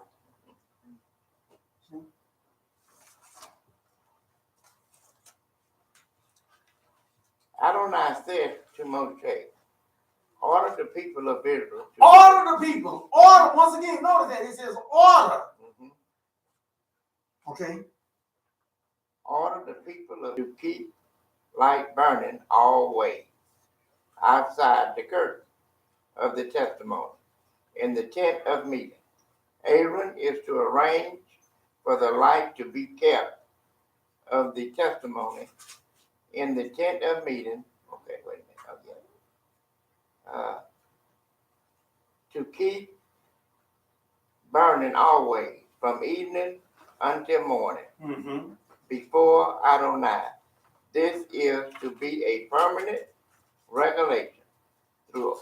Adonai said to Moshe, order the people of Israel. Order the people. Order. Once again, notice that. It says order. Okay. Order the people to keep light burning always outside the curtain of the testimony in the tent of meeting. Aaron is to arrange for the light to be kept of the testimony in the tent of meeting. Okay, wait a minute. To keep burning always from evening until morning before Adonai. This is to be a permanent regulation through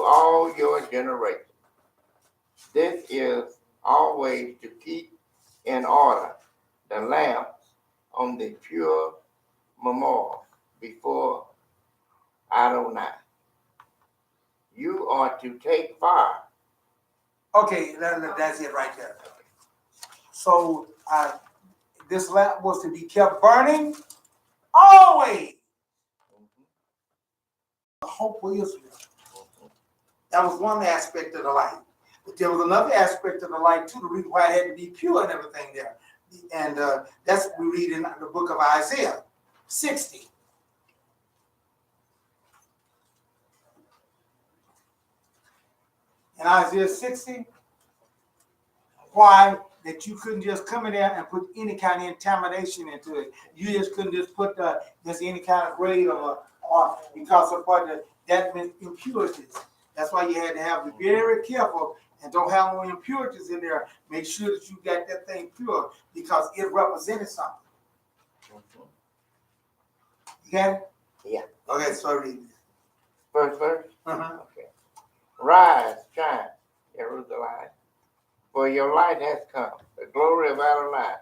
all your generations. This is always to keep in order the lamps on the pure memorial before Adonai. You are to take fire. Okay, that's it right there. So this lamp was to be kept burning always. The hope for Israel. That was one aspect of the light. But there was another aspect of the light too, the reason why it had to be pure and everything there. And that's what we read in the book of Isaiah 60. In Isaiah 60, why that you couldn't just come in there and put any kind of contamination into it. You just couldn't just put just any kind of grade or because of what that meant impurities. That's why you had to have to be very careful and don't have no impurities in there. Make sure that you got that thing pure because it represented something. You got it? Yeah. Okay, so read it. First verse? Uh-huh. Okay. Rise, shine, Jerusalem, for your light has come. The glory of Adonai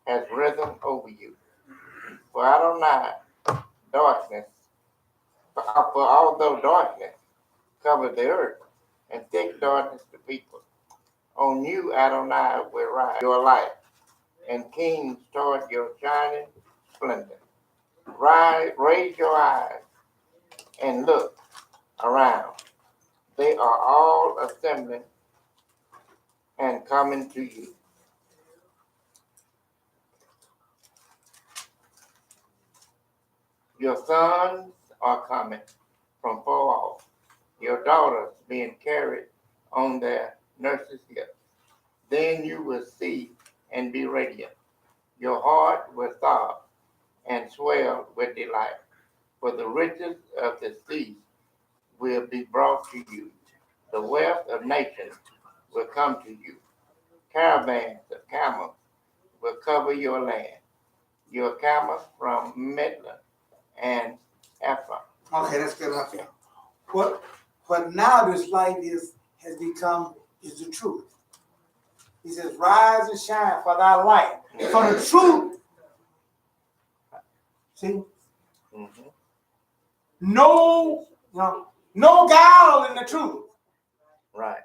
has risen over you. For Adonai, darkness, for although darkness covers the earth, and thick darkness the people, on you Adonai will rise your light, and kings toward your shining splendor. Rise, raise your eyes, and look around. They are all assembling and coming to you. Your sons are coming from far off, your daughters being carried on their nurses' hips. Then you will see and be radiant. Your heart will sob and swell with delight, for the riches of the sea will be brought to you. The wealth of nations will come to you. Caravans of camels will cover your land. Your camels from Midland and Ephraim. Okay, that's good enough here. What now this light has become is the truth. He says, rise and shine for thy light. For the truth, see, no guile in the truth. Right.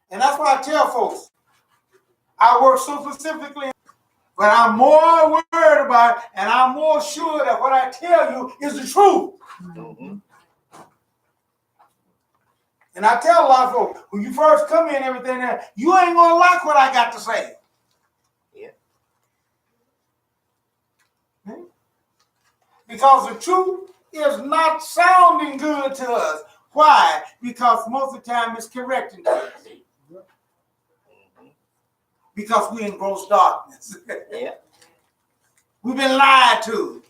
And that's why I tell folks, I work so specifically, but I'm more worried about it, and I'm more sure that what I tell you is the truth. Mm-hmm. And I tell a lot of folks, when you first come in and everything there, you ain't gonna like what I got to say. Yeah. Hmm? Because the truth is not sounding good to us. Why? Because most of the time it's correcting to us. Because we in gross darkness. Yeah. We've been lied to.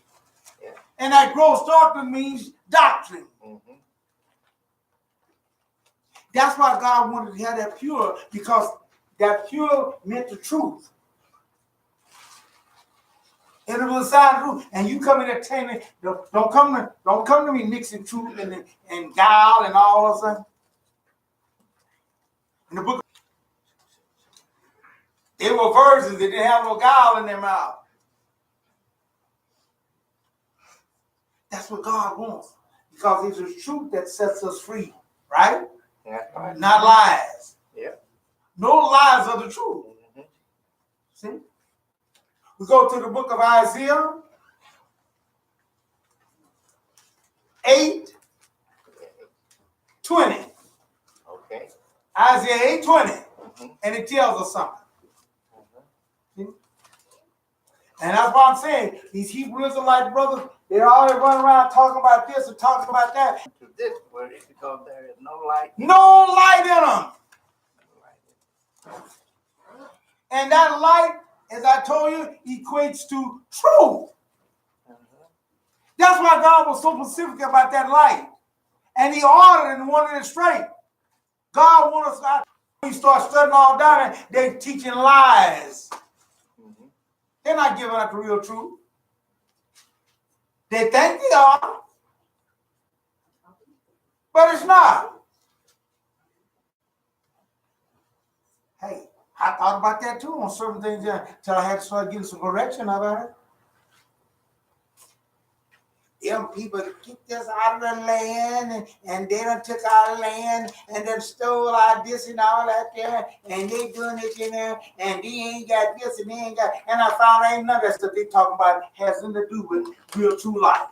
Yeah. And that gross darkness means doctrine. Mm-hmm. That's why God wanted to have that pure, because that pure meant the truth. And it was a sign of truth. And you come in there telling me, don't come to me mixing truth and guile and all of that. In the book, there were virgins that didn't have no guile in their mouth. That's what God wants. Because it's the truth that sets us free, right? That's right. Not lies. Yeah. No lies are the truth. Mm-hmm. See? We go to the book of Isaiah 8:20. Okay. Isaiah 8:20. Mm-hmm. And it tells us something. See? And that's why I'm saying these Hebrew Israelite brothers, they always run around talking about this and talking about that. To this word is because there is no light. No light in them. And that light, as I told you, equates to truth. That's why God was so specific about that light. And he ordered and wanted it straight. God wants us, when you start studying all down, they're teaching lies. Mm-hmm. They're not giving out the real truth. They think they are, but it's not. Hey, I thought about that too on certain things until I had to start getting some correction about it. Them people kicked us out of the land and they done took our land and then stole our this and all that there and they doing it in there and they ain't got this and they ain't got, and I found ain't none of that stuff they talking about has nothing to do with real true life.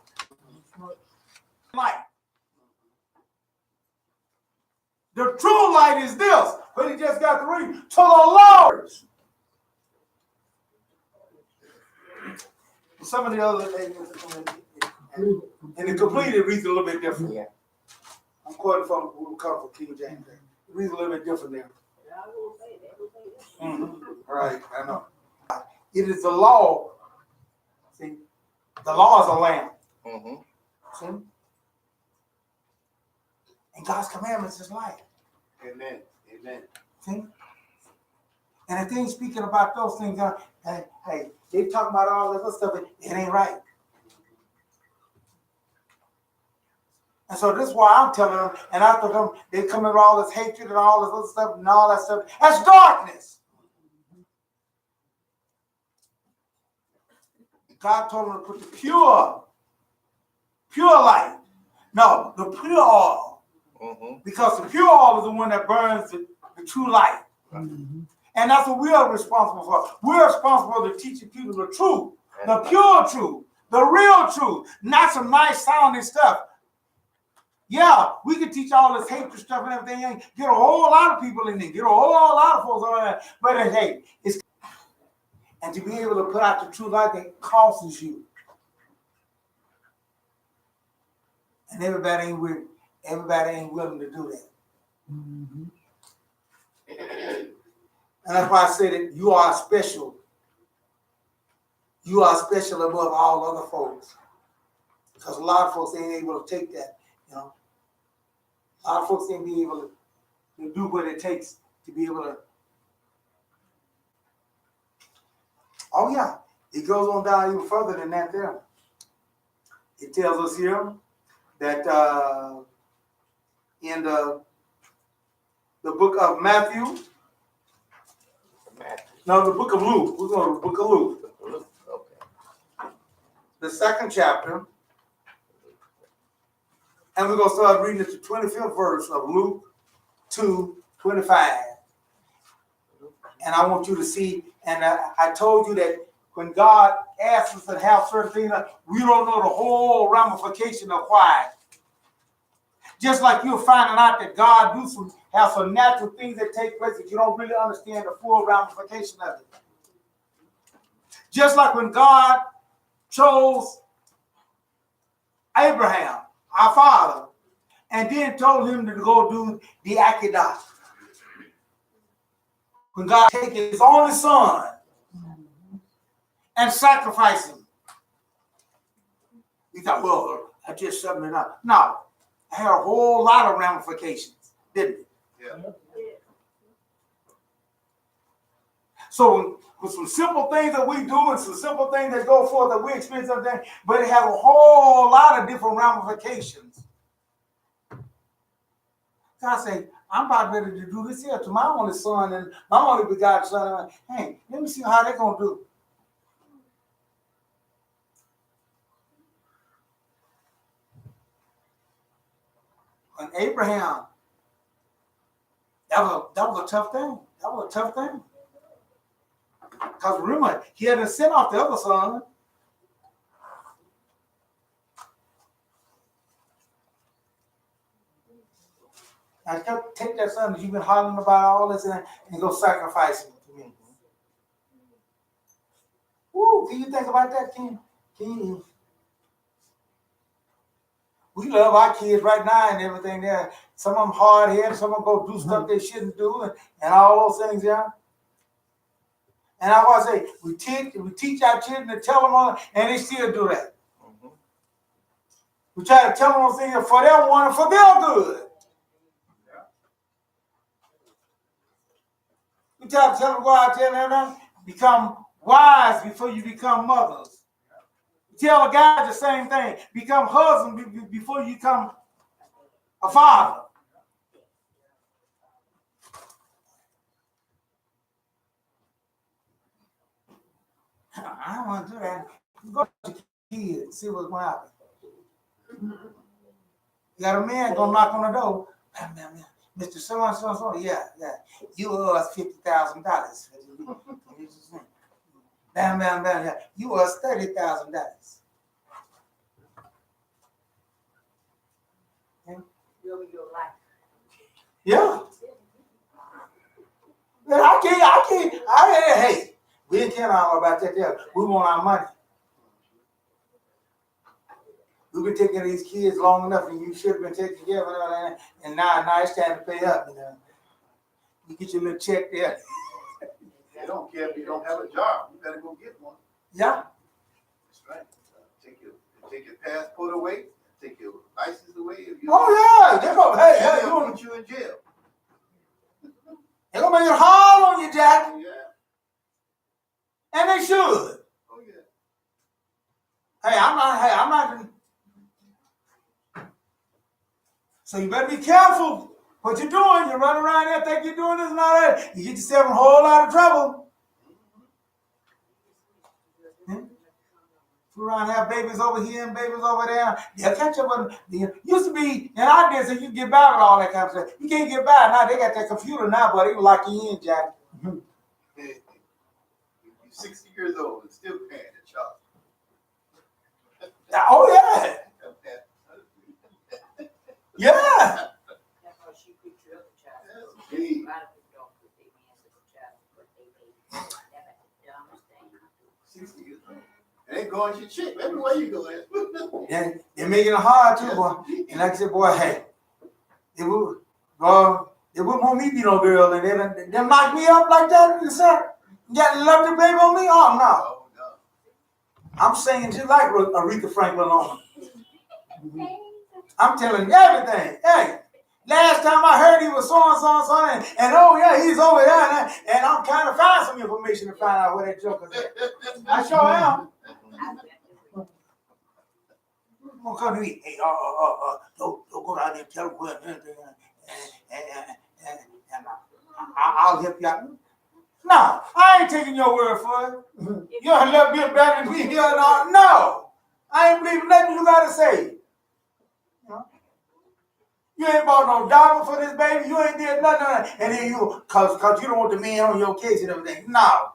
Light. The true light is this, but he just got to read to the Lord. Some of the other things, and the completed reads a little bit different. Yeah. I'm quoting from King James. It reads a little bit different there. Right, I know. It is the law. See, the law is a lamp. See? And God's commandments is light. Amen. Amen. See? And the thing speaking about those things, hey, they talking about all this other stuff, but it ain't right. And so this is why I'm telling them, and after them, they come with all this hatred and all this other stuff and all that stuff. That's darkness. God told them to put the pure light. No, the pure oil. Because the pure oil is the one that burns the true light. And that's what we are responsible for. We're responsible to teaching people the truth, the pure truth, the real truth, not some nice sounding stuff. Yeah, we can teach all this hatred stuff and everything, and get a whole lot of people in there, get a whole lot of folks on there. But hey, it's and to be able to put out the true light that costs you. And everybody ain't willing to do that. And that's why I said that you are special. You are special above all other folks. Because a lot of folks ain't able to take that, you know. A lot of folks ain't be able to do what it takes to be able to. Oh yeah, it goes on down even further than that there. It tells us here that in the book of Matthew, no, the book of Luke. We're going to the book of Luke. Okay. The 2nd chapter. And we're going to start reading the 25th verse of Luke 2:25. And I want you to see, and I told you that when God asks us to have certain things, we don't know the whole ramification of why. Just like you're finding out that God have some natural things that take place that you don't really understand the full ramification of it. Just like when God chose Abraham, our father, and then told him to go do the Akedah. When God take his only son and sacrifice him. He thought, well, I just summed it up. No, it had a whole lot of ramifications, didn't it? Yeah. So with some simple things that we do and some simple things that go forth that we experience something, but it has a whole lot of different ramifications. God say, I'm about ready to do this here to my only son and my only begotten son. Hey, let me see how they're going to do. When Abraham, that was a tough thing. That was a tough thing. Because remember, he had to send off the other son. I kept take that son that you've been hollering about all this and go sacrifice him to me. Woo, can you think about that, King? We love our kids right now and everything there. Some of them hard-headed, some of them go do stuff they shouldn't do and all those things, yeah. And I want to say, we teach our children to tell them all, and they still do that. We try to tell them things for their one and for their good. We try to tell them, go out there and become wise before you become mothers. We tell a guy the same thing. Become husband before you become a father. I don't want to do that. Go to kids, see what's going to happen. You got a man gonna knock on the door. Mr. So, yeah. You owe us $50,000. Yeah. You owe us $30,000. Yeah. Hey, we didn't care all about that there. We want our money. We've been taking these kids long enough, and you should have been taking care of it, and now it's time to pay up. You get your little check there. They don't care if you don't have a job. You better go get one. Yeah. That's right. Take your passport away. Take your license away. If you They're gonna, hey, they'll put you in jail. They're gonna make it hard on you, Jack. Yeah. And they should. Oh yeah. Hey, I'm not. So you better be careful what you're doing. You run around there, think you're doing this and all that. You get yourself in a whole lot of trouble. You around have babies over here and babies over there. They'll catch up with them. Used to be in our days, so you get by with all that kind of stuff. You can't get by now. They got that computer now, but they will lock you in, Jack. You're 60 years old and still paying the child. Oh yeah. Yeah. That's why she picked you up a child. Gee. A lot of people don't put their hands as a child, but they baby. That's the dumbest thing. 60 years old. And they going to chick everywhere you go. Yeah, they're making it hard too, boy. And like I said, boy, hey, they wouldn't want me to be no girl, and they knock me up like that. You got love the baby on me? Oh no. Oh, no. I'm singing just like Aretha Franklin on me. I'm telling you everything. Hey, last time I heard he was so and oh yeah, he's over there, and I'm trying to find some information to find out where that joker's at. I sure am. Don't come to me. Hey, don't go down there and tell him where and I'll help you out. No, I ain't taking your word for it. You're a little bit better than me here and all. No, I ain't believing nothing you gotta say. You ain't bought no dollar for this baby. You ain't did nothing. And then cause you don't want the man on your case and everything. No.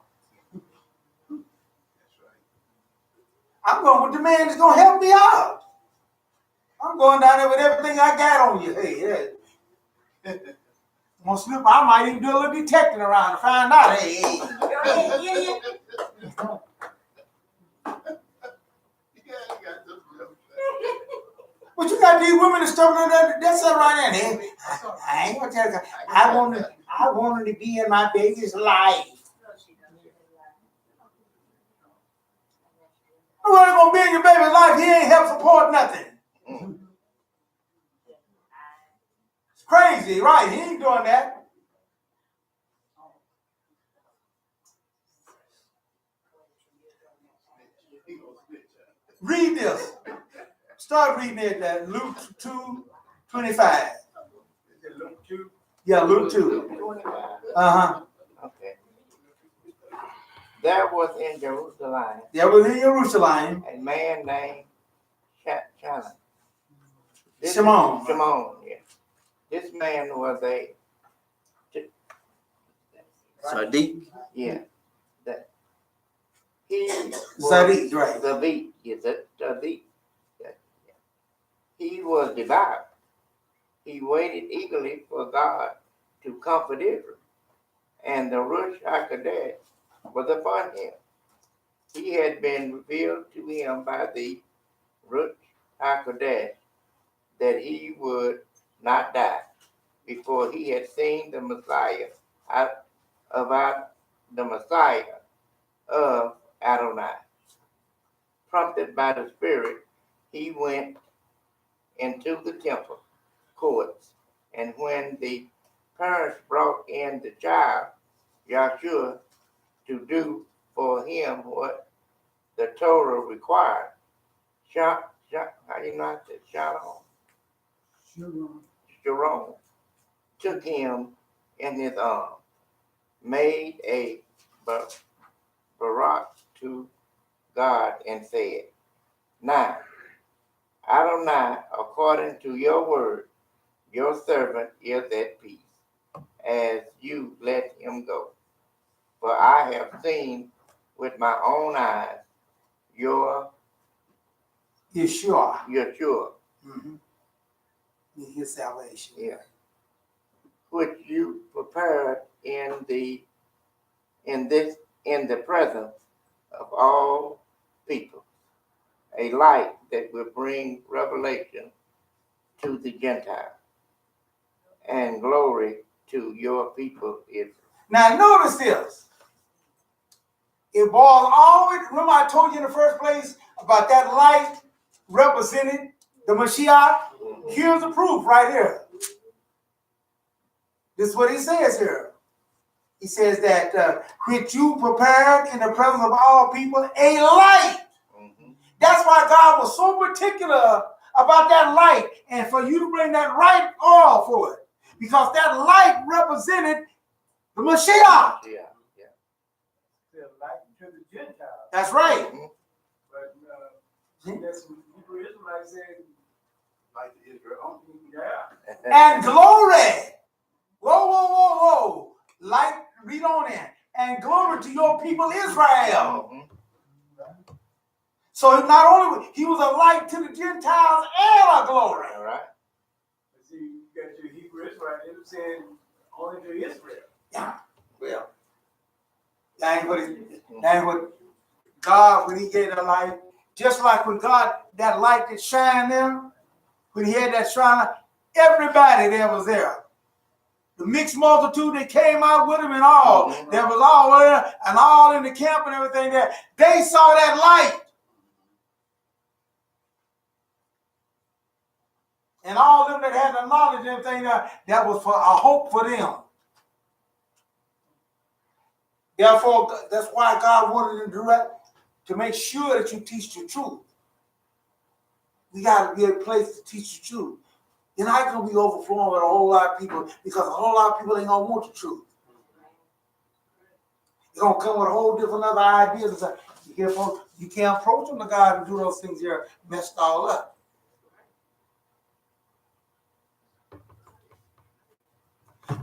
I'm going with the man that's gonna help me out. I'm going down there with everything I got on you. Hey, yeah. I'm gonna slip. I might even do a little detecting around to find out. Hey. But you got these women and stuff that's right there. I ain't gonna tell you. I want her to be in my baby's life. Who ain't gonna be in your baby's life? He ain't help support nothing. It's crazy, right? He ain't doing that. Read this. Start reading it at Luke 2:25. Luke 2. Yeah, Luke 2. Uh-huh. Okay. There was in Jerusalem a man named Shimon. Yeah. This man was a Sadiq. Yeah. He Sadiq, right. Sadiq. Yes, Sadiq. He was devout. He waited eagerly for God to comfort Israel, and the Ruach HaKodesh was upon him. He had been revealed to him by the Ruach HaKodesh that he would not die before he had seen the Messiah of Adonai. Prompted by the Spirit, he went into the temple courts, and when the parents brought in the child, Yahshua, to do for him what the Torah required, how you know I said Shalom. Jerome took him in his arms, made a barak to God, and said, "Now, Adonai, according to your word, your servant is at peace, as you let him go. For I have seen with my own eyes your Yeshua. Yeshua, His salvation. yeah, which you prepared in the presence of all people, a light that will bring revelation to the Gentiles and glory to your people Israel." Now notice this. It boils all the way. Remember I told you in the first place about that light representing the Mashiach? Here's the proof right here. This is what he says here. He says that which you prepared in the presence of all people, a light. That's why God was so particular about that light, and for you to bring that right oil for it, because that light represented the Mashiach. Yeah. They're light to the Gentiles. That's right. But there's some Hebrew Israelites saying, Like the Israel. yeah. And glory. Whoa. Light, read on in. And glory to your people Israel. So not only he was a light to the Gentiles and a glory. All right. But see, you got your Hebrew Israelites, they're saying only to Israel. Yeah. Well, that ain't what God, when he gave that light, just like when God, that light that shined there, when he had that shine, everybody there was there. The mixed multitude that came out with him and all, there was all there and all in the camp and everything there. They saw that light. And all of them that had the knowledge and everything there, that was for a hope for them. Therefore, that's why God wanted to make sure that you teach the truth. We got to be a place to teach the truth. You're not going to be overflowing with a whole lot of people, because a whole lot of people ain't going to want the truth. They're going to come with a whole different other ideas. And say, you can't approach them to God and do those things here, messed all up.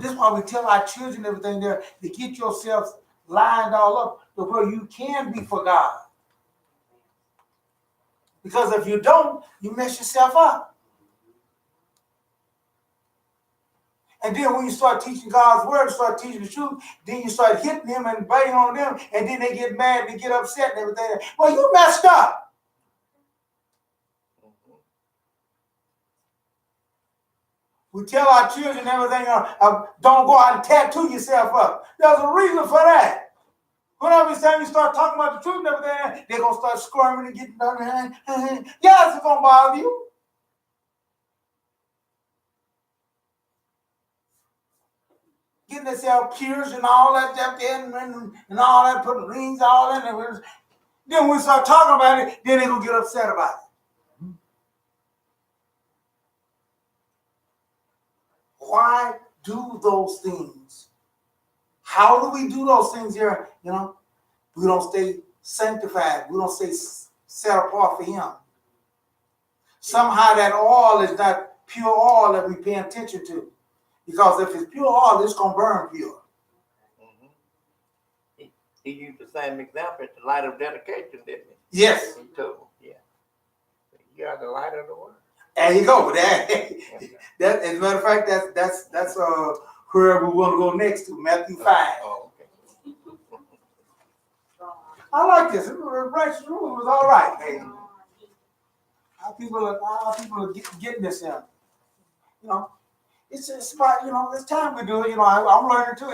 This is why we tell our children everything there, to get yourselves lined all up to where you can be for God. Because if you don't, you mess yourself up. And then when you start teaching God's word, start teaching the truth, then you start hitting them and banging on them, and then they get mad, they get upset and everything. Well, you messed up. We tell our children everything, don't go out and tattoo yourself up. There's a reason for that. Whenever time you start talking about the truth and everything, they're going to start squirming and getting down there. Yes, it's going to bother you. Getting themselves pierced and all that stuff and all that, putting rings all in there. Then when we start talking about it, then they're going to get upset about it. Why do those things? How do we do those things here? You know, we don't stay sanctified. We don't stay set apart for him. Somehow that oil is not pure oil that we pay attention to. Because if it's pure oil, it's going to burn pure. He used the same example at the light of dedication, didn't he? Yes. He told him, yeah. You are the light of the world. There you go. That, as a matter of fact, that's where we want to go next to, Matthew 5. Oh, okay. I like this. The righteous ruler was all right. Hey, how people are getting this in. You know, it's about, you know, it's time we do it. You know, I'm learning too.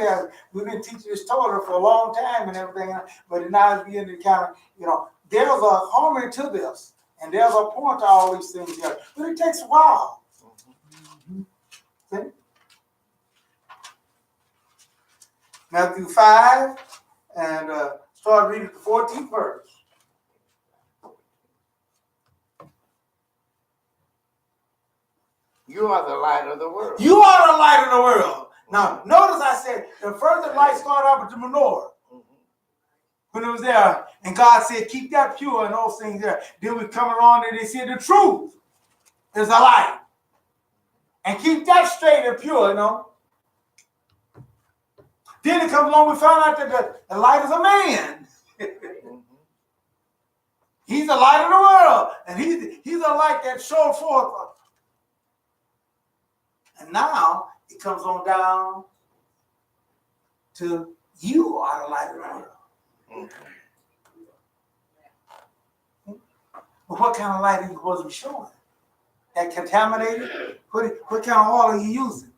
We've been teaching this Torah for a long time and everything, but now it's beginning to kind of, you know, there's a harmony to this, and there's a point to all these things here, but it takes a while. See? Matthew 5, and start reading the 14th verse. You are the light of the world. You are the light of the world. Now, notice I said the first the light started off with the menorah. When it was there, and God said, keep that pure and those things there. Then we come along and they said the truth is a light. And keep that straight and pure, you know. Then it comes along, we found out that the light is a man. He's the light of the world. And he's a light that showed forth. And now it comes on down to you are the light of the world. But what kind of light are you supposed to be showing? That contaminated? What kind of oil are you using?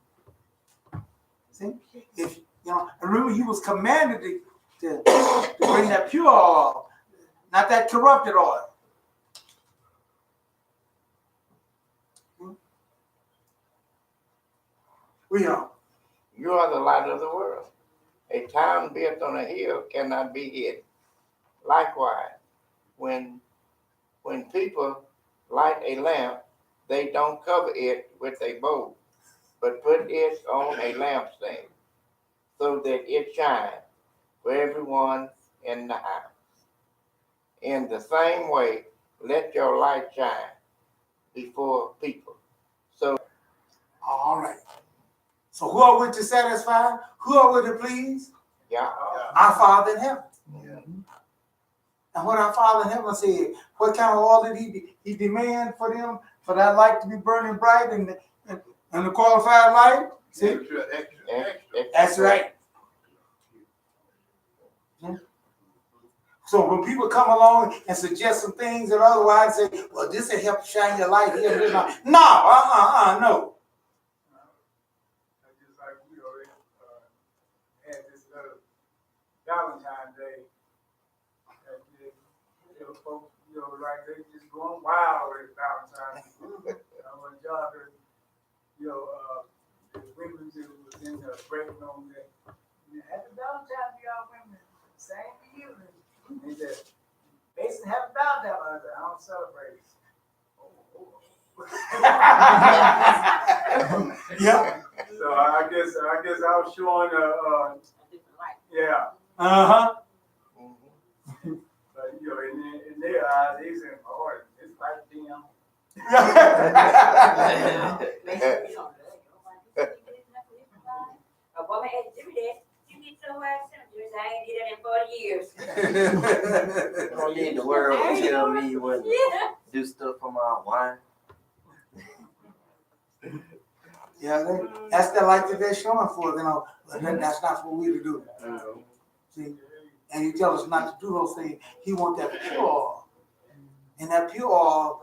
See? If remember you was commanded to bring that pure oil, not that corrupted oil. Read on. You are the light of the world. A town built on a hill cannot be hid. Likewise, when people light a lamp, they don't cover it with a bowl, but put it on a lampstand, so that it shines for everyone in the house. In the same way, let your light shine before people. So, all right. So who are we to satisfy? Who are we to please? yeah. Our Father in heaven. Yeah. And what our Father in heaven said, what kind of oil did he demand for them, for that light to be burning bright and the qualified light? See? Extra. That's right. So when people come along and suggest some things that otherwise say, well, this will help shine your light here. No, no. Just like we already had this Valentine's Day. Folks, like they just going wild with Valentine's. When John, the women was in the break room that happy Valentine's to y'all women. Same for you. He said, Mason, happy Valentine's. I said, I don't celebrate. Yeah. So I guess I was showing A different light. yeah. Uh-huh. But in their eyes, they said, "Oh, it's like them." A woman had to do that. You get so white cemeteries, I ain't did that in 40 years. You don't need the world to tell me what to do stuff for my wine. Yeah, that's the light that they're showing for, but that's not what we're to do. See? And he tells us not to do those things. He wants that pure oil. And that pure oil,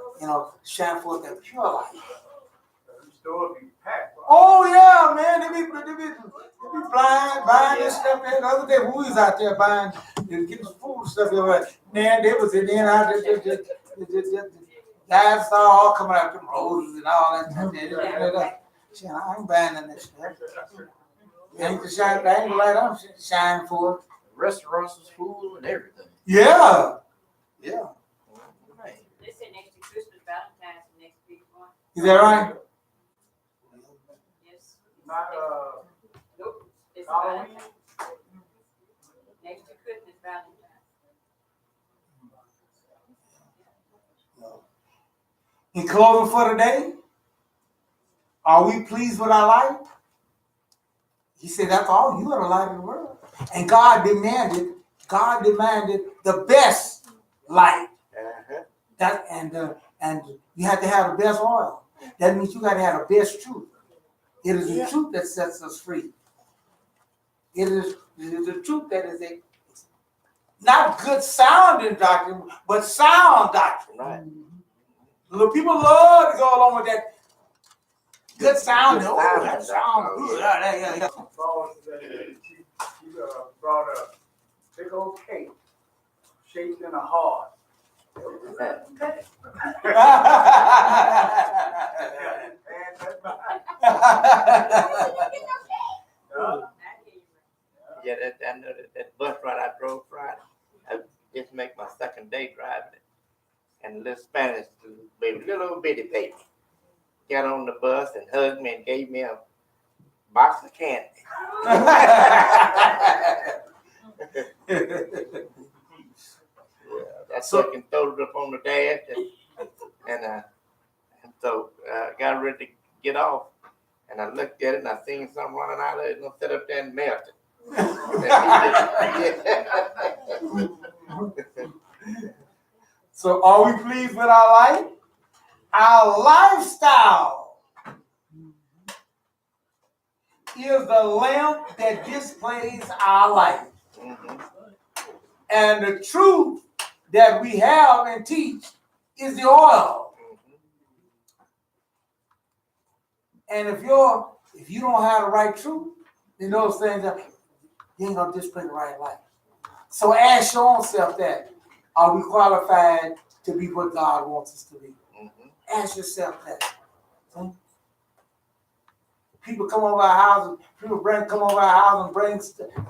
shine forth that pure light. The store be packed. Oh yeah, man. They be blind, buying this stuff. The other day we was out there buying, getting some food and stuff. Man, they was in there and out there. Guys started all coming out them roses and all that stuff. Shit, I ain't buying none of that stuff. Ain't the shine, I ain't the light I'm shining for. Restaurants was full and everything. Yeah. Yeah. They said next to Christmas, Valentine's, the next big one. Is that right? Yes. Not Nope. It's Halloween. Valentine's. Next to Christmas, Valentine's. In closing for today, are we pleased with our life? He said, that's all. You are the light of the world. And God demanded the best light. That and you have to have the best oil. That means you got to have the best truth. It is the truth that sets us free. It is the truth that is not good sounding doctrine, but sound doctrine. Right. Look, people love to go along with that good sounding. Good Oh, sounding that sounds good. Yeah. Paul said she brought a big old cake shaped in a heart. Yeah, I know that bus ride I drove Friday. I just make my second day driving it. And little Spanish baby, little bitty baby. got on the bus and hugged me and gave me a box of candy. I took and threw it up on the dash, and so got ready to get off. And I looked at it and I seen something running out of it and I sat up there and melted. So are we pleased with our life? Our lifestyle is the lamp that displays our life. And the truth that we have and teach is the oil. And if you don't have the right truth, then those things you ain't gonna display the right life. So ask your own self that: are we qualified to be what God wants us to be? Ask yourself that. People come over our house, come over our house and bring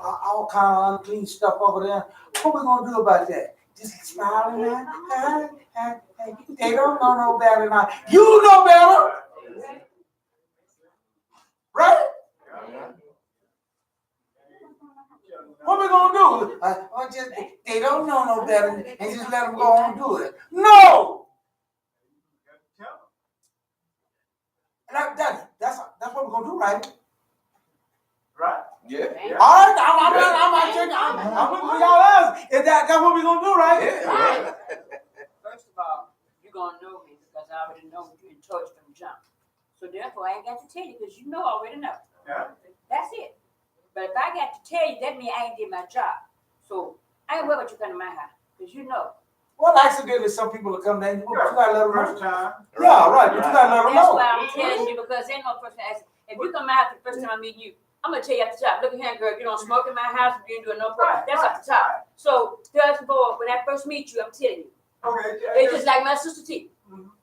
all kind of unclean stuff over there. What we gonna do about that? Just smile and they don't know no better than I. You know better, right? What we gonna do? They don't know no better and just let them go on and do it. No. That's what we're gonna do, right? Right? Yeah. All right, I'm looking for y'all else. That's what we're gonna do, right? Right. First of all, you're gonna know me because I already know you in church from jump. So therefore, I ain't got to tell you because you know already know. Yeah. That's it. But if I got to tell you, that means I ain't did my job. So I ain't worried about you coming to my house because you know. Well, accidentally, some people will come there. You gotta let them know. First time. Yeah, right. But you gotta let them That's know. why I'm telling you because ain't no person asking. If you come out the first time I meet you, I'm gonna tell you at the top. Look at here, girl. You don't smoke in my house. You ain't doing no problem. That's at the top. So just for when I first meet you, I'm telling you. Okay. It's just like my sister T.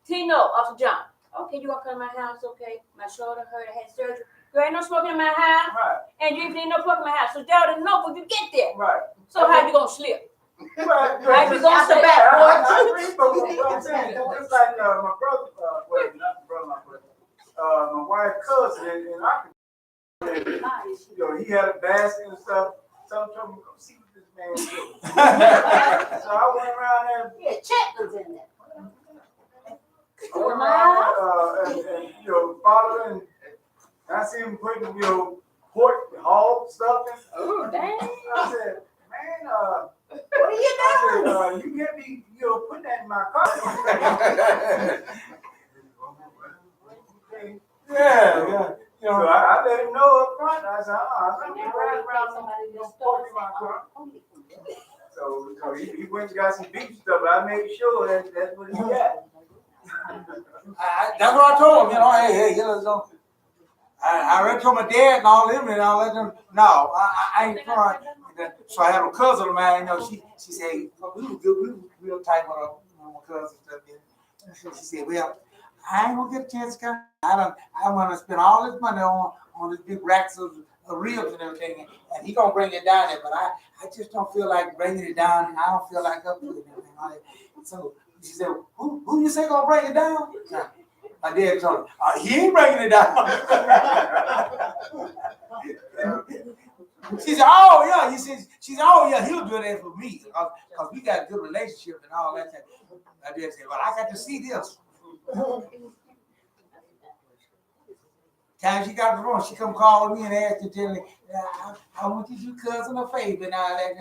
T know off of John. Okay, you wanna come to my house? Okay, my shoulder hurt. I had surgery. Girl, ain't no smoking in my house. Right. And you ain't no smoking in my house. So they already know when you get there. Right. So how you gonna slip? Right. How you gonna Out the slip? back, I boy. agree, but what I'm saying, just like my brother, well, not my brother, my wife's cousin, and I could, he had a basket and stuff. Some told me, go see what this man doing. So I went around there. Yeah, checkers in there. I went around and following. I see him putting, pork, hog stuff in. Oh, dang. I said, man, What are you doing? I said, you get me, putting that in my car. Yeah. So I let him know up front. I said, I'm not right around somebody just pork in my car. So he went and got some beef stuff, but I made sure that's what he got. That's what I told him. Hey, I already told my dad and all them, and I let them. No, I ain't trying. So I had a cousin of mine. She said, hey, we were good. We were real tight with my cousin stuff. She said, well, I ain't gonna get a chance to come. I want to spend all this money on this big racks of ribs and everything, and he gonna bring it down there. But I just don't feel like bringing it down, and I don't feel like up to it. So she said, who you say gonna bring it down? My dad told me, he ain't bringing it down. She said, oh yeah. She said, oh yeah, he'll do that for me because we got a good relationship and all that. My dad said, well, I got to see this. Time she got the phone, she come call me and ask me, tell me, I want you to do cousin a favor and all that.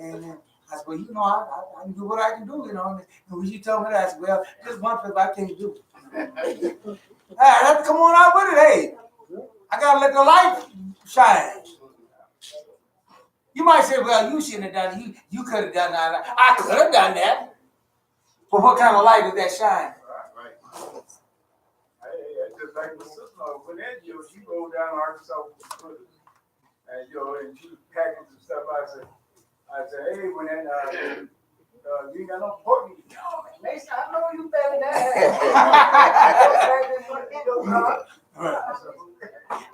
And I said, well, I can do what I can do, And when she told me that, I said, well, this one favor I can't do. I have to come on out with it. Hey, I gotta let the light shine. You might say, well, you shouldn't have done it. You could have done that. I could have done that. But what kind of light did that shine? Right. Just like my sister, when that she rolled down Arkansas, and she was packing some stuff. I said, hey, when that you ain't got no pork meat. No, man, Mason, I know you better than that.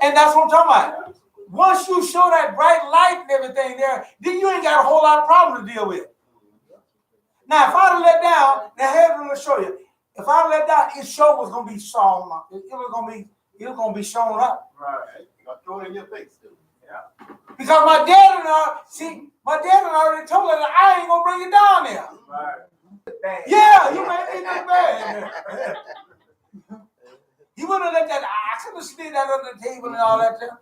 And that's what I'm talking about. Once you show that bright light and everything there, then you ain't got a whole lot of problems to deal with. Now, if I'd have let down, now here's what I'm going to show you. If If I let down, his show was gonna be shown. It was gonna be shown up. Right. You gotta throw it in your face, too. Because my dad already told her that I ain't gonna bring it down there. Right. Yeah, you made me look bad. He wouldn't let that. I couldn't slid that under the table and all that stuff.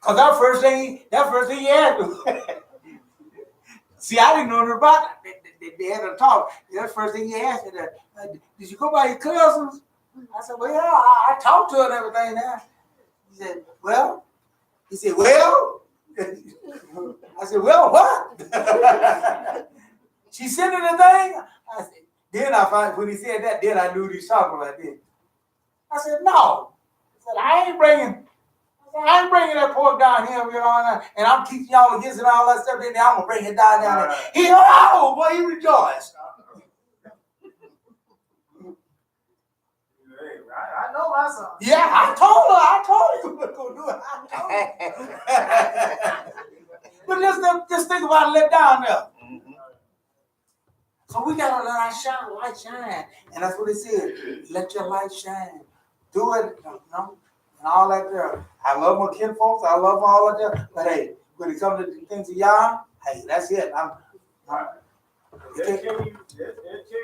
Cause that first thing he asked me. See, I didn't know nothing about it. They had to talk. That first thing he asked me, did you go by your cousins? I said, well, yeah, I talked to her and everything now. He said, well. I said, well, what? She sent her the thing? I said, then I found, when he said that, then I knew what he was talking about then. I said, no. I said, I ain't bringing that pork down here, and I'm teaching y'all against it and all that stuff, then I'm going to bring it down there. He said, oh, boy, he rejoiced. I know my son. Yeah, I told you what going to do it. I told you. But let's think about it, let down there. So we got to let our light shine. And that's what it said. Let your light shine. Do it, and all that there. I love my kinfolks. I love all of that. But hey, when it comes to the things of y'all, hey, that's it. They'll tell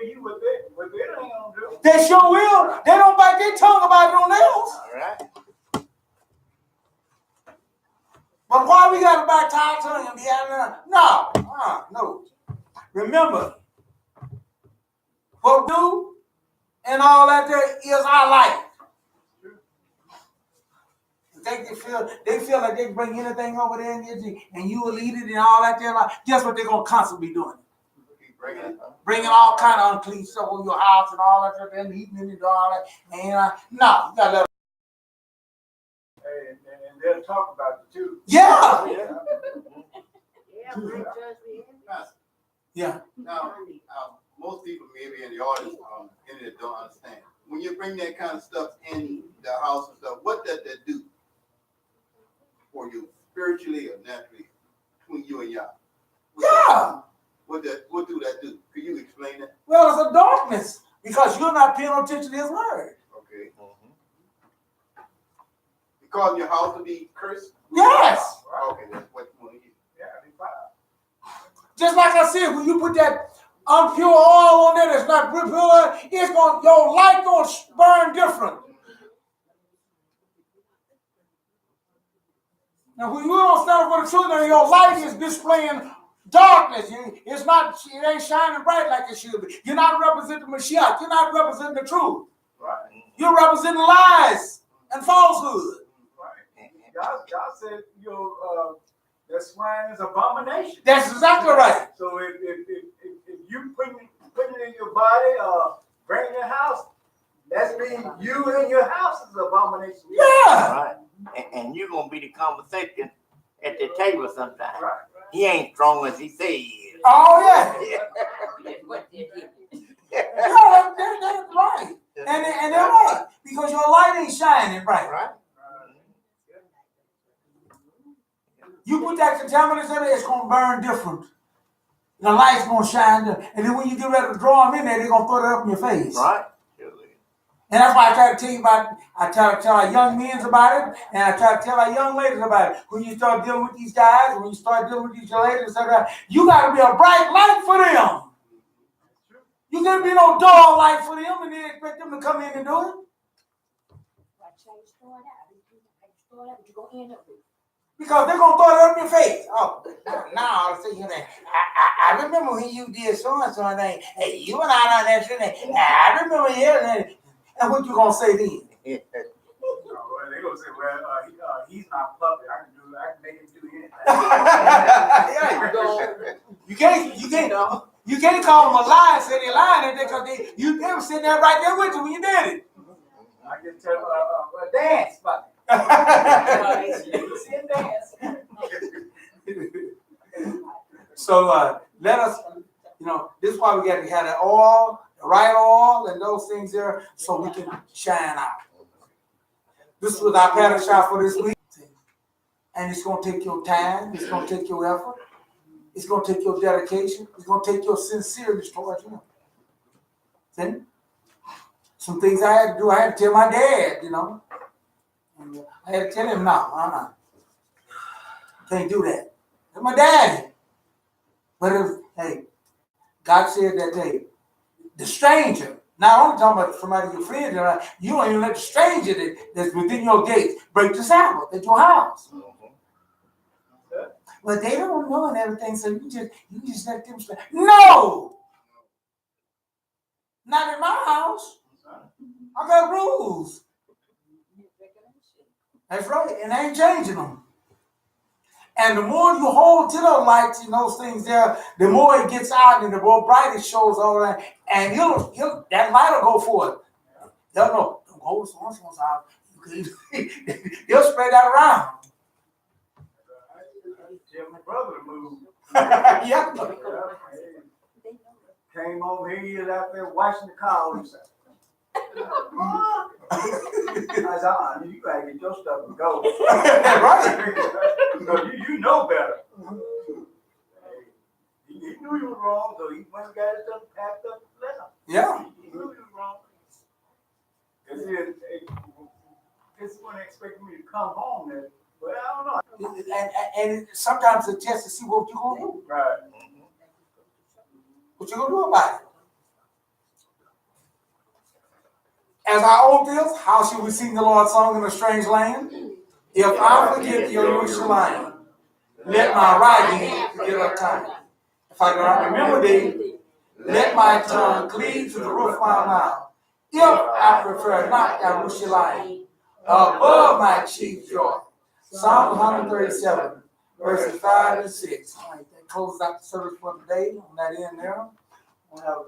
you what they ain't gonna do. They sure will. They don't bite their tongue about it on else. All right. But why we got to bite our tongue and be out there? No. Remember, what we do and all that there is our life. They feel like they can bring anything over there and you will eat it and all that there. Guess what they're going to constantly be doing? Bringing all kind of unclean stuff over your house and all that stuff and eating it and all that. And you got to let And they'll talk about it too. Yeah. Yeah. Now, most people maybe in the audience don't understand. When you bring that kind of stuff in the house and stuff, what does that do for you spiritually or naturally between you and y'all? Yeah. What do that do? Could you explain that? Well, it's a darkness because you're not paying attention to his word. Okay. You causing your house to be cursed? Yes. Okay, that's what you want to hear. Yeah, be fine. Just like I said, when you put that unpure oil on there that's not pure, your light gonna burn different. Now, when you don't stand for the truth, and your light is displaying darkness. It ain't shining bright like it should be. You're not representing Mashiach. You're not representing the truth. Right. You're representing lies and falsehood. Right. Y'all said that swine is abomination. That's exactly right. So if you putting it in your body, bring it in your house, that means you and your house is abomination. Yeah. Right. And you're going to be the conversation at the table sometime. Right. He ain't strong as he say he is. Oh, yeah. Yeah, that's right. And they're right. Because your light ain't shining bright. Right. You put that contaminant in there, it's going to burn different. The light's going to shine. And then when you get ready to draw them in there, they're going to throw it up in your face. Right. And that's why I try to tell you about it. I try to tell our young men about it, and I try to tell our young ladies about it. When you start dealing with these guys, when you start dealing with these ladies, you got to be a bright light for them. You can't be no dull light for them and then expect them to come in and do it. Because they're going to throw it up in your face. Oh, now I'll say you that. I remember when you did so-and-so and thing. Hey, you and I done that shit. I remember hearing. And what you going to say then? They're going to say, well, he's not puppet. I can make him do anything. You can't call them a lie and say they're lying because they were sitting there right there with you when you did it. I can tell dance, puppet. So let us, this is why we got to have the oil, the right oil, and those things there, so we can shine out. This was our Parashah for this week, and it's going to take your time. It's going to take your effort. It's going to take your dedication. It's going to take your sincerity towards Him. Then some things I had to do, I had to tell my dad, you know. And I had to tell him, no, can't do that. That's my daddy. But if, hey, God said that, hey, the stranger, not only talking about somebody your friend, you don't even let the stranger that's within your gates break the Sabbath at your house. But they don't know and everything, so you just let them say, no! Not in my house. I got rules. That's right, and I ain't changing them. And the more you hold to those lights and those things there, the more it gets out and the more bright it shows all that. And that light will go for it. They'll know, don't go to someone's house. They'll spread that around. Tell my brother to move. Yeah. Came over here, he was out there washing the cars. I said, you gotta get your stuff and go. Right. You know better. He knew he was wrong, so he went and got his stuff packed up and left. Yeah. He knew he was wrong. This one expected me to come home then. Well, I don't know. And sometimes it's just to see what you're going to do. Right. What you going to do about it? As our old bills, how should we sing the Lord's song in a strange land? If I forget your Yerushalayim, let my right hand forget her time. If I do not remember thee, let my tongue cleave to the roof of my mouth. If I prefer not Yerushalayim above my chief joy. Psalm 137, verses 5 and 6. All right, that closes out the service for today. On that end there, we'll have